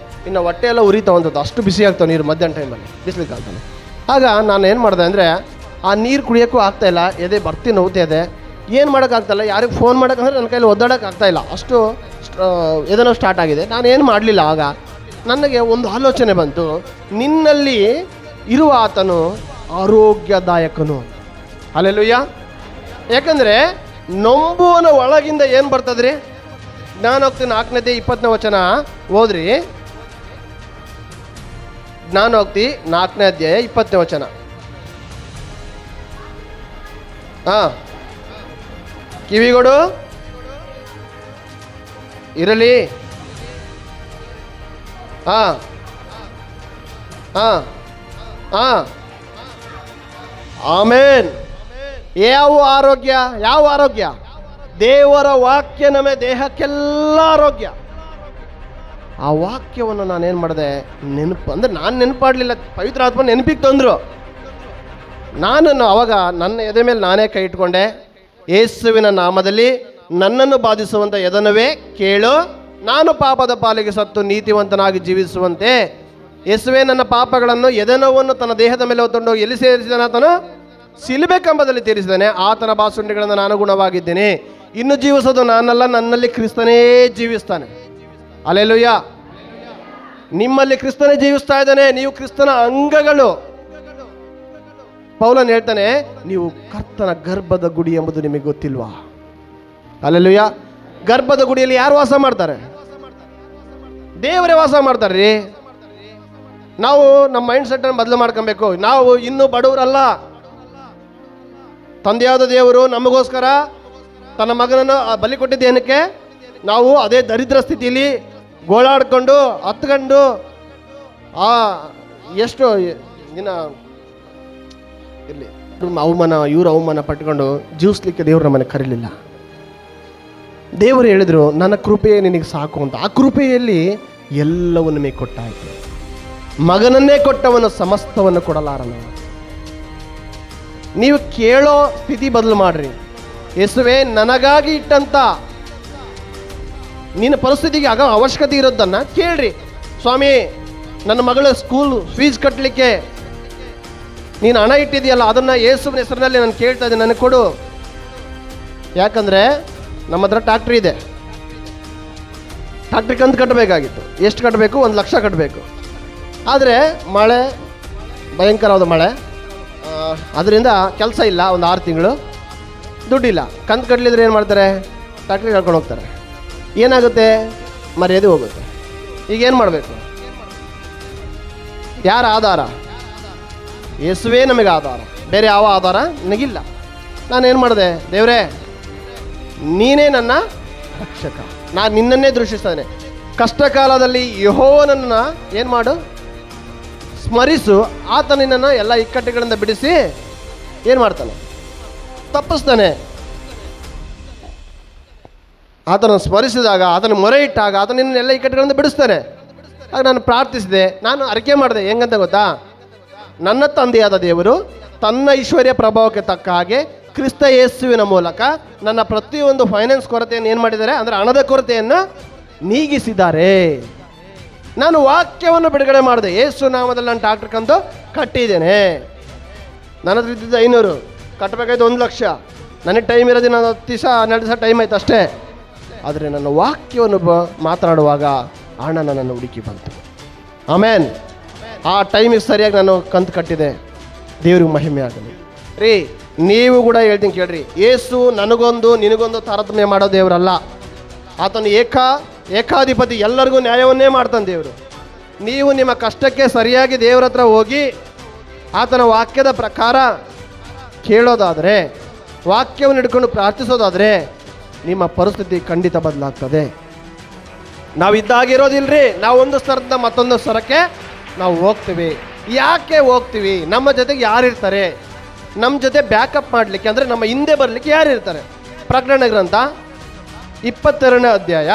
ಇನ್ನು ಹೊಟ್ಟೆ ಎಲ್ಲ ಉರಿತಾವಂಥದ್ದು, ಅಷ್ಟು ಬಿಸಿ ಆಗ್ತಾವೆ ನೀರು ಮಧ್ಯಾಹ್ನ ಟೈಮಲ್ಲಿ, ಬಿಸಿಲಿಗೆ ಆಗ್ತಾನೆ. ಆಗ ನಾನು ಏನು ಮಾಡಿದೆ ಅಂದರೆ, ಆ ನೀರು ಕುಡಿಯೋಕ್ಕೂ ಆಗ್ತಾಯಿಲ್ಲ, ಎದೆ ಬರ್ತಿ ನೋವ್ತಾ ಇದೆ, ಏನು ಮಾಡೋಕ್ಕಾಗ್ತಾಯಿಲ್ಲ. ಯಾರಿಗೆ ಫೋನ್ ಮಾಡೋಕ್ಕಂದ್ರೆ ನನ್ನ ಕೈಲಿ ಒದ್ದಾಡೋಕ್ಕಾಗ್ತಾಯಿಲ್ಲ, ಅಷ್ಟು ಎದೆನೋ ಸ್ಟಾರ್ಟ್ ಆಗಿದೆ. ನಾನು ಏನು ಮಾಡಲಿಲ್ಲ. ಆಗ ನನಗೆ ಒಂದು ಆಲೋಚನೆ ಬಂತು, ನಿನ್ನಲ್ಲಿ ಇರುವ ಆತನು ಆರೋಗ್ಯದಾಯಕನು. ಹಲ್ಲೆಲೂಯ. ಯಾಕಂದರೆ ನಂಬುವನ ಒಳಗಿಂದ ಏನು ಬರ್ತದ್ರಿ? ಜ್ಞಾನೋಕ್ತಿ 4ನೇ 20ನೇ ವಚನ ಓದ್ರಿ. ಜ್ಞಾನೋಕ್ತಿ 4ನೇ ಅಧ್ಯಾಯ 20ನೇ ವಚನ. ಕಿವಿಗಳು ಇರಲಿ. ಆಮೇನ್. ಯಾವ ಆರೋಗ್ಯ? ಯಾವ ಆರೋಗ್ಯ? ದೇವರ ವಾಕ್ಯ ನಮ್ಮ ದೇಹಕ್ಕೆಲ್ಲ ಆರೋಗ್ಯ. ಆ ವಾಕ್ಯವನ್ನು ನಾನೇನು ಮಾಡಿದೆ? ನೆನಪು ಅಂದರೆ ನಾನು ನೆನಪಾಡಲಿಲ್ಲ, ಪವಿತ್ರ ಆತ್ಮ ನೆನಪಿಗೆ ತಂದರು. ನಾನು ಅವಾಗ ನನ್ನ ಎದೆ ಮೇಲೆ ನಾನೇ ಕೈ ಇಟ್ಕೊಂಡೆ. ಯೇಸುವಿನ ನಾಮದಲ್ಲಿ ನನ್ನನ್ನು ಬಾಧಿಸುವಂಥ ಎದನವೇ ಕೇಳು, ನಾನು ಪಾಪದ ಪಾಲಿಗೆ ಸತ್ತು ನೀತಿವಂತನಾಗಿ ಜೀವಿಸುವಂತೆ. ಯೇಸುವೆ ನನ್ನ ಪಾಪಗಳನ್ನು, ಎದೆನೋವನ್ನು ತನ್ನ ದೇಹದ ಮೇಲೆ ಹೊತ್ತುಕೊಂಡು ಎಲ್ಲಿ ಸೇರಿಸಿದಾನೆ? ಆತನು ಶಿಲುಬೆ ಕಂಬದಲ್ಲಿ ತೀರಿಸಿದ್ದಾನೆ. ಆತನ ಬಾಸುಂಡೆಗಳಿಂದ ನಾನು ಗುಣವಾಗಿದ್ದೇನೆ. ಇನ್ನು ಜೀವಿಸೋದು ನಾನಲ್ಲ, ನನ್ನಲ್ಲಿ ಕ್ರಿಸ್ತನೇ ಜೀವಿಸ್ತಾನೆ. ಹಲ್ಲೆಲೂಯ. ನಿಮ್ಮಲ್ಲಿ ಕ್ರಿಸ್ತನೇ ಜೀವಿಸ್ತಾ ಇದ್ದಾನೆ. ನೀವು ಕ್ರಿಸ್ತನ ಅಂಗಗಳು. ಪೌಲನು ಹೇಳ್ತಾನೆ, ನೀವು ಕರ್ತನ ಗರ್ಭದ ಗುಡಿ ಎಂಬುದು ನಿಮಗೆ ಗೊತ್ತಿಲ್ವಾ? ಹಲ್ಲೆಲೂಯ. ಗರ್ಭದ ಗುಡಿಯಲ್ಲಿ ಯಾರು ವಾಸ ಮಾಡ್ತಾರೆ? ದೇವರೇ ವಾಸ ಮಾಡ್ತಾರೆ ರೀ. ನಾವು ನಮ್ಮ ಮೈಂಡ್ ಸೆಟ್ಟನ್ನು ಬದಲು ಮಾಡ್ಕೊಬೇಕು. ನಾವು ಇನ್ನೂ ಬಡವರಲ್ಲ. ತಂದೆಯಾದ ದೇವರು ನಮಗೋಸ್ಕರ ತನ್ನ ಮಗನನ್ನು ಬಲಿ ಕೊಟ್ಟಿದ್ದೇನಕ್ಕೆ? ನಾವು ಅದೇ ದರಿದ್ರ ಸ್ಥಿತಿಯಲ್ಲಿ ಗೋಳಾಡ್ಕೊಂಡು ಹತ್ಕೊಂಡು ಎಷ್ಟು ದಿನ ಇರಲಿ ಅವಮಾನ ಇವರು ಅವಮಾನ ಪಟ್ಕೊಂಡು ಜೀವಿಸ್ಲಿಕ್ಕೆ ದೇವರು ನಮ್ಮನ್ನು ಕರೀಲಿಲ್ಲ. ದೇವರು ಹೇಳಿದರು, ನನ್ನ ಕೃಪೆಯೇ ನಿನಗೆ ಸಾಕು ಅಂತ. ಆ ಕೃಪೆಯಲ್ಲಿ ಎಲ್ಲವನ್ನು ನಿಮಗೆ ಕೊಟ್ಟಾಯಿತು. ಮಗನನ್ನೇ ಕೊಟ್ಟವನು ಸಮಸ್ತವನ್ನು ಕೊಡಲಾರನು. ನೀವು ಕೇಳೋ ಸ್ಥಿತಿ ಬದಲು ಮಾಡ್ರಿ. ಯೇಸುವೆ ನನಗಾಗಿ ಇಟ್ಟಂತ ನಿನ್ನ ಪರಿಸ್ಥಿತಿಗೆ ಅವಶ್ಯಕತೆ ಇರೋದನ್ನು ಕೇಳ್ರಿ. ಸ್ವಾಮಿ, ನನ್ನ ಮಗಳ ಸ್ಕೂಲ್ ಫೀಸ್ ಕಟ್ಟಲಿಕ್ಕೆ ನೀನು ಹಣ ಇಟ್ಟಿದೆಯಲ್ಲ, ಅದನ್ನು ಯೇಸುವಿನ ಹೆಸರಿನಲ್ಲಿ ನಾನು ಕೇಳ್ತಾ ಇದ್ದೀನಿ, ನನಗೆ ಕೊಡು. ಯಾಕಂದರೆ ನಮ್ಮ ಹತ್ರ ಟ್ಯಾಕ್ಟ್ರಿ ಇದೆ. ಟ್ಯಾಕ್ಟ್ರಿ ಕಂತು ಕಟ್ಟಬೇಕಾಗಿತ್ತು. ಎಷ್ಟು ಕಟ್ಟಬೇಕು? 1 ಲಕ್ಷ ಕಟ್ಟಬೇಕು. ಆದರೆ ಮಳೆ, ಭಯಂಕರವಾದ ಮಳೆ, ಅದರಿಂದ ಕೆಲಸ ಇಲ್ಲ. ಒಂದು 6 ತಿಂಗಳು ದುಡ್ಡಿಲ್ಲ. ಕಂತು ಕಟ್ಟಲಿದ್ರೆ ಏನು ಮಾಡ್ತಾರೆ? ಟ್ಯಾಕ್ಟ್ರಿಗೆ ಕರ್ಕೊಂಡು ಹೋಗ್ತಾರೆ. ಏನಾಗುತ್ತೆ? ಮರ್ಯಾದೆ ಹೋಗುತ್ತೆ. ಈಗೇನು ಮಾಡಬೇಕು? ಯಾರ ಆಧಾರ? ಯೇಸುವೇ ನಮಗೆ ಆಧಾರ. ಬೇರೆ ಯಾವ ಆಧಾರ ನನಗಿಲ್ಲ. ನಾನೇನು ಮಾಡಿದೆ? ದೇವರೇ, ನೀನೇ ನನ್ನ ರಕ್ಷಕ, ನಾನು ನಿನ್ನನ್ನೇ ದೃಷ್ಟಿಸ್ತೇನೆ. ಕಷ್ಟ ಕಾಲದಲ್ಲಿ ಯೆಹೋವನನ್ನು ಏನು ಮಾಡು? ಸ್ಮರಿಸು. ಆತ ನಿನ್ನನ್ನು ಎಲ್ಲ ಇಕ್ಕಟ್ಟುಗಳಿಂದ ಬಿಡಿಸಿ ಏನು ಮಾಡ್ತಾನೆ? ತಪ್ಪಿಸ್ತಾನೆ. ಆತನನ್ನು ಸ್ಮರಿಸಿದಾಗ, ಆತನ ಮೊರೆ ಇಟ್ಟಾಗ ಆತನ ಎಲ್ಲ ಇಕ್ಕಟ್ಟುಗಳಿಂದ ಬಿಡಿಸ್ತಾನೆ. ಆಗ ನಾನು ಪ್ರಾರ್ಥಿಸಿದೆ, ನಾನು ಅರಿಕೆ ಮಾಡಿದೆ. ಹೆಂಗಂತ ಗೊತ್ತಾ? ನನ್ನ ತಂದೆಯಾದ ದೇವರು ತನ್ನ ಐಶ್ವರ್ಯ ಪ್ರಭಾವಕ್ಕೆ ತಕ್ಕ ಹಾಗೆ ಕ್ರಿಸ್ತ ಯೇಸುವಿನ ಮೂಲಕ ನನ್ನ ಪ್ರತಿಯೊಂದು ಫೈನಾನ್ಸ್ ಕೊರತೆಯನ್ನು ಏನು ಮಾಡಿದ್ದಾರೆ ಅಂದರೆ ಹಣದ ಕೊರತೆಯನ್ನು ನೀಗಿಸಿದ್ದಾರೆ. ನಾನು ವಾಕ್ಯವನ್ನು ಬಿಡುಗಡೆ ಮಾಡಿದೆ. ಯೇಸು ನಾಮದಲ್ಲಿ ನಾನು ಡಾಕ್ಟರ್ ಕಂದು ಕಟ್ಟಿದ್ದೇನೆ. ನನ್ನ ಹತ್ರ ಇದ್ದಿದ್ದು 500, ಕಟ್ಟಬೇಕಾಯ್ತು 1,00,000. ನನಗೆ ಟೈಮ್ ಇರೋದು ನಾನು 10 ದಿವಸ 12 ದಿವಸ ಟೈಮ್ ಆಯ್ತು ಅಷ್ಟೇ. ಆದರೆ ನನ್ನ ವಾಕ್ಯವನ್ನು ಮಾತನಾಡುವಾಗ ಹಣ ನನ್ನನ್ನು ಹುಡುಕಿ ಬಂತು. ಆಮೇನ್. ಆ ಟೈಮಿಗೆ ಸರಿಯಾಗಿ ನಾನು ಕಂತು ಕಟ್ಟಿದೆ. ದೇವ್ರಿಗೆ ಮಹಿಮೆ ಆಗಲಿ ರೀ. ನೀವು ಕೂಡ ಹೇಳ್ತೀನಿ ಕೇಳ್ರಿ, ಯೇಸು ನನಗೊಂದು ನಿನಗೊಂದು ತಾರತಮ್ಯ ಮಾಡೋ ದೇವರಲ್ಲ. ಆತನು ಏಕಾಧಿಪತಿ, ಎಲ್ಲರಿಗೂ ನ್ಯಾಯವನ್ನೇ ಮಾಡ್ತಾನೆ ದೇವರು. ನೀವು ನಿಮ್ಮ ಕಷ್ಟಕ್ಕೆ ಸರಿಯಾಗಿ ದೇವರ ಹತ್ರ ಹೋಗಿ ಆತನ ವಾಕ್ಯದ ಪ್ರಕಾರ ಕೇಳೋದಾದರೆ, ವಾಕ್ಯವನ್ನು ಹಿಡ್ಕೊಂಡು ಪ್ರಾರ್ಥಿಸೋದಾದರೆ ನಿಮ್ಮ ಪರಿಸ್ಥಿತಿ ಖಂಡಿತ ಬದಲಾಗ್ತದೆ. ನಾವು ಇದ್ದಾಗಿರೋದಿಲ್ರಿ. ನಾವು ಒಂದು ಸ್ತರದಿಂದ ಮತ್ತೊಂದು ಸ್ತರಕ್ಕೆ ನಾವು ಹೋಗ್ತೀವಿ. ಯಾಕೆ ಹೋಗ್ತೀವಿ? ನಮ್ಮ ಜೊತೆಗೆ ಯಾರಿರ್ತಾರೆ? ನಮ್ಮ ಜೊತೆ ಬ್ಯಾಕಪ್ ಮಾಡಲಿಕ್ಕೆ, ಅಂದರೆ ನಮ್ಮ ಹಿಂದೆ ಬರಲಿಕ್ಕೆ ಯಾರಿರ್ತಾರೆ? ಪ್ರಕಟಣೆ ಗ್ರಂಥ 22ನೇ ಅಧ್ಯಾಯ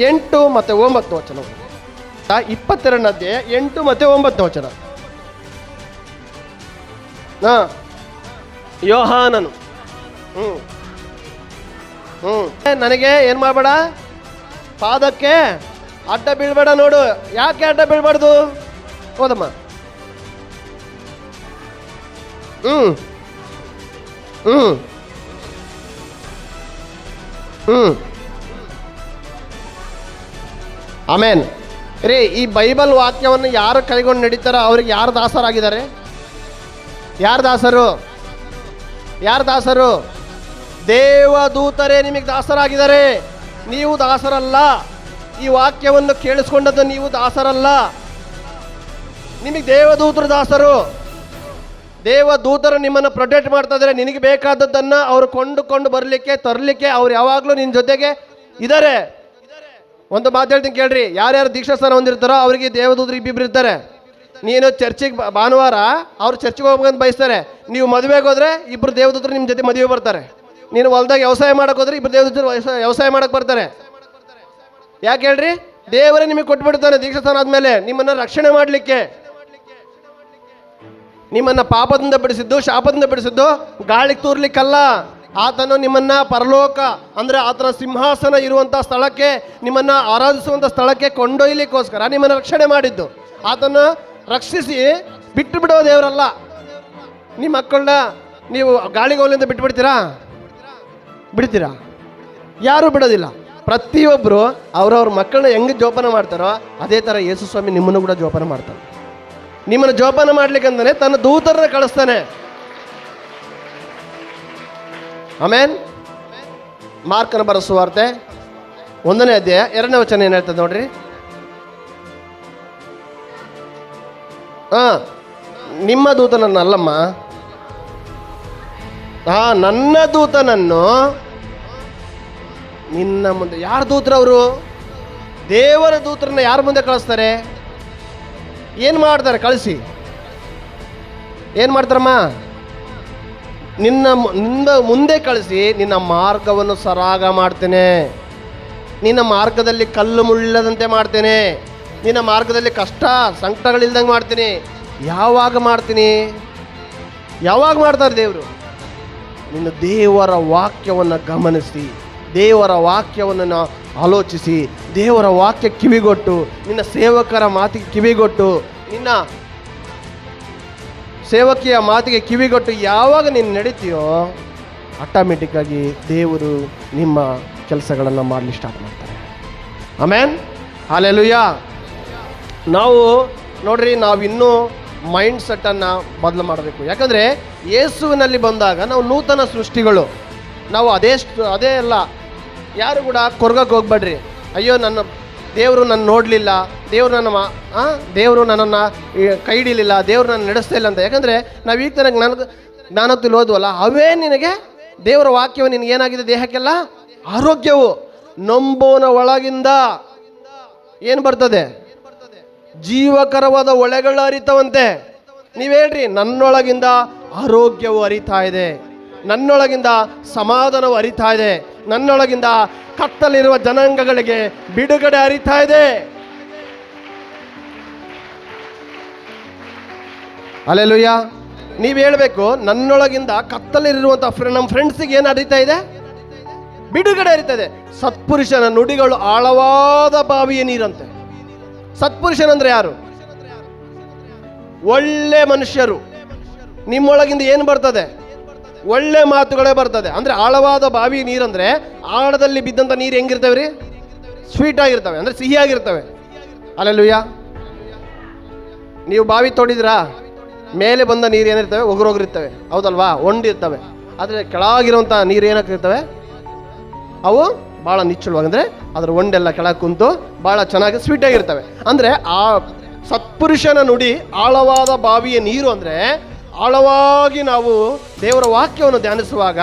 8 ಮತ್ತು 9 ವಚನ. 22ನೇ ಅಧ್ಯಾಯ 8 ಮತ್ತು 9 ವಚನ. ಯೋಹಾನನು ನನಗೆ ಏನು ಮಾಡಬೇಡ, ಪಾದಕ್ಕೆ ಅಡ್ಡ ಬೀಳ್ಬೇಡ. ನೋಡು, ಯಾಕೆ ಅಡ್ಡ ಬೀಳ್ಬಾರ್ದು? ಹೋದಮ್ಮ. ಆಮೇನ್ ರೀ. ಈ ಬೈಬಲ್ ವಾಕ್ಯವನ್ನು ಯಾರು ಕೈಗೊಂಡು ನಡೀತಾರೋ ಅವ್ರಿಗೆ ಯಾರು ದಾಸರಾಗಿದ್ದಾರೆ? ಯಾರು ದಾಸರು? ಯಾರು ದಾಸರು? ದೇವದೂತರೇ ನಿಮಗೆ ದಾಸರಾಗಿದ್ದಾರೆ. ನೀವು ದಾಸರಲ್ಲ. ಈ ವಾಕ್ಯವನ್ನು ಕೇಳಿಸ್ಕೊಂಡದ್ದು ನೀವು ದಾಸರಲ್ಲ. ನಿಮಗೆ ದೇವದೂತರು ದಾಸರು. ದೇವದೂತರು ನಿಮ್ಮನ್ನು ಪ್ರೊಟೆಕ್ಟ್ ಮಾಡ್ತಾ ಇದ್ದಾರೆ. ನಿನಗೆ ಬೇಕಾದದ್ದನ್ನು ಅವರು ಕೊಂಡುಕೊಂಡು ಬರಲಿಕ್ಕೆ ತರಲಿಕ್ಕೆ ಅವ್ರು ಯಾವಾಗಲೂ ನಿನ್ನ ಜೊತೆಗೆ ಇದ್ದಾರೆ. ಒಂದು ಮಾತು ಹೇಳ್ತೀನಿ ಕೇಳ್ರಿ, ಯಾರ್ಯಾರು ದೀಕ್ಷಾಸ್ಥಾನ ಹೊಂದಿರ್ತಾರೋ ಅವರಿಗೆ ದೇವದೂತರು ಇಬ್ಬಿಬ್ರು ಇರ್ತಾರೆ. ನೀನು ಚರ್ಚಿಗೆ ಭಾನುವಾರ ಅವ್ರು ಚರ್ಚಿಗೆ ಹೋಗ್ಬೇಕಂತ ಬಯಸ್ತಾರೆ. ನೀವು ಮದುವೆಗೆ ಹೋದರೆ ಇಬ್ಬರು ದೇವದೂತರು ನಿಮ್ಮ ಜೊತೆ ಮದುವೆ ಬರ್ತಾರೆ. ನೀನು ಹೊಲ್ದಾಗ ವ್ಯವಸಾಯ ಮಾಡೋಕೆ ಹೋದ್ರೆ ಇಬ್ಬರು ದೇವದೂತರು ವ್ಯವಸಾಯ ಮಾಡೋಕೆ ಬರ್ತಾರೆ. ಯಾಕೆ ಹೇಳ್ರಿ? ದೇವರೇ ನಿಮಗೆ ಕೊಟ್ಬಿಡ್ತಾನೆ ದೀಕ್ಷಾಸ್ಥಾನ ಆದಮೇಲೆ ನಿಮ್ಮನ್ನು ರಕ್ಷಣೆ ಮಾಡಲಿಕ್ಕೆ. ನಿಮ್ಮನ್ನು ಪಾಪದಿಂದ ಬಿಡಿಸಿದ್ದು, ಶಾಪದಿಂದ ಬಿಡಿಸಿದ್ದು ಗಾಳಿಗೆ ತೂರ್ಲಿಕ್ಕಲ್ಲ. ಆತನು ನಿಮ್ಮನ್ನ ಪರಲೋಕ ಅಂದರೆ ಆತನ ಸಿಂಹಾಸನ ಇರುವಂಥ ಸ್ಥಳಕ್ಕೆ, ನಿಮ್ಮನ್ನು ಆರಾಧಿಸುವಂಥ ಸ್ಥಳಕ್ಕೆ ಕೊಂಡೊಯ್ಯಲಿಕ್ಕೋಸ್ಕರ ನಿಮ್ಮನ್ನು ರಕ್ಷಣೆ ಮಾಡಿದ್ದು. ಆತನ ರಕ್ಷಿಸಿ ಬಿಟ್ಟು ಬಿಡೋ ದೇವರಲ್ಲ. ನಿಮ್ಮ ಮಕ್ಕಳನ್ನ ನೀವು ಗಾಳಿಗೆ ಹೋಲಿಂದ ಬಿಟ್ಬಿಡ್ತೀರಾ? ಬಿಡ್ತೀರಾ? ಯಾರೂ ಬಿಡೋದಿಲ್ಲ. ಪ್ರತಿಯೊಬ್ಬರು ಅವ್ರವ್ರ ಮಕ್ಕಳನ್ನ ಹೆಂಗೆ ಜೋಪಾನ ಮಾಡ್ತಾರೋ ಅದೇ ಥರ ಯೇಸು ಸ್ವಾಮಿ ನಿಮ್ಮನ್ನು ಕೂಡ ಜೋಪಾನ ಮಾಡ್ತಾನೆ. ನಿಮ್ಮನ್ನು ಜೋಪಾನ ಮಾಡ್ಲಿಕ್ಕಂತಾನೆ ತನ್ನ ದೂತರನ್ನ ಕಳಿಸ್ತಾನೆ. ಆಮೇನ್. ಮಾರ್ಕನ ಬರೋ ಸುವಾರ್ತೆ 1ನೇ ಅಧ್ಯಾಯ 2ನೇ ವಚನ ಏನು ಹೇಳ್ತದೆ ನೋಡ್ರಿ. ನಿಮ್ಮ ದೂತನನ್ನಲ್ಲಮ್ಮ, ನನ್ನ ದೂತನನ್ನು ನಿನ್ನ ಮುಂದೆ. ಯಾರ ದೂತರವರು? ದೇವರ ದೂತರನ್ನ ಯಾರ ಮುಂದೆ ಕಳಿಸ್ತಾರೆ? ಏನು ಮಾಡ್ತಾರೆ? ಕಳಿಸಿ ಏನು ಮಾಡ್ತಾರಮ್ಮ? ನಿನ್ನ ಮುಂದೆ ಕಳಿಸಿ ನಿನ್ನ ಮಾರ್ಗವನ್ನು ಸರಾಗ ಮಾಡ್ತೇನೆ. ನಿನ್ನ ಮಾರ್ಗದಲ್ಲಿ ಕಲ್ಲು ಮುಳ್ಳದಂತೆ ಮಾಡ್ತೇನೆ. ನಿನ್ನ ಮಾರ್ಗದಲ್ಲಿ ಕಷ್ಟ ಸಂಕಟಗಳಿಲ್ದಂಗೆ ಮಾಡ್ತೀನಿ. ಯಾವಾಗ ಮಾಡ್ತೀನಿ? ಯಾವಾಗ ಮಾಡ್ತಾರೆ ದೇವರು? ನಿನ್ನ ದೇವರ ವಾಕ್ಯವನ್ನು ಗಮನಿಸಿ, ದೇವರ ವಾಕ್ಯವನ್ನು ಆಲೋಚಿಸಿ, ದೇವರ ವಾಕ್ಯ ಕಿವಿಗೊಟ್ಟು, ನಿನ್ನ ಸೇವಕರ ಮಾತಿಗೆ ಕಿವಿಗೊಟ್ಟು, ನಿನ್ನ ಸೇವಕಿಯ ಮಾತಿಗೆ ಕಿವಿಗೊಟ್ಟು ಯಾವಾಗ ನೀನು ನಡೀತೀಯೋ ಆಟೋಮೆಟಿಕ್ಕಾಗಿ ದೇವರು ನಿಮ್ಮ ಕೆಲಸಗಳನ್ನು ಮಾಡಲಿ ಸ್ಟಾರ್ಟ್ ಮಾಡ್ತಾರೆ. ಆಮೇನ್. ಹಲ್ಲೆಲೂಯಾ. ನಾವು ನೋಡ್ರಿ, ನಾವಿನ್ನೂ ಮೈಂಡ್ ಸೆಟ್ಟನ್ನು ಬದಲು ಮಾಡಬೇಕು. ಯಾಕಂದರೆ ಯೇಸುವಿನಲ್ಲಿ ಬಂದಾಗ ನಾವು ನೂತನ ಸೃಷ್ಟಿಗಳು. ನಾವು ಅದೇ ಅಲ್ಲ. ಯಾರು ಕೂಡ ಕೊರ್ಗಕ್ಕೆ ಹೋಗ್ಬೇಡ್ರಿ. ಅಯ್ಯೋ, ನನ್ನ ದೇವರು ನನ್ನ ನೋಡಲಿಲ್ಲ, ದೇವರು ನನ್ನನ್ನು ಕೈ ಹಿಡಿಲಿಲ್ಲ, ದೇವರು ನನ್ನ ನಡೆಸ್ತಾ ಇಲ್ಲ ಅಂತ. ಯಾಕಂದರೆ ನಾವು ಈಗ ತನಕ ಜ್ಞಾನೋಕ್ತಿಲಿ ಓದುವಲ್ಲ, ಅವೇ ನಿನಗೆ ದೇವರ ವಾಕ್ಯವು ನಿನಗೇನಾಗಿದೆ? ದೇಹಕ್ಕೆಲ್ಲ ಆರೋಗ್ಯವು. ನಂಬೋನ ಒಳಗಿಂದ ಏನು ಬರ್ತದೆ? ಜೀವಕರವಾದ ಒಳೆಗಳು ಹರಿತವಂತೆ. ನೀವು ಹೇಳ್ರಿ, ನನ್ನೊಳಗಿಂದ ಆರೋಗ್ಯವು ಹರಿತಾ ಇದೆ, ನನ್ನೊಳಗಿಂದ ಸಮಾಧಾನವು ಹರಿತಾ ಇದೆ, ನನ್ನೊಳಗಿಂದ ಕತ್ತಲಿರುವ ಜನಾಂಗಗಳಿಗೆ ಬಿಡುಗಡೆ ಹರಿತಾ ಇದೆ. ಹಲ್ಲೆಲೂಯಾ. ನೀವು ಹೇಳಬೇಕು, ನನ್ನೊಳಗಿಂದ ಕತ್ತಲಿರುವಂಥ ನಮ್ಮ ಫ್ರೆಂಡ್ಸಿಗೆ ಏನು ಹರಿತಾ ಇದೆ? ಬಿಡುಗಡೆ ಹರಿತಾ ಇದೆ. ಸತ್ಪುರುಷನ ನುಡಿಗಳು ಆಳವಾದ ಬಾವಿಯ ನೀರಂತೆ. ಸತ್ಪುರುಷನಂದ್ರೆ ಯಾರು? ಒಳ್ಳೆ ಮನುಷ್ಯರು. ನಿಮ್ಮೊಳಗಿಂದ ಏನು ಬರ್ತದೆ? ಒಳ್ಳೆ ಮಾತುಗಳೇ ಬರ್ತದೆ. ಅಂದ್ರೆ ಆಳವಾದ ಬಾವಿ ನೀರಂದ್ರೆ ಆಳದಲ್ಲಿ ಬಿದ್ದಂಥ ನೀರು ಹೆಂಗಿರ್ತವೆ ರೀ? ಸ್ವೀಟ್ ಆಗಿರ್ತವೆ, ಅಂದ್ರೆ ಸಿಹಿಯಾಗಿರ್ತವೆ. ಹಲ್ಲೆಲೂಯಾ. ನೀವು ಬಾವಿ ತೋಡಿದ್ರಾ? ಮೇಲೆ ಬಂದ ನೀರು ಏನಿರ್ತವೆ? ಒಗರೋಗಿರ್ತವೆ, ಹೌದಲ್ವಾ? ಒಂಡಿರ್ತವೆ. ಆದರೆ ಕೆಳಗಿರುವಂಥ ನೀರು ಏನಾಗಿರ್ತವೆ? ಅವು ಭಾಳ ನಿಚ್ಚಳವಾಗಿ, ಅಂದರೆ ಅದರ ಒಂಡೆಲ್ಲ ಕೆಳಗೆ ಕುಂತು ಭಾಳ ಚೆನ್ನಾಗಿ ಸ್ವೀಟಾಗಿರ್ತವೆ. ಅಂದರೆ ಆ ಸತ್ಪುರುಷನ ನುಡಿ ಆಳವಾದ ಬಾವಿಯ ನೀರು. ಅಂದರೆ ಆಳವಾಗಿ ನಾವು ದೇವರ ವಾಕ್ಯವನ್ನು ಧ್ಯಾನಿಸುವಾಗ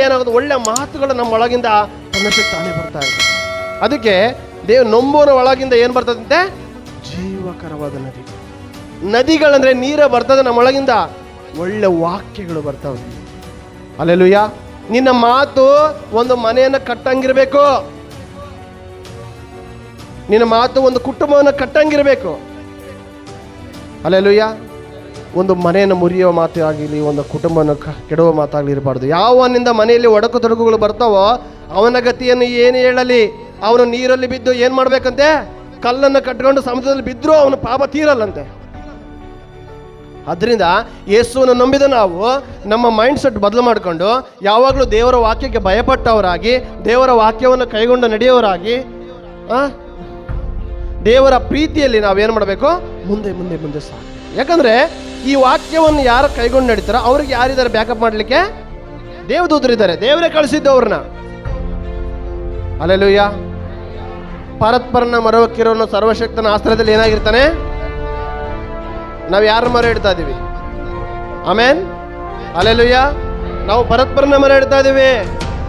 ಏನಾಗೋದು? ಒಳ್ಳೆ ಮಾತುಗಳು ನಮ್ಮ ಒಳಗಿಂದ ತನ್ನಷ್ಟಕ್ಕೆ ತಾನೇ ಬರ್ತಾ ಇದೆ. ಅದಕ್ಕೆ ನಂಬುವನ ಒಳಗಿಂದ ಏನು ಬರ್ತದಂತೆ? ಜೀವಕರವಾದ ನದಿಗಳಂದ್ರೆ ನೀರೇ ಬರ್ತದೆ ನಮ್ಮೊಳಗಿಂದ. ಒಳ್ಳೆ ವಾಕ್ಯಗಳು ಬರ್ತಾವೆ. ಹಲ್ಲೆಲೂಯಾ. ನಿನ್ನ ಮಾತು ಒಂದು ಮನೆಯನ್ನು ಕಟ್ಟಂಗಿರ್ಬೇಕು. ನಿನ್ನ ಮಾತು ಒಂದು ಕುಟುಂಬವನ್ನು ಕಟ್ಟಂಗಿರ್ಬೇಕು. ಹಲ್ಲೆಲೂಯಾ. ಒಂದು ಮನೆಯನ್ನು ಮುರಿಯುವ ಮಾತು ಆಗಲಿ, ಒಂದು ಕುಟುಂಬವನ್ನು ಕೆಡುವ ಮಾತಾಗಲಿ ಇರಬಾರ್ದು. ಯಾವನಿಂದ ಮನೆಯಲ್ಲಿ ಒಡಕು ತೊಡಕುಗಳು ಬರ್ತಾವೋ ಅವನ ಗತಿಯನ್ನು ಏನು ಹೇಳಲಿ? ಅವನು ನೀರಲ್ಲಿ ಬಿದ್ದು ಏನು ಮಾಡ್ಬೇಕಂತೆ? ಕಲ್ಲನ್ನು ಕಟ್ಕೊಂಡು ಸಮುದ್ರದಲ್ಲಿ ಬಿದ್ದರೂ ಅವನ ಪಾಪ ತೀರಲ್ಲಂತೆ. ಅದರಿಂದ ಯೇಸುವನ್ನು ನಂಬಿದ ನಾವು ನಮ್ಮ ಮೈಂಡ್ ಸೆಟ್ ಬದಲು ಮಾಡಿಕೊಂಡು ಯಾವಾಗಲೂ ದೇವರ ವಾಕ್ಯಕ್ಕೆ ಭಯಪಟ್ಟವರಾಗಿ, ದೇವರ ವಾಕ್ಯವನ್ನು ಕೈಗೊಂಡು ನಡೆಯೋರಾಗಿ, ದೇವರ ಪ್ರೀತಿಯಲ್ಲಿ ನಾವೇನು ಮಾಡಬೇಕು? ಮುಂದೆ ಮುಂದೆ ಮುಂದೆ ಸಾಕು. ಯಾಕಂದರೆ ಈ ವಾಕ್ಯವನ್ನು ಯಾರು ಕೈಗೊಂಡು ನಡೀತಾರೋ ಅವ್ರಿಗೆ ಯಾರಿದ್ದಾರೆ ಬ್ಯಾಕಪ್ ಮಾಡಲಿಕ್ಕೆ? ದೇವದೂತರಿದ್ದಾರೆ. ದೇವರೇ ಕಳಿಸಿದ್ದು ಅವ್ರನ್ನ. ಹಲ್ಲೆಲೂಯಾ. ಪರತ್ಪರನ ಮರವಕ್ಕಿರೋನು ಸರ್ವಶಕ್ತನ ಆಶ್ರಯದಲ್ಲಿ ಏನಾಗಿರ್ತಾನೆ? ನಾವು ಯಾರ ಮೊರೆ ಇಡ್ತಾ ಇದ್ದೀವಿ? ಆಮೇನ್. ಹಲ್ಲೆಲೂಯಾ. ನಾವು ಪರತ್ಪರನ ಮೊರೆ ಇಡ್ತಾ ಇದ್ದೀವಿ.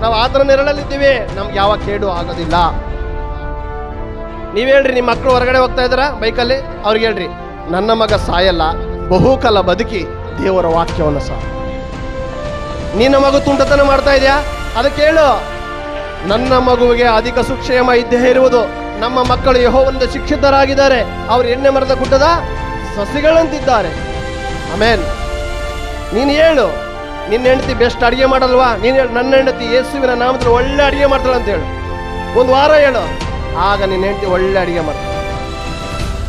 ನಾವು ಆತನ ನೆರಳಲ್ಲಿದ್ದೀವಿ. ನಮ್ಗೆ ಯಾವ ಕೇಡು ಆಗೋದಿಲ್ಲ. ನೀವು ಹೇಳ್ರಿ, ನಿಮ್ಮ ಮಕ್ಕಳು ಹೊರಗಡೆ ಹೋಗ್ತಾ ಇದ್ದಾರಾ ಬೈಕಲ್ಲಿ? ಅವ್ರಿಗೆ ಹೇಳ್ರಿ, ನನ್ನ ಮಗ ಸಾಯಲ್ಲ, ಬಹುಕಾಲ ಬದುಕಿ ದೇವರ ವಾಕ್ಯವನ್ನು ಸಹ. ನಿನ್ನ ಮಗು ತುಂಟತನ ಮಾಡ್ತಾ ಇದೆಯಾ? ಅದಕ್ಕೆ ಹೇಳು, ನನ್ನ ಮಗುವಿಗೆ ಅಧಿಕ ಸುಕ್ಷೇಮ ಇದ್ದೇ ಇರುವುದು. ನಮ್ಮ ಮಕ್ಕಳು ಯೆಹೋವನಿಂದ ಶಿಕ್ಷಿತರಾಗಿದ್ದಾರೆ. ಅವರು ಎಣ್ಣೆ ಮರದ ಗುಡ್ಡದ ಸಸಿಗಳಂತಿದ್ದಾರೆ. ಆಮೇನ್. ನೀನು ಹೇಳು, ನಿನ್ನ ಹೆಂಡತಿ ಬೆಸ್ಟ್ ಅಡುಗೆ ಮಾಡಲ್ವಾ? ನೀನು ಹೇಳು, ನನ್ನ ಹೆಂಡತಿ ಯೇಸುವಿನ ನಾಮದಲ್ಲಿ ಒಳ್ಳೆ ಅಡುಗೆ ಮಾಡ್ತಾಳೆ ಅಂತ ಹೇಳು. ಒಂದು ವಾರ ಹೇಳು, ಆಗ ನಿನ್ನ ಹೆಂಡತಿ ಒಳ್ಳೆ ಅಡುಗೆ ಮಾಡ್ತಾಳೆ.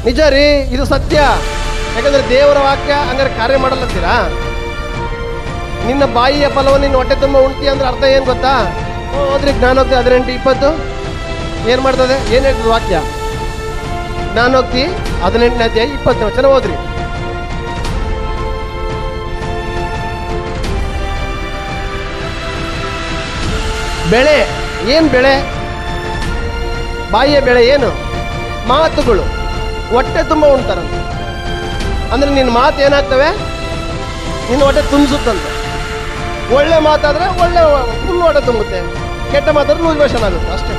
ನಿಜ ರೀ, ಇದು ಸತ್ಯ. ಯಾಕಂದ್ರೆ ದೇವರ ವಾಕ್ಯ ಹಂಗಾರೆ ಕಾರ್ಯ ಮಾಡಲ್ಲಂತೀರಾ? ನಿನ್ನ ಬಾಯಿಯ ಫಲವನ್ನು ನಿನ್ನ ಹೊಟ್ಟೆ ತುಂಬ ಉಣ್ತಿ ಅಂದ್ರೆ ಅರ್ಥ ಏನು ಗೊತ್ತಾ? ಹೋದ್ರಿ ಜ್ಞಾನೋಕ್ತಿ 18:20 ಏನು ಮಾಡ್ತದೆ? ಏನು ಹೇಳ್ತದೆ ವಾಕ್ಯ? ಜ್ಞಾನೋಕ್ತಿ 18ನೇ ಅಧ್ಯಾಯ 20 ವಚನ ಓದ್ರಿ. ಬೆಳೆ ಏನು? ಬೆಳೆ ಬಾಯಿಯ ಬೆಳೆ ಏನು? ಮಾತುಗಳು. ಹೊಟ್ಟೆ ತುಂಬ ಉಣ್ತಾರಂತೆ. ಅಂದ್ರೆ ನಿನ್ನ ಮಾತು ಏನಾಗ್ತವೆ? ನಿನ್ನ ಹೊಟ್ಟೆ ತುಂಬಿಸುತ್ತಂತೆ. ಒಳ್ಳೆ ಮಾತಾದ್ರೆ ಒಳ್ಳೆ ಫುಲ್ ಹೊಟ್ಟೆ ತುಂಬುತ್ತೆ, ಕೆಟ್ಟ ಮಾತಾದ್ರೆ ಲೂಸ್ ಮೋಷನ್ ಆಗುತ್ತೆ ಅಷ್ಟೇ.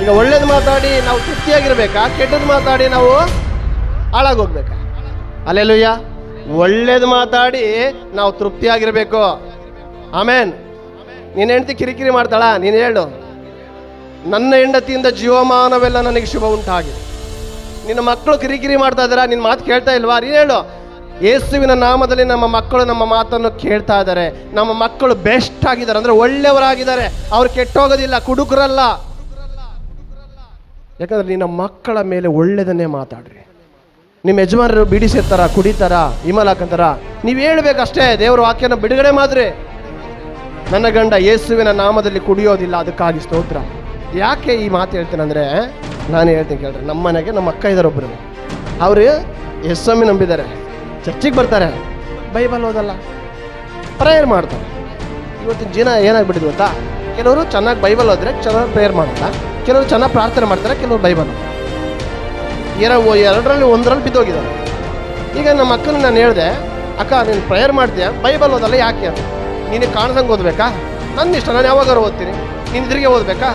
ಈಗ ಒಳ್ಳೇದು ಮಾತಾಡಿ ನಾವು ತೃಪ್ತಿಯಾಗಿರ್ಬೇಕಾ? ಕೆಟ್ಟದ್ದು ಮಾತಾಡಿ ನಾವು ಹಾಳಾಗೋಗ್ಬೇಕಾ? ಹಲ್ಲೆಲೂಯಾ. ಒಳ್ಳೇದು ಮಾತಾಡಿ ನಾವು ತೃಪ್ತಿಯಾಗಿರ್ಬೇಕು. ಆಮೇನ್. ನಿನ್ನ ಹೆಂಡತಿ ಕಿರಿಕಿರಿ ಮಾಡ್ತಾಳ? ನೀನು ಹೇಳು, ನನ್ನ ಹೆಂಡತಿಯಿಂದ ಜೀವಮಾನವೆಲ್ಲ ನನಗೆ ಶುಭ ಉಂಟಾಗಿದೆ. ನಿನ್ನ ಮಕ್ಕಳು ಕಿರಿಕಿರಿ ಮಾಡ್ತಾ ಇದ್ದಾರಾ? ನಿನ್ನ ಮಾತು ಕೇಳ್ತಾ ಇಲ್ವಾ? ನೀನು ಹೇಳು, ಯೇಸುವಿನ ನಾಮದಲ್ಲಿ ನಮ್ಮ ಮಕ್ಕಳು ನಮ್ಮ ಮಾತನ್ನು ಕೇಳ್ತಾ ಇದ್ದಾರೆ. ನಮ್ಮ ಮಕ್ಕಳು ಬೆಸ್ಟ್ ಆಗಿದ್ದಾರೆ, ಅಂದರೆ ಒಳ್ಳೆಯವರಾಗಿದ್ದಾರೆ. ಅವ್ರು ಕೆಟ್ಟೋಗೋದಿಲ್ಲ, ಕುಡುಕರಲ್ಲ. ಯಾಕಂದ್ರೆ ನಿನ್ನ ಮಕ್ಕಳ ಮೇಲೆ ಒಳ್ಳೆಯದನ್ನೇ ಮಾತಾಡ್ರಿ. ನಿಮ್ಮ ಯಜಮಾನರು ಬಿಡಿ ಸೇರ್ತಾರ, ಕುಡಿತಾರ, ಹಿಮಲ್ ಹಾಕಂತಾರ, ನೀವು ಹೇಳ್ಬೇಕಷ್ಟೇ. ದೇವ್ರ ವಾಕ್ಯನ ಬಿಡುಗಡೆ ಮಾಡ್ರಿ. ನನ್ನ ಗಂಡ ಯೇಸುವಿನ ನಾಮದಲ್ಲಿ ಕುಡಿಯೋದಿಲ್ಲ, ಅದಕ್ಕಾಗಿ ಸ್ತೋತ್ರ. ಯಾಕೆ ಈ ಮಾತು ಹೇಳ್ತೇನೆ ಅಂದರೆ, ನಾನು ಹೇಳ್ತೀನಿ ಕೇಳ್ರಿ. ನಮ್ಮ ಮನೆಗೆ ನಮ್ಮ ಅಕ್ಕ ಇದ್ದಾರೆ ಒಬ್ಬರು. ಅವರು ಯೇಸು ನಂಬಿದ್ದಾರೆ, ಚರ್ಚಿಗೆ ಬರ್ತಾರೆ, ಬೈಬಲ್ ಓದಲ್ಲ, ಪ್ರೇಯರ್ ಮಾಡ್ತಾರೆ. ಇವತ್ತಿನ ಜನ ಏನಾಗ್ಬಿಟ್ಟಿದ್ವಿ ಗೊತ್ತಾ? ಕೆಲವರು ಚೆನ್ನಾಗಿ ಬೈಬಲ್ ಓದಿದ್ರೆ ಚೆನ್ನಾಗಿ ಪ್ರೇಯರ್ ಮಾಡಲ್ಲ, ಕೆಲವರು ಚೆನ್ನಾಗಿ ಪ್ರಾರ್ಥನೆ ಮಾಡ್ತಾರೆ, ಕೆಲವರು ಬೈಬಲ್ ಎರಡರಲ್ಲಿ ಒಂದರಲ್ಲಿ ಬಿದ್ದೋಗಿದ್ದಾರೆ. ಈಗ ನಮ್ಮ ಅಕ್ಕನ ನಾನು ಹೇಳಿದೆ, ಅಕ್ಕ ನೀನು ಪ್ರೇಯರ್ ಮಾಡ್ತೀಯ, ಬೈಬಲ್ ಓದಲ್ಲ, ಯಾಕೆ ಅಂತ. ನೀನು ಕಾಣ್ದಂಗೆ ಓದಬೇಕಾ? ನನ್ನ ಇಷ್ಟ, ನಾನು ಯಾವಾಗಾರು ಓದ್ತೀನಿ. ನೀನು ಇದ್ರಿಗೆ ಓದಬೇಕಾ?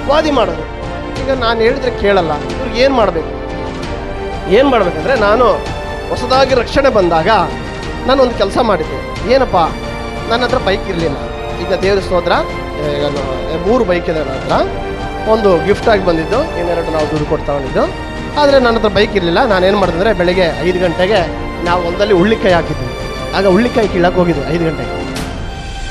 ವಾದಿ ಮಾಡೋದು. ಈಗ ನಾನು ಹೇಳಿದ್ರೆ ಕೇಳಲ್ಲ. ಇವ್ರಿಗೆ ಏನು ಮಾಡಬೇಕು? ಏನು ಮಾಡಬೇಕಂದ್ರೆ, ನಾನು ಹೊಸದಾಗಿ ರಕ್ಷಣೆ ಬಂದಾಗ ನಾನು ಒಂದು ಕೆಲಸ ಮಾಡಿದ್ದೆ. ಏನಪ್ಪ, ನನ್ನ ಹತ್ರ ಬೈಕ್ ಇರಲಿಲ್ಲ. ಈಗ ದೇವ್ರ ಸ್ತೋತ್ರ, ಈಗ 3 ಬೈಕ್ ಇದೆ ನನ್ನ ಹತ್ರ. ಒಂದು ಗಿಫ್ಟಾಗಿ ಬಂದಿದ್ದು, ಇನ್ನೆರಡು ನಾವು ದುಡ್ಡು ಕೊಟ್ಟು ತಗೊಂಡಿದ್ದು. ಆದರೆ ನನ್ನ ಹತ್ರ ಬೈಕ್ ಇರಲಿಲ್ಲ. ನಾನೇನು ಮಾಡಿದೆ ಅಂದರೆ, ಬೆಳಗ್ಗೆ 5 ಗಂಟೆಗೆ ನಾವು ಹೊಲದಲ್ಲಿ ಹುಳ್ಳಿಕಾಯಿ ಹಾಕಿದ್ವಿ. ಆಗ ಹುಳ್ಳಿಕಾಯಿ ಕೀಳಕ್ಕೆ ಹೋಗಿದ್ದೆ 5 ಗಂಟೆಗೆ.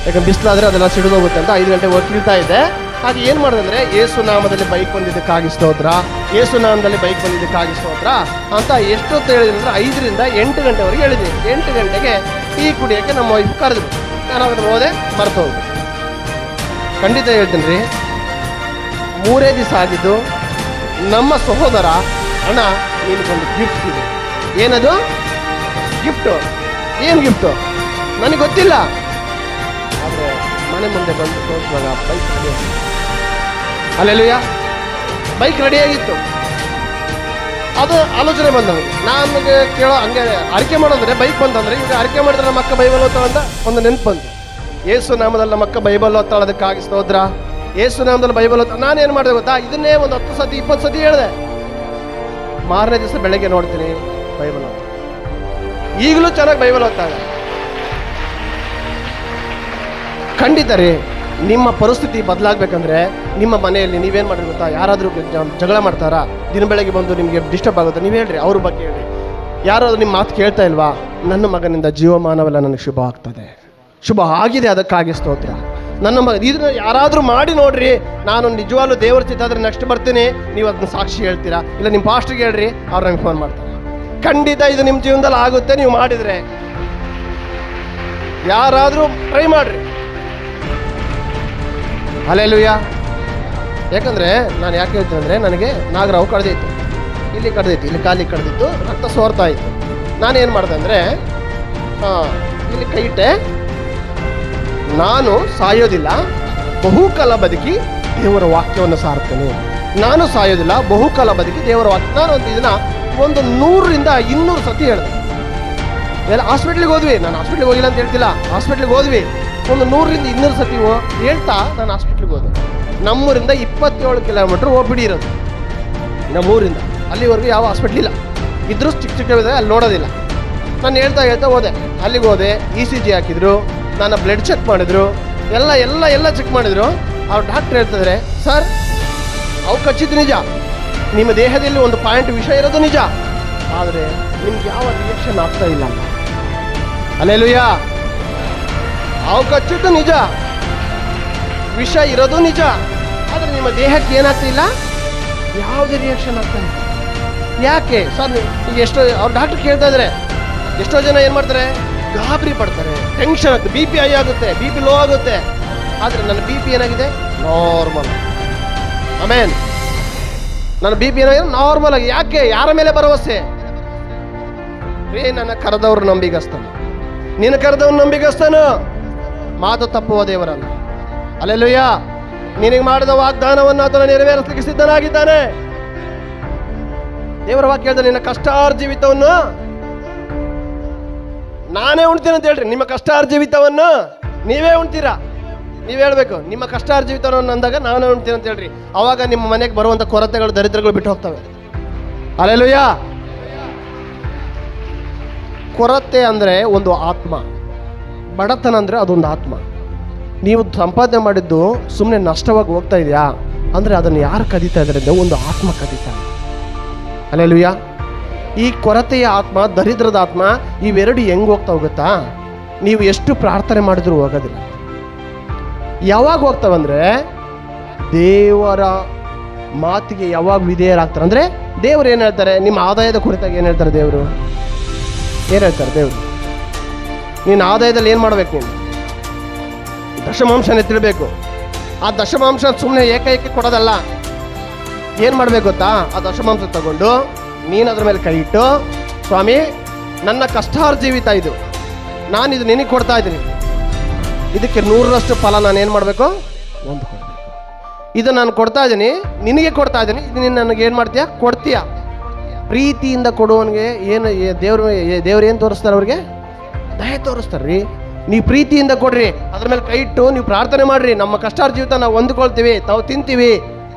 ಯಾಕಂದ್ರೆ ಬಿಸಿಲಾದರೆ ಅದೆಲ್ಲ ಸಿಡಿದೋಗುತ್ತೆ ಅಂತ 5 ಗಂಟೆಗೆ ಹೋಗಿ ಕೀಳ್ತಾ ಇದ್ದೆ. ಹಾಗೆ ಏನು ಮಾಡಿದೆ ಅಂದರೆ, ಯೇಸು ನಾಮದಲ್ಲಿ ಬೈಕ್ ಬಂದಿದ್ದಕ್ಕಾಗಿ ಸ್ತೋತ್ರ, ಯೇಸು ನಾಮದಲ್ಲಿ ಬೈಕ್ ಬಂದಿದ್ದಕ್ಕಾಗಿ ಸ್ತೋತ್ರ ಅಂತ ಎಷ್ಟೊತ್ತು ಹೇಳಿದ್ರೆ ಅಂದರೆ 5 ರಿಂದ 8 ಗಂಟೆವರೆಗೆ ಹೇಳಿದ್ದೀನಿ. 8 ಗಂಟೆಗೆ ಟೀ ಕುಡಿಯೋಕ್ಕೆ ನಮ್ಮ ವೈಫ್ ಕರೆದ್ರು. ನಾನು ಅದನ್ನು ಹೋದೆ, ಮರೆತು ಹೋದೆ. ಖಂಡಿತ ಹೇಳ್ತೀನಿ ರೀ, 3 ದಿವಸ ಆಗಿದ್ದು ನಮ್ಮ ಸಹೋದರ, ಅಣ್ಣ ನಿನಗೊಂದು ಗಿಫ್ಟ್ ಇದೆ. ಏನದು ಗಿಫ್ಟು? ಏನು ಗಿಫ್ಟು ನನಗೆ ಗೊತ್ತಿಲ್ಲ. ಆದರೆ ಮನೆ ಮುಂದೆ ಬಂದು ತೋರಿಸುವಾಗ ಬೈಕ್ ರೆಡಿ ಆಗಿತ್ತು. ಅಲ್ಲೆಲ್ಲೂಯ್ಯ, ಬೈಕ್ ರೆಡಿಯಾಗಿತ್ತು. ಅದು ಆಲೋಚನೆ ಬಂದ ನನಗೆ ಕೇಳೋ ಹಂಗೆ ಅರಿಕೆ ಮಾಡೋದ್ರೆ ಬೈಕ್ ಬಂತಂದರೆ, ಈಗ ಅರಿಕೆ ಮಾಡಿದ್ರೆ ನಮ್ಮ ಅಕ್ಕ ಬೈಬಲ್ ಓದ್ತಾಳೆ ಅಂತ ಒಂದು ನೆನಪು ಬಂತು. ಯೇಸು ನಾಮದಲ್ಲಿ ನಮ್ಮ ಅಕ್ಕ ಬೈಬಲ್ ಓದ್ತಾಳೆ, ಅದಕ್ಕಾಗಿ ಸ್ತೋತ್ರ. ಯೇಸು ನಾಮದಲ್ಲಿ ಬೈಬಲ್ ಓದ್ತಾ ನಾನೇನು ಮಾಡಿದೆ ಗೊತ್ತಾ, ಇದನ್ನೇ ಒಂದು 10 ಸತಿ 20 ಸತಿ ಹೇಳಿದೆ. ಮಾರನೇ ದಿವಸ ಬೆಳಗ್ಗೆ ನೋಡ್ತೀನಿ ಬೈಬಲ್ ಓದ್ತಾ, ಈಗಲೂ ಚೆನ್ನಾಗಿ ಬೈಬಲ್ ಓದ್ತಾಳೆ. ಖಂಡಿತ ರೀ, ನಿಮ್ಮ ಪರಿಸ್ಥಿತಿ ಬದಲಾಗಬೇಕಂದ್ರೆ ನಿಮ್ಮ ಮನೆಯಲ್ಲಿ ನೀವೇನು ಮಾಡಿರಿ ಗೊತ್ತಾ, ಯಾರಾದರೂ ಜಗಳ ಮಾಡ್ತಾರಾ, ದಿನ ಬೆಳಗ್ಗೆ ಬಂದು ನಿಮಗೆ ಡಿಸ್ಟರ್ಬ್ ಆಗುತ್ತೆ, ನೀವು ಹೇಳ್ರಿ, ಅವ್ರ ಬಗ್ಗೆ ಹೇಳಿ. ಯಾರಾದರೂ ನಿಮ್ಮ ಮಾತು ಕೇಳ್ತಾ ಇಲ್ವಾ, ನನ್ನ ಮಗನಿಂದ ಜೀವಮಾನವೆಲ್ಲ ನನಗೆ ಶುಭ ಆಗ್ತದೆ, ಶುಭ ಆಗಿದೆ, ಅದಕ್ಕಾಗಿ ಸ್ತೋತ್ರ. ನನ್ನ ಮಗ ಇದನ್ನ ಯಾರಾದರೂ ಮಾಡಿ ನೋಡ್ರಿ, ನಾನು ನಿಜವಾಗ್ಲೂ ದೇವರ ಚಿತ್ತ ಆದರೆ ನೆಕ್ಸ್ಟ್ ಬರ್ತೀನಿ, ನೀವು ಅದನ್ನ ಸಾಕ್ಷಿ ಹೇಳ್ತೀರಾ, ಇಲ್ಲ ನಿಮ್ಮ ಪಾಸ್ಟ್ರಿಗೆ ಹೇಳ್ರಿ, ಅವ್ರು ನಂಗೆ ಫೋನ್ ಮಾಡ್ತಾರೆ. ಖಂಡಿತ ಇದು ನಿಮ್ಮ ಜೀವನದಲ್ಲಿ ಆಗುತ್ತೆ ನೀವು ಮಾಡಿದರೆ. ಯಾರಾದರೂ ಟ್ರೈ ಮಾಡ್ರಿ. ಹಲ್ಲೆಲೂಯ. ಯಾಕಂದರೆ ನಾನು ಯಾಕೆ ಹೇಳ್ತೀನಿ ಅಂದರೆ, ನನಗೆ ನಾಗರಾವು ಕಡ್ದಿತ್ತು, ಇಲ್ಲಿ ಕಡ್ದಿತ್ತು, ಇಲ್ಲಿ ಕಾಲಿಗೆ ಕಡ್ದಿತ್ತು, ರಕ್ತ ಸೋರ್ತಾ ಇತ್ತು. ನಾನೇನು ಮಾಡಿದೆ ಅಂದರೆ, ಇಲ್ಲಿ ಕೈ ಇಟ್ಟೆ, ನಾನು ಸಾಯೋದಿಲ್ಲ, ಬಹುಕಾಲ ಬದುಕಿ ದೇವರ ವಾಕ್ಯವನ್ನು ಸಾರ್ತೇನೆ. ನಾನು ಸಾಯೋದಿಲ್ಲ, ಬಹುಕಾಲ ಬದುಕಿ ದೇವರ ವಾಕ್ಯ. ನಾನು ಒಂದು ಇದನ್ನ 100 ರಿಂದ 200 ಸತಿ ಹೇಳಿದೆ. ಎಲ್ಲ ಹಾಸ್ಪಿಟ್ಲಿಗೆ ಹೋದ್ವಿ, ನಾನು ಹಾಸ್ಪಿಟ್ಲಿಗೆ ಹೋಗಿಲ್ಲ ಅಂತ ಹೇಳ್ತಿಲ್ಲ, ಹಾಸ್ಪಿಟ್ಲಿಗೆ ಹೋದ್ವಿ. ಒಂದು 100 ರಿಂದ 200 ಸತಿ ಹೇಳ್ತಾ ನಾನು ಹಾಸ್ಪಿಟ್ಲಿಗೆ ಹೋದೆ. ನಮ್ಮೂರಿಂದ 27 ಕಿಲೋಮೀಟ್ರ್ ಹೋಗ್ಬಿಡಿ ಇರೋದು, ನಮ್ಮೂರಿಂದ ಅಲ್ಲಿವರೆಗೂ ಯಾವ ಹಾಸ್ಪಿಟ್ಲ್ ಇಲ್ಲ. ಇದ್ರೂ ಚಿಕ್ಕ ಚಿಕ್ಕವಿದೆ, ಅಲ್ಲಿ ನೋಡೋದಿಲ್ಲ. ನಾನು ಹೇಳ್ತಾ ಹೋದೆ, ಅಲ್ಲಿಗೆ ಹೋದೆ. ECG ಹಾಕಿದ್ರು, ನನ್ನ ಬ್ಲಡ್ ಚೆಕ್ ಮಾಡಿದ್ರು, ಎಲ್ಲ ಚೆಕ್ ಮಾಡಿದ್ರು. ಅವ್ರು ಡಾಕ್ಟ್ರ್ ಹೇಳ್ತಿದ್ರೆ, ಸರ್ ಅವು ಕಚ್ಚಿದ್ದು ನಿಜ, ನಿಮ್ಮ ದೇಹದಲ್ಲಿ ಒಂದು ಪಾಯಿಂಟ್ ವಿಷ ಇರೋದು ನಿಜ, ಆದರೆ ನಿಮ್ಗೆ ಯಾವ ರಿಯಾಕ್ಷನ್ ಆಗ್ತಾ ಇಲ್ಲ. ಹಲ್ಲೆಲೂಯ. ಅವು ಕಚ್ಚಿದ್ದು ನಿಜ, ವಿಷ ಇರೋದು ನಿಜ, ಆದರೆ ನಿಮ್ಮ ದೇಹಕ್ಕೆ ಏನಾಗ್ತಿಲ್ಲ, ಯಾವುದೇ ರಿಯಾಕ್ಷನ್ ಆಗ್ತಾ ಇಲ್ಲ. ಯಾಕೆ ಸರ್? ಈಗ ಎಷ್ಟೋ ಅವ್ರು ಡಾಕ್ಟ್ರ್ ಕೇಳ್ತಾ ಇದ್ದಾರೆ, ಎಷ್ಟೋ ಜನ ಏನು ಮಾಡ್ತಾರೆ, ಗಾಬರಿ ಪಡ್ತಾರೆ, ಟೆನ್ಷನ್ ಆಗುತ್ತೆ, BP ಹೈ ಆಗುತ್ತೆ, BP ಲೋ ಆಗುತ್ತೆ. ಆದರೆ ನನ್ನ BP ಏನಾಗಿದೆ, ನಾರ್ಮಲ್. ಆಮೇನ್. ನನ್ನ BP ಏನಾಗಿದೆ, ನಾರ್ಮಲ್ ಆಗಿ. ಯಾಕೆ? ಯಾರ ಮೇಲೆ ಭರವಸೆ? ನನ್ನ ಕರೆದವ್ರು ನಂಬಿಗಸ್ತಾನೆ, ನಿನ್ನ ಕರೆದವ್ರು ನಂಬಿಗಸ್ತಾನು, ಮಾತು ತಪ್ಪುವ ದೇವರಲ್ಲ. ಹಲ್ಲೆಲೂಯ. ನಿನಗೆ ಮಾಡಿದ ವಾಗ್ದಾನವನ್ನು ಆತನು ನೆರವೇರಿಸಲಿಕ್ಕೆ ಸಿದ್ಧನಾಗಿದ್ದಾನೆ. ದೇವರ ವಾಕ್ಯ ಹೇಳಿದ, ನಿನ್ನ ಕಷ್ಟಾರ್ಜಿವಿತವನ್ನು ನಾನೇ ಉಣ್ತೀನಿ ಅಂತ ಹೇಳ್ರಿ. ನಿಮ್ಮ ಕಷ್ಟಾರ್ಜಿವಿತವನ್ನು ನೀವೇ ಉಣ್ತೀರಾ. ನೀವು ಹೇಳ್ಬೇಕು, ನಿಮ್ಮ ಕಷ್ಟಾರ್ಜಿವಿತವನ್ನು ಅಂದಾಗ ನಾನೇ ಉಣ್ತೀನಿ ಅಂತ ಹೇಳ್ರಿ. ಅವಾಗ ನಿಮ್ಮ ಮನೆಗೆ ಬರುವಂಥ ಕೊರತೆಗಳು, ದರಿದ್ರಗಳು ಬಿಟ್ಟು ಹೋಗ್ತವೆ. ಹಲ್ಲೆಲೂಯ. ಕೊರತೆ ಅಂದರೆ ಒಂದು ಆತ್ಮ, ಬಡತನ ಅಂದರೆ ಅದೊಂದು ಆತ್ಮ. ನೀವು ಸಂಪಾದನೆ ಮಾಡಿದ್ದು ಸುಮ್ಮನೆ ನಷ್ಟವಾಗಿ ಹೋಗ್ತಾ ಇದೆಯಾ ಅಂದರೆ ಅದನ್ನು ಯಾರು ಕದೀತಾ ಇದ್ದಾರೆ ಅಂದರೆ ಒಂದು ಆತ್ಮ ಕದೀತಾ ಇದೆ. ಹಲ್ಲೆಲೂಯ. ಈ ಕೊರತೆಯ ಆತ್ಮ, ದರಿದ್ರದ ಆತ್ಮ, ಇವೆರಡು ಹೆಂಗೆ ಹೋಗ್ತಾ ಹೋಗುತ್ತಾ, ನೀವು ಎಷ್ಟು ಪ್ರಾರ್ಥನೆ ಮಾಡಿದ್ರೂ ಹೋಗೋದಿಲ್ಲ. ಯಾವಾಗ ಹೋಗ್ತಾವಂದರೆ ದೇವರ ಮಾತಿಗೆ ಯಾವಾಗ ವಿಧೇಯರಾಗ್ತಾರೆ ಅಂದರೆ, ದೇವರು ಏನು ಹೇಳ್ತಾರೆ, ನಿಮ್ಮ ಆದಾಯದ ಕುರಿತಾಗಿ ಏನು ಹೇಳ್ತಾರೆ ದೇವರು, ಏನು ಹೇಳ್ತಾರೆ ದೇವರು, ನೀನು ಆದಾಯದಲ್ಲಿ ಏನು ಮಾಡ್ಬೇಕು, ನೀನು ದಶಮಾಂಶನೇ ತಿಳಬೇಕು. ಆ ದಶಮಾಂಶ ಸುಮ್ಮನೆ ಏಕೈಕೆ ಕೊಡೋದಲ್ಲ. ಏನು ಮಾಡಬೇಕು ಗೊತ್ತಾ, ಆ ದಶಮಾಂಶ ತಗೊಂಡು ನೀನು ಅದ್ರ ಮೇಲೆ ಕೈ ಇಟ್ಟು, ಸ್ವಾಮಿ ನನ್ನ ಕಷ್ಟಾರ್ಜೀವಿತ ಇದು, ನಾನಿದು ನಿನಗೆ ಕೊಡ್ತಾ ಇದ್ದೀನಿ, ಇದಕ್ಕೆ 100ರಷ್ಟು ಫಲ ನಾನು ಏನು ಮಾಡಬೇಕು, ಒಂದು ಕೊಡಬೇಕು. ಇದು ನಾನು ಕೊಡ್ತಾ ಇದ್ದೀನಿ, ನಿನಗೆ ಕೊಡ್ತಾ ಇದ್ದೀನಿ, ಇದು ನೀನು ನನಗೆ ಏನು ಮಾಡ್ತೀಯಾ, ಕೊಡ್ತೀಯ. ಪ್ರೀತಿಯಿಂದ ಕೊಡುವವನಿಗೆ ಏನು ದೇವ್ರು ಏನು ತೋರಿಸ್ತಾರೆ, ಅವ್ರಿಗೆ ದಯೆ ತೋರಿಸ್ತಾರೆ ರೀ. ನೀವು ಪ್ರೀತಿಯಿಂದ ಕೊಡ್ರಿ, ಅದ್ರ ಮೇಲೆ ಕೈ ಇಟ್ಟು ನೀವು ಪ್ರಾರ್ಥನೆ ಮಾಡಿರಿ, ನಮ್ಮ ಕಷ್ಟಾರ್ಜೀವಿತ ನಾವು ಹೊಂದ್ಕೊಳ್ತೀವಿ, ತಾವು ತಿಂತೀವಿ,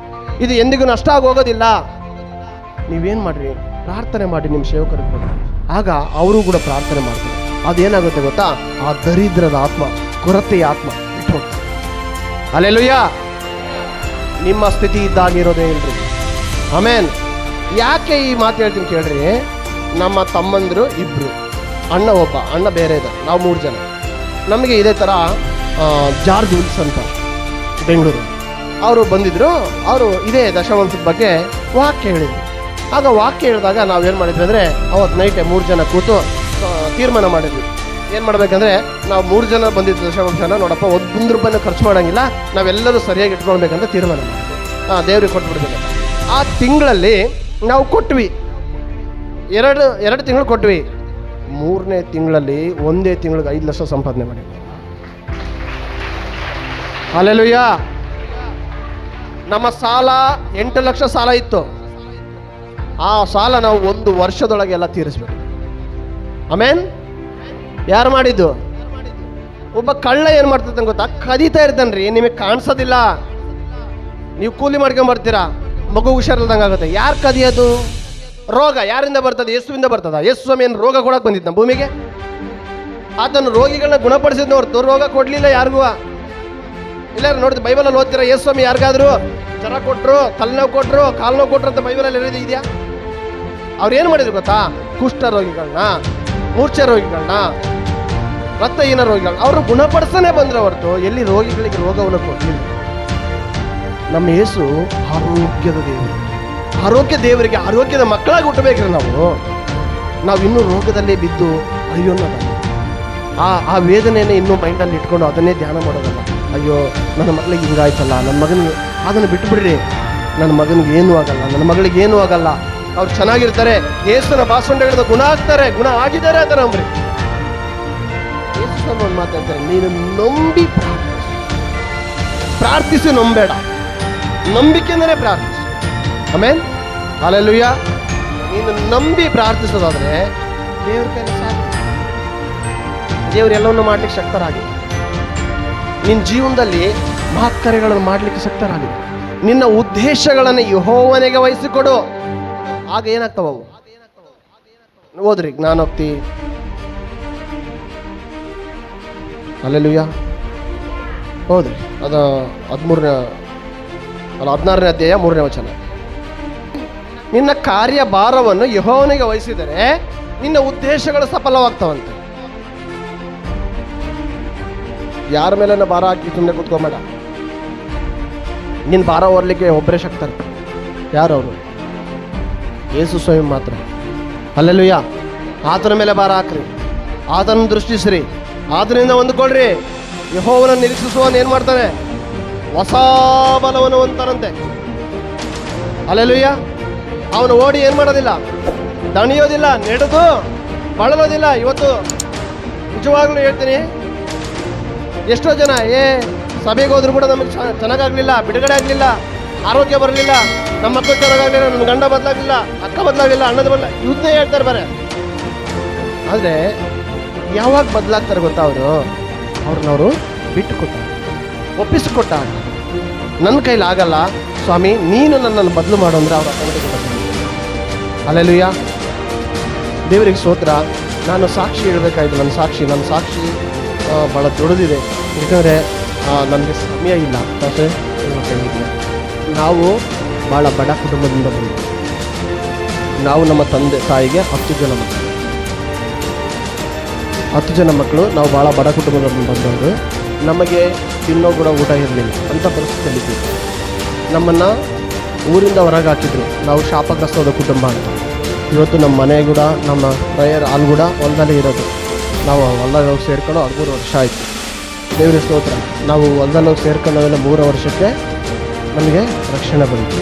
ಇದು ಎಂದಿಗೂ ನಷ್ಟ ಆಗೋಗೋದಿಲ್ಲ. ನೀವೇನು ಮಾಡಿರಿ, ಪ್ರಾರ್ಥನೆ ಮಾಡಿ ನಿಮ್ಮ ಸೇವಕರಿಗೆ ಕೊಡಿ. ಆಗ ಅವರು ಕೂಡ ಪ್ರಾರ್ಥನೆ ಮಾಡ್ತಾರೆ, ಅದೇನಾಗುತ್ತೆ ಗೊತ್ತಾ, ಆ ದರಿದ್ರದ ಆತ್ಮ, ಕೊರತೆಯ ಆತ್ಮ ಬಿಟ್ಟು ಹೋಗ್ತದೆ. ಹಲ್ಲೆಲೂಯಾ. ನಿಮ್ಮ ಸ್ಥಿತಿ ಇದ್ದಾಗಿರೋದೇ ಇಲ್ರಿ. ಆಮೇನ್. ಯಾಕೆ ಈ ಮಾತು ಹೇಳ್ತೀನಿ ಕೇಳ್ರಿ. ನಮ್ಮ ತಮ್ಮಂದರು ಇಬ್ಬರು, ಅಣ್ಣ ಒಬ್ಬ, ಅಣ್ಣ ಬೇರೆ ಇದೆ, ನಾವು 3 ಜನ. ನಮಗೆ ಇದೇ ಥರ ಜಾರ್ಜ್ ವಿಲ್ಸ್ ಅಂತ ಬೆಂಗಳೂರು ಅವರು ಬಂದಿದ್ರು. ಅವರು ಇದೇ ದಶಮಾಂಶದ ಬಗ್ಗೆ ವಾಕ್ಯ ಹೇಳಿದರು. ಆಗ ವಾಕ್ಯ ಹೇಳಿದಾಗ ನಾವೇನು ಮಾಡಿದ್ವಿ ಅಂದರೆ, ಅವತ್ತು ನೈಟೇ 3 ಜನ ಕೂತು ತೀರ್ಮಾನ ಮಾಡಿದ್ವಿ. ಏನು ಮಾಡಬೇಕಂದ್ರೆ, ನಾವು 3 ಜನ ಬಂದಿದ್ದು ದಶಮಾಂಶನ, ನೋಡಪ್ಪ ₹1 ಖರ್ಚು ಮಾಡೋಂಗಿಲ್ಲ, ನಾವೆಲ್ಲರೂ ಸರಿಯಾಗಿ ಇಟ್ಕೊಳ್ಬೇಕಂತ ತೀರ್ಮಾನ ಮಾಡಿದ್ವಿ. ದೇವ್ರಿಗೆ ಕೊಟ್ಬಿಡ್ಬೇಕು. ಆ ತಿಂಗಳಲ್ಲಿ ನಾವು ಕೊಟ್ವಿ, ಎರಡು ತಿಂಗಳು ಕೊಟ್ವಿ. 3ನೇ ತಿಂಗಳಲ್ಲಿ ಒಂದೇ ತಿಂಗಳಿಗೆ 5 ಲಕ್ಷ ಸಂಪಾದನೆ ಮಾಡಿದ್ವಿ. ಹಲ್ಲೆಲೂಯಾ. ನಮ್ಮ ಸಾಲ 8 ಲಕ್ಷ ಸಾಲ ಇತ್ತು. ಆ ಸಾಲ ನಾವು 1 ವರ್ಷದೊಳಗೆ ಎಲ್ಲ ತೀರಿಸ್ಬೇಕು. ಆಮೇನ್. ಯಾರು ಮಾಡಿದ್ದು? ಒಬ್ಬ ಕಳ್ಳ ಏನು ಮಾಡ್ತಿದ್ದ ಗೊತ್ತಾ, ಕದೀತಾ ಇರ್ತಾನ್ರಿ, ನಿಮಗೆ ಕಾಣಿಸೋದಿಲ್ಲ. ನೀವು ಕೂಲಿ ಮಾಡ್ಕೊಂಬರ್ತೀರಾ, ಮಗು ಹುಷಾರಿಲ್ದಂಗೆ ಆಗುತ್ತೆ. ಯಾರು ಕದಿಯೋದು? ರೋಗ ಯಾರಿಂದ ಬರ್ತದೆ? ಯೇಸುವಿಂದ ಬರ್ತದ? ಯೇಸು ಸ್ವಾಮಿ ಏನು ರೋಗ ಕೊಡಕ್ಕೆ ಬಂದಿದ್ದ ನಮ್ಮ ಭೂಮಿಗೆ? ಆತನು ರೋಗಿಗಳನ್ನ ಗುಣಪಡಿಸಿದ್ನ ಹೊರತು ರೋಗ ಕೊಡಲಿಲ್ಲ ಯಾರಿಗೂ. ಇಲ್ಲ ನೋಡಿದ್ರೆ ಬೈಬಲಲ್ಲಿ ಓದ್ತೀರಾ, ಯೇಸು ಸ್ವಾಮಿ ಯಾರಿಗಾದ್ರು ಜ್ವರ ಕೊಟ್ಟರು, ತಲೆನೋವು ಕೊಟ್ಟರು, ಕಾಲು ನೋವು ಕೊಟ್ಟರು ಅಂತ ಬೈಬಲಲ್ಲಿ ಇರೋದು ಇದೆಯಾ? ಅವ್ರು ಏನು ಮಾಡಿದ್ರು ಗೊತ್ತಾ, ಕುಷ್ಠ ರೋಗಿಗಳನ್ನ, ಮೂರ್ಛೆ ರೋಗಿಗಳನ್ನ, ರಕ್ತಹೀನ ರೋಗಿಗಳನ್ನ ಅವರು ಗುಣಪಡಿಸನೇ ಬಂದ್ರೆ ಹೊರತು ಎಲ್ಲಿ ರೋಗಿಗಳಿಗೆ ರೋಗವನ್ನು ಕೊಡಲಿಲ್ಲ. ನಮ್ಮ ಯೇಸು ಆರೋಗ್ಯದ ದೇವರು. ಆರೋಗ್ಯ ದೇವರಿಗೆ ಆರೋಗ್ಯದ ಮಕ್ಕಳಾಗಿ ಹುಟ್ಟಬೇಕ್ರಿ ನಾವು ಇನ್ನೂ ರೋಗದಲ್ಲೇ ಬಿದ್ದು ಅಯ್ಯೋನ್ನೋದಲ್ಲ. ಆ ವೇದನೆಯನ್ನು ಇನ್ನೂ ಮೈಂಡಲ್ಲಿ ಇಟ್ಕೊಂಡು ಅದನ್ನೇ ಧ್ಯಾನ ಮಾಡೋದಲ್ಲ. ಅಯ್ಯೋ ನನ್ನ ಮಗಳಿಗೆ ಹಿಂಗಾಯ್ತಲ್ಲ, ನನ್ನ ಮಗನಿಗೆ, ಅದನ್ನು ಬಿಟ್ಟುಬಿಡ್ರಿ. ನನ್ನ ಮಗನಿಗೆ ಏನೂ ಆಗಲ್ಲ, ನನ್ನ ಮಗಳಿಗೆ ಏನೂ ಆಗಲ್ಲ, ಅವ್ರು ಚೆನ್ನಾಗಿರ್ತಾರೆ, ಯೇಸುನ ಬಾಸುಂಡೆಗಳಿಂದ ಗುಣ ಆಗ್ತಾರೆ, ಗುಣ ಆಗಿದ್ದಾರೆ ಅಂತ ನಂಬ್ರಿ. ಯೇಸು ಒಂದು ಮಾತಾಡ್ತಾರೆ, ನೀನು ನಂಬಿ ಪ್ರಾರ್ಥಿಸಿ, ನಂಬೇಡ, ನಂಬಿಕೆಯಿಂದಲೇ ಪ್ರಾರ್ಥಿಸು. ಆಮೇನ್. ಹಲ್ಲೆಲೂಯಾ. ನೀನು ನಂಬಿ ಪ್ರಾರ್ಥಿಸೋದಾದ್ರೆ ದೇವ್ರ ಕೈಲಿ ಸಾಧ್ಯ. ದೇವರು ಎಲ್ಲವನ್ನು ಮಾಡ್ಲಿಕ್ಕೆ ಶಕ್ತರಾಗಿದೆ. ನಿನ್ನ ಜೀವನದಲ್ಲಿ ಮಹತ್ಕಾರ್ಯಗಳನ್ನು ಮಾಡಲಿಕ್ಕೆ ಶಕ್ತರಾಗಿದೆ. ನಿನ್ನ ಉದ್ದೇಶಗಳನ್ನು ಯೆಹೋವನಿಗೆ ವಹಿಸಿಕೊಡು. ಆಗ ಏನಾಗ್ತಾವ ಅವು? ಓದ್ರಿ ಜ್ಞಾನೋಕ್ತಿ. ಹಲ್ಲೆಲೂಯಾ. ಹೌದ್ರಿ, ಅದು 16ನೇ ಅಧ್ಯಾಯ 3ನೇ ವಚನ. ನಿನ್ನ ಕಾರ್ಯಭಾರವನ್ನು ಯೆಹೋವನಿಗೆ ವಹಿಸಿದರೆ ನಿನ್ನ ಉದ್ದೇಶಗಳು ಸಫಲವಾಗ್ತಾವಂತೆ. ಯಾರ ಮೇಲೆ ಭಾರ ಹಾಕಿ ಸುಮ್ಮನೆ ಕೂತ್ಕೊಂಬೇಡ. ನಿನ್ನ ಭಾರ ಹೊರಲಿಕ್ಕೆ ಒಬ್ಬರೇ ಶಕ್ತರು. ಯಾರವರು? ಯೇಸು ಸ್ವಾಮಿ ಮಾತ್ರ. ಹಲ್ಲೆಲೂಯಾ. ಆತನ ಮೇಲೆ ಭಾರ ಹಾಕ್ರಿ, ಆತನ ದೃಷ್ಟಿಸ್ರಿ, ಆತನಿಂದ ಹೊಂದ್ಕೊಳ್ರಿ. ಯೆಹೋವನ ನಿರೀಕ್ಷಿಸುವವನು ಏನು ಮಾಡ್ತಾನೆ? ಹೊಸ ಬಲವನ್ನು ಹೊಂದ್ತಾನಂತೆ. ಹಲ್ಲೆಲೂಯಾ. ಅವನು ಓಡಿ ಏನು ಮಾಡೋದಿಲ್ಲ, ದಣಿಯೋದಿಲ್ಲ, ನಡೆದು ಬಳಲೋದಿಲ್ಲ. ಇವತ್ತು ನಿಜವಾಗ್ಲೂ ಹೇಳ್ತೀನಿ, ಎಷ್ಟೋ ಜನ ಸಭೆಗೆ ಹೋದ್ರು ಕೂಡ ನಮಗೆ ಚೆನ್ನಾಗಾಗಲಿಲ್ಲ, ಬಿಡುಗಡೆ ಆಗಲಿಲ್ಲ, ಆರೋಗ್ಯ ಬರಲಿಲ್ಲ, ನಮ್ಮ ಮಕ್ಕಳು ಚೆನ್ನಾಗಾಗಲಿಲ್ಲ, ನನ್ನ ಗಂಡ ಬದಲಾಗಲಿಲ್ಲ, ಅಕ್ಕ ಬದಲಾಗಲಿಲ್ಲ, ಅಣ್ಣದ ಬದಲ ಇವನ್ನೇ ಹೇಳ್ತಾರೆ ಬರೇ. ಆದರೆ ಯಾವಾಗ ಬದಲಾಗ್ತಾರೆ ಗೊತ್ತಾ? ಅವ್ರನ್ನವರು ಬಿಟ್ಟು ಕೊಟ್ಟ, ಒಪ್ಪಿಸಿಕೊಟ್ಟ. ನನ್ನ ಕೈಲಿ ಆಗಲ್ಲ ಸ್ವಾಮಿ, ನೀನು ನನ್ನನ್ನು ಬದಲು ಮಾಡು ಅಂದರೆ ಅವ್ರು ಅಕ್ಕನಿಗೆ ಕೊಟ್ಟ. ಹಲ್ಲೆಲೂಯಾ. ದೇವರಿಗೆ ಸ್ತೋತ್ರ. ನಾನು ಸಾಕ್ಷಿ ಹೇಳಬೇಕಾಯ್ತು. ನನ್ನ ಸಾಕ್ಷಿ ಭಾಳ ದೊಡ್ಡದಿದೆ. ಯಾಕಂದರೆ ನನಗೆ ಸಮಯ ಇಲ್ಲ. ನಾವು ಭಾಳ ಬಡ ಕುಟುಂಬದಿಂದ ಬಂದಿದ್ದೀವಿ. ನಾವು ನಮ್ಮ ತಂದೆ ತಾಯಿಗೆ 10 ಜನ ಮಕ್ಕಳು. ನಾವು ಭಾಳ ಬಡ ಕುಟುಂಬದಿಂದ ಬಂದವರು. ನಮಗೆ ತಿನ್ನೋ ಕೂಡ ಊಟ ಇರಲಿಲ್ಲ, ಅಂಥ ಪರಿಸ್ಥಿತಿಯಲ್ಲಿದ್ದೀವಿ. ನಮ್ಮನ್ನು ಊರಿಂದ ಹೊರಗೆ ಹಾಕಿದ್ರು. ನಾವು ಶಾಪಗ್ರಸ್ತವಾದ ಕುಟುಂಬ ಅಂತ. ಇವತ್ತು ನಮ್ಮ ಮನೆ ಕೂಡ, ನಮ್ಮ ಪ್ರೇಯರ್ ಹಾಲ್ ಕೂಡ ಹೊಲದಲ್ಲೇ ಇರೋದು. ನಾವು ಹೊಲದಲ್ಲಿ ಹೋಗಿ ಸೇರ್ಕೊಂಡು 13 ವರ್ಷ ಆಯಿತು. ದೇವರ ಸ್ತೋತ್ರ. ನಾವು ಹೊಲದಲ್ಲಿ ಹೋಗಿ ಸೇರ್ಕೊಂಡವೆಲ್ಲ 3 ವರ್ಷಕ್ಕೆ ನಮಗೆ ರಕ್ಷಣೆ ಬಂತು.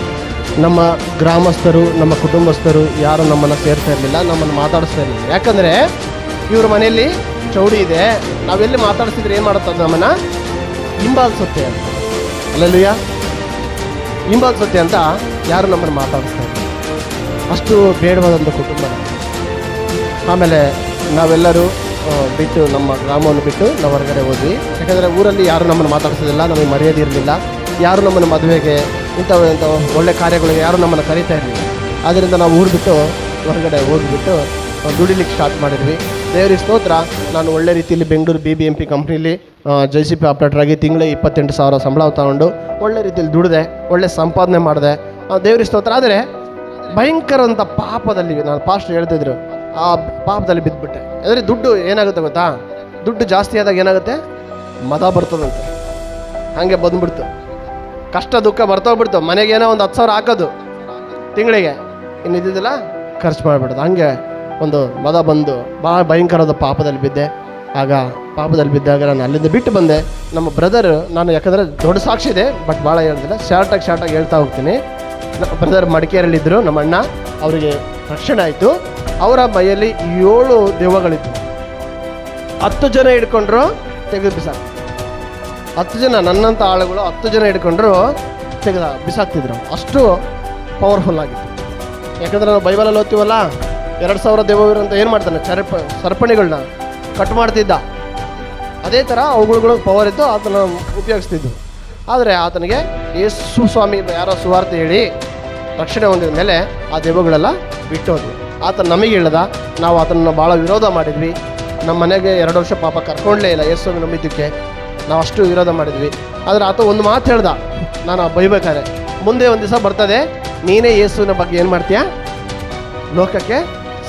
ನಮ್ಮ ಗ್ರಾಮಸ್ಥರು, ನಮ್ಮ ಕುಟುಂಬಸ್ಥರು ಯಾರು ನಮ್ಮನ್ನು ಸೇರ್ತಾ ಇರಲಿಲ್ಲ, ನಮ್ಮನ್ನು ಮಾತಾಡಿಸ್ತಾ ಇರಲಿಲ್ಲ. ಯಾಕಂದರೆ ಇವ್ರ ಮನೆಯಲ್ಲಿ ಚೌಡಿ ಇದೆ, ನಾವೆಲ್ಲಿ ಮಾತಾಡಿಸಿದ್ರೆ ಏನು ಮಾಡುತ್ತದೆ? ನಮ್ಮನ್ನು ಹಿಂಬಾಲಿಸುತ್ತೆ ಅಂತ. ಹಲ್ಲೆಲೂಯಾ. ಹಿಂಬಾಲಿಸುತ್ತೆ ಅಂತ ಯಾರು ನಮ್ಮನ್ನು ಮಾತಾಡಿಸ್ತಾ ಇದ್ದಾರೆ. ಅಷ್ಟು ಬೇಡವಾದಂಥ ಕುಟುಂಬ. ಆಮೇಲೆ ನಾವೆಲ್ಲರೂ ಬಿಟ್ಟು, ನಮ್ಮ ಗ್ರಾಮವನ್ನು ಬಿಟ್ಟು ನಾವು ಹೊರಗಡೆ ಹೋದ್ವಿ. ಯಾಕಂದರೆ ಊರಲ್ಲಿ ಯಾರು ನಮ್ಮನ್ನು ಮಾತಾಡಿಸೋದಿಲ್ಲ, ನಮಗೆ ಮರ್ಯಾದೆ ಇರಲಿಲ್ಲ. ಯಾರು ನಮ್ಮನ್ನು ಮದುವೆಗೆ ಇಂಥ ಒಳ್ಳೆ ಕಾರ್ಯಗಳಿಗೆ ಯಾರು ನಮ್ಮನ್ನು ಕರೀತಾ ಇರಲಿಲ್ಲ. ಆದ್ದರಿಂದ ನಾವು ಊರು ಬಿಟ್ಟು ಹೊರಗಡೆ ಹೋಗಿಬಿಟ್ಟು ದುಡಿಲಿಕ್ಕೆ ಸ್ಟಾರ್ಟ್ ಮಾಡಿದ್ವಿ. ದೇವರಿಗೆ ಸ್ತೋತ್ರ. ನಾನು ಒಳ್ಳೆ ರೀತಿಯಲ್ಲಿ ಬೆಂಗಳೂರು BBMP ಕಂಪ್ನೀಲಿ JCP ಆಪ್ರೇಟರ್ ಆಗಿ ತಿಂಗಳಿಗೆ 28,000 ಸಂಬಳ ತಗೊಂಡು ಒಳ್ಳೆ ರೀತಿಯಲ್ಲಿ ದುಡಿದೆ, ಒಳ್ಳೆ ಸಂಪಾದನೆ ಮಾಡಿದೆ. ದೇವರಿಗೆ ಸ್ತೋತ್ರ. ಆದರೆ ಭಯಂಕರವಂಥ ಪಾಪದಲ್ಲಿ, ನಾನು ಪಾಸ್ಟರ್ ಹೇಳ್ತಿದ್ರು, ಆ ಪಾಪದಲ್ಲಿ ಬಿದ್ದುಬಿಟ್ಟೆ. ಅಂದರೆ ದುಡ್ಡು ಏನಾಗುತ್ತೆ ಗೊತ್ತಾ, ದುಡ್ಡು ಜಾಸ್ತಿ ಆದಾಗ ಏನಾಗುತ್ತೆ, ಮದ ಬರ್ತದಂತೆ. ಹಾಗೆ ಬಂದ್ಬಿಡ್ತು, ಕಷ್ಟ ದುಃಖ ಬರ್ತೋಗ್ಬಿಡ್ತು. ಮನೆಗೇನೋ ಒಂದು 10,000 ಹಾಕೋದು ತಿಂಗಳಿಗೆ, ಇನ್ನು ಇದ್ದಿದ್ದಿಲ್ಲ ಖರ್ಚು ಮಾಡಿಬಿಡೋದು. ಹಾಗೆ ಒಂದು ಮದ ಬಂದು ಭಾಳ ಭಯಂಕರವಾದ ಪಾಪದಲ್ಲಿ ಬಿದ್ದೆ. ಆಗ ಪಾಪದಲ್ಲಿ ಬಿದ್ದಾಗ ನಾನು ಅಲ್ಲಿಂದ ಬಿಟ್ಟು ಬಂದೆ. ನಮ್ಮ ಬ್ರದರ್, ನಾನು ಯಾಕಂದರೆ ದೊಡ್ಡ ಸಾಕ್ಷಿ ಇದೆ ಬಟ್ ಭಾಳ ಹೇಳ್ತಿಲ್ಲ, ಶಾರ್ಟಾಗಿ ಹೇಳ್ತಾ ಹೋಗ್ತೀನಿ. ನಮ್ಮ ಬ್ರದರ್ ಮಡಿಕೇರಿಯಲ್ಲಿದ್ದರು, ನಮ್ಮ ಅಣ್ಣ, ಅವರಿಗೆ ರಕ್ಷಣೆ ಆಯಿತು. ಅವರ ಮೈಯಲ್ಲಿ 7 ದೆವ್ವಗಳಿತ್ತು. 10 ಜನ ಹಿಡ್ಕೊಂಡ್ರು, ತೆಗೆದು ಬಿಸಾಕ. 10 ಜನ, ನನ್ನಂಥ ಆಳುಗಳು 10 ಜನ ಹಿಡ್ಕೊಂಡ್ರು ಬಿಸಾಕ್ತಿದ್ರು. ಅಷ್ಟು ಪವರ್ಫುಲ್ ಆಗಿತ್ತು. ಯಾಕಂದರೆ ನಾವು ಬೈಬಲಲ್ಲಿ ಓದ್ತೀವಲ್ಲ, 2,000 ದೆವ್ವವಿರು ಅಂತ ಏನು ಮಾಡ್ತಾನೆ, ಸರಪಣಿಗಳನ್ನ ಕಟ್ ಮಾಡ್ತಿದ್ದ. ಅದೇ ಥರ ಅವುಗಳು ಪವರ್ ಇತ್ತು, ಆತನ ಉಪಯೋಗಿಸ್ತಿದ್ದು. ಆದರೆ ಆತನಿಗೆ ಯೇಸು ಸ್ವಾಮಿ ಯಾರೋ ಸುವಾರ್ತೆ ಹೇಳಿ ರಕ್ಷಣೆ ಹೊಂದಿದ ಮೇಲೆ ಆ ದೆವ್ವಗಳೆಲ್ಲ ಬಿಟ್ಟೋದ್ವಿ. ಆತ ನಮಗೆ ಹೇಳ್ದ, ನಾವು ಆತನನ್ನು ಭಾಳ ವಿರೋಧ ಮಾಡಿದ್ವಿ. ನಮ್ಮ ಮನೆಗೆ 2 ವರ್ಷ ಪಾಪ ಕರ್ಕೊಂಡಲೇ ಇಲ್ಲ ಯೇಸು ನಂಬಿದ್ದಕ್ಕೆ, ನಾವು ಅಷ್ಟು ವಿರೋಧ ಮಾಡಿದ್ವಿ. ಆದರೆ ಆತ ಒಂದು ಮಾತು ಹೇಳ್ದ, ನಾನು ಬೈಬೇಕಾದ್ರೆ, ಮುಂದೆ ಒಂದು ದಿವಸ ಬರ್ತದೆ, ನೀನೇ ಯೇಸುವಿನ ಬಗ್ಗೆ ಏನು ಮಾಡ್ತೀಯ, ಲೋಕಕ್ಕೆ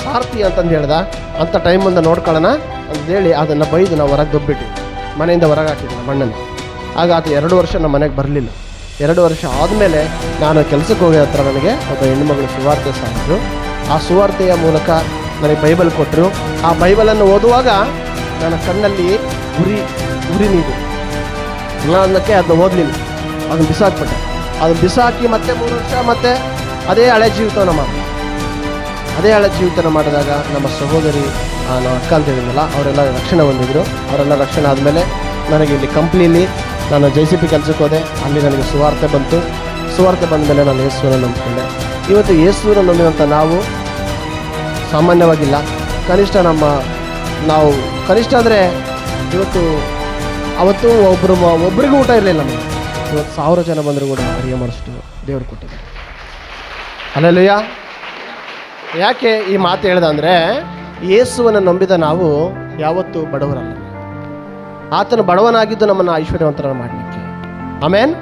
ಸಾರ್ತಿ ಅಂತಂದು ಹೇಳ್ದ. ಅಂಥ ಟೈಮ್ ಮುಂದೆ ನೋಡ್ಕೊಳ್ಳೋಣ ಅಂತೇಳಿ ಅದನ್ನು ಬೈದು ನಾವು ಹೊರಗೆ ದೊಬ್ಬಿಟ್ಟು ಮನೆಯಿಂದ ಹೊರಗೆ ಹಾಕಿದ್ವಿ ನಮ್ಮ ಅಣ್ಣನ. ಆಗ ಆತ 2 ವರ್ಷ ನಮ್ಮ ಮನೆಗೆ ಬರಲಿಲ್ಲ. 2 ವರ್ಷ ಆದಮೇಲೆ ನಾನು ಕೆಲಸಕ್ಕೆ ಹೋಗೋ ಹತ್ರ ನನಗೆ ಒಬ್ಬ ಹೆಣ್ಣುಮಗಳು ಸುವಾರ್ತೆ ಸಾಗಿದ್ರು. ಆ ಸುವಾರ್ತೆಯ ಮೂಲಕ ನನಗೆ ಬೈಬಲ್ ಕೊಟ್ಟರು. ಆ ಬೈಬಲನ್ನು ಓದುವಾಗ ನನ್ನ ಕಣ್ಣಲ್ಲಿ ಉರಿ ನೀರು. ನಾನು ಅದನ್ನು ಓದಲಿಲ್ಲ, ಅದನ್ನು ಬಿಸಾಕ್ಬಿಟ್ಟೆ. ಅದನ್ನು ಬಿಸಾಕಿ ಮತ್ತೆ 3 ವರ್ಷ ಮತ್ತೆ ಅದೇ ಹಳೆ ಜೀವಿತವನ್ನು ಮಾಡಿದೆ. ಅದೇ ಹಳೆ ಜೀವಿತನ ಮಾಡಿದಾಗ ನಮ್ಮ ಸಹೋದರಿ, ನಮ್ಮ ಅಕ್ಕ ಅಂತ ಹೇಳಿದ್ನಲ್ಲ, ಅವರೆಲ್ಲ ರಕ್ಷಣೆ ಹೊಂದಿದ್ರು. ಅವರೆಲ್ಲ ರಕ್ಷಣೆ ಆದಮೇಲೆ ನನಗೆ ಇಲ್ಲಿ ಕಂಪ್ನೀಲಿ ನಾನು JCP ಕೆಲಸಕ್ಕೆ ಹೋದೆ. ಅಲ್ಲಿ ನನಗೆ ಸುವಾರ್ತೆ ಬಂತು. ಸುವಾರ್ತೆ ಬಂದ ಮೇಲೆ ನಾನು ಯೇಸುವನ್ನು ನಂಬಿಕೊಂಡೆ. ಇವತ್ತು ಯೇಸುವನ್ನು ನಂಬಿದಂಥ ನಾವು ಸಾಮಾನ್ಯವಾಗಿಲ್ಲ. ಕನಿಷ್ಠ ನಾವು ಕನಿಷ್ಠ ಅಂದರೆ ಇವತ್ತು, ಅವತ್ತು ಒಬ್ಬರಿಗೂ ಊಟ ಇರಲಿಲ್ಲ ನಮಗೆ. ಇವತ್ತು 1000 ಜನ ಬಂದರೂ ಕೂಡ ಅಡುಗೆ ಮಾಡಿಸ್ತು ದೇವರು ಕೊಟ್ಟಿದೆ. ಹಲ್ಲೆಲೂಯ. ಯಾಕೆ ಈ ಮಾತು ಹೇಳ್ದೆ ಅಂದರೆ, ಯೇಸುವನ್ನು ನಂಬಿದ ನಾವು ಯಾವತ್ತೂ ಬಡವರಲ್ಲ. ಆತನು ಬಡವನಾಗಿದ್ದು ನಮ್ಮನ್ನು ಐಶ್ವರ್ಯವಂತರ ಮಾಡಲಿಕ್ಕೆ. ಆಮೇನ್.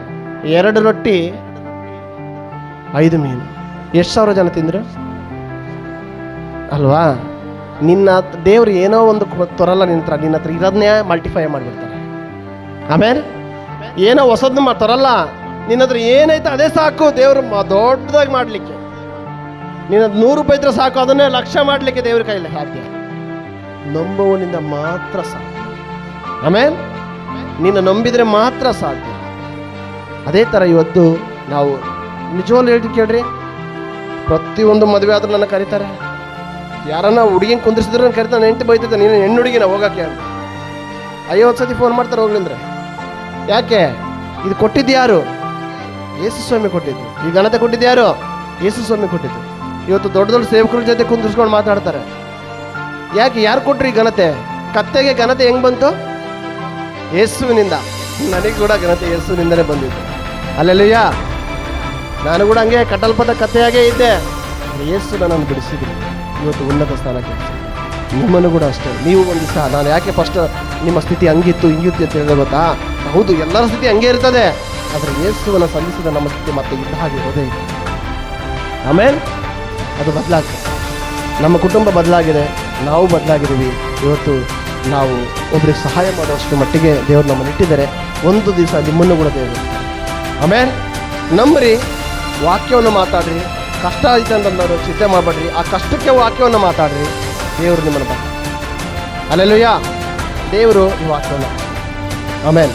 2 ರೊಟ್ಟಿ 5 ಮೀನು, ಎಷ್ಟು 1000 ಜನ ತಿಂದರು ಅಲ್ವಾ? ನಿನ್ನ ದೇವ್ರು ಏನೋ ಒಂದು ತೊರಲ್ಲ ನಿನ್ನ ಹತ್ರ ಇರೋದನ್ನೇ ಮಲ್ಟಿಫೈ ಮಾಡಿಬಿಡ್ತಾರೆ. ಆಮೇಲೆ ಏನೋ ಹೊಸದನ್ನ ತೊರಲ್ಲ, ನಿನ್ನ ಹತ್ರ ಏನೈತೆ ಅದೇ ಸಾಕು ದೇವ್ರು ದೊಡ್ಡದಾಗಿ ಮಾಡಲಿಕ್ಕೆ. ನಿನ್ನ 100 ರೂಪಾಯಿ ಇದ್ರೆ ಸಾಕು, ಅದನ್ನೇ 1,00,000 ಮಾಡಲಿಕ್ಕೆ ದೇವ್ರ ಕೈಯಲ್ಲಿ ಸಾಧ್ಯ. ನಂಬುವನಿಂದ ಮಾತ್ರ ಸಾಧ್ಯ. ಆಮೇಲೆ ನಿನ್ನ ನಂಬಿದರೆ ಮಾತ್ರ ಸಾಧ್ಯ. ಅದೇ ಥರ ಇವತ್ತು ನಾವು ನಿಜವಾಗ್ಲೂ ಹೇಳ್ತೀವಿ ಕೇಳ್ರಿ, ಪ್ರತಿಯೊಂದು ಮದುವೆ ಆದ್ರೂ ನನ್ನ ಕರೀತಾರೆ. ಯಾರನ್ನ ಹುಡುಗಿನ ಕುಂದಿಸಿದ್ರು ನಾನು ಕರಿತಾನೆ, ನನ್ನ ಹೆಂಡತಿ ಬೈತೈತೆ, ನೀನು ಹೆಣ್ಣು ಹುಡುಗಿನ ಹೋಗೋಕ್ಕೆ ಅಂತ 50 ಸತಿ ಫೋನ್ ಮಾಡ್ತಾರೆ ಹೋಗ್ಲಿಂದ್ರೆ. ಯಾಕೆ? ಇದು ಕೊಟ್ಟಿದ್ದು ಯಾರು? ಯೇಸು ಸ್ವಾಮಿ ಕೊಟ್ಟಿದ್ದು. ಈ ಘನತೆ ಕೊಟ್ಟಿದ್ದು ಯಾರು? ಯೇಸು ಸ್ವಾಮಿ ಕೊಟ್ಟಿದ್ದು. ಇವತ್ತು ದೊಡ್ಡ ದೊಡ್ಡ ಸೇವಕರ ಜೊತೆ ಕುಂದಿಸ್ಕೊಂಡು ಮಾತಾಡ್ತಾರೆ. ಯಾಕೆ? ಯಾರು ಕೊಟ್ರು ಈ ಘನತೆ? ಕತ್ತೆಗೆ ಘನತೆ ಹೆಂಗೆ ಬಂತು? ಯೇಸುವಿನಿಂದ. ನನಗೆ ಕೂಡ ಘನತೆ ಯೇಸುವಿನಿಂದಲೇ ಬಂದಿದ್ದು. ಅಲ್ಲೆಲ್ಲಯ್ಯ, ನಾನು ಕೂಡ ಹಂಗೆ ಕಟ್ಟಲ್ಪಟ್ಟ ಕತ್ತೆಯಾಗೇ ಇದ್ದೆ. ಯೇಸು ನನ್ನನ್ನು ಬಿಡಿಸಿದ್ರು, ಇವತ್ತು ಉನ್ನತ ಸ್ಥಾನಕ್ಕೆ. ನಿಮ್ಮನ್ನು ಕೂಡ ಅಷ್ಟೇ. ನೀವು ಒಂದು ದಿವಸ, ನಾನು ಯಾಕೆ ಫಸ್ಟ್ ನಿಮ್ಮ ಸ್ಥಿತಿ ಹಂಗಿತ್ತು ಹಿಂಗಿತ್ತು ಅಂತ ಹೇಳಿದ್ರೆ ಗೊತ್ತಾ? ಹೌದು, ಎಲ್ಲರ ಸ್ಥಿತಿ ಹಂಗೆ ಇರ್ತದೆ. ಆದರೆ ಯೇಸುವನ್ನು ಸಲ್ಲಿಸಿದ ನಮ್ಮ ಸ್ಥಿತಿ ಮತ್ತೆ ಇದ್ದ ಹಾಗೆ ಹೋದೇ ಇದೆ. ಆಮೇಲೆ ಅದು ಬದಲಾಗ್ತದೆ. ನಮ್ಮ ಕುಟುಂಬ ಬದಲಾಗಿದೆ, ನಾವು ಬದಲಾಗಿದ್ದೀವಿ. ಇವತ್ತು ನಾವು ಒಬ್ಬರಿಗೆ ಸಹಾಯ ಮಾಡುವಷ್ಟು ಮಟ್ಟಿಗೆ ದೇವರು ನಮ್ಮನ್ನು ಇಟ್ಟಿದ್ದಾರೆ. ಒಂದು ದಿವಸ ನಿಮ್ಮನ್ನು ಕೂಡ ದೇವರು. ಆಮೇಲೆ ನಂಬ್ರಿ, ವಾಕ್ಯವನ್ನು ಮಾತಾಡ್ರಿ. ಕಷ್ಟ ಆಯ್ತು ಅಂತಂದವರು ಚಿಂತೆ ಮಾಡಬೇಡ್ರಿ, ಆ ಕಷ್ಟಕ್ಕೆ ವಾಕ್ಯವನ್ನು ಮಾತಾಡ್ರಿ. ದೇವರು ನಿಮ್ಮನ್ನು ಅಲ್ಲೆಲ್ಲೂಯ್ಯ, ದೇವರು ಈ ವಾಕ್ಯವನ್ನು. ಆಮೇಲೆ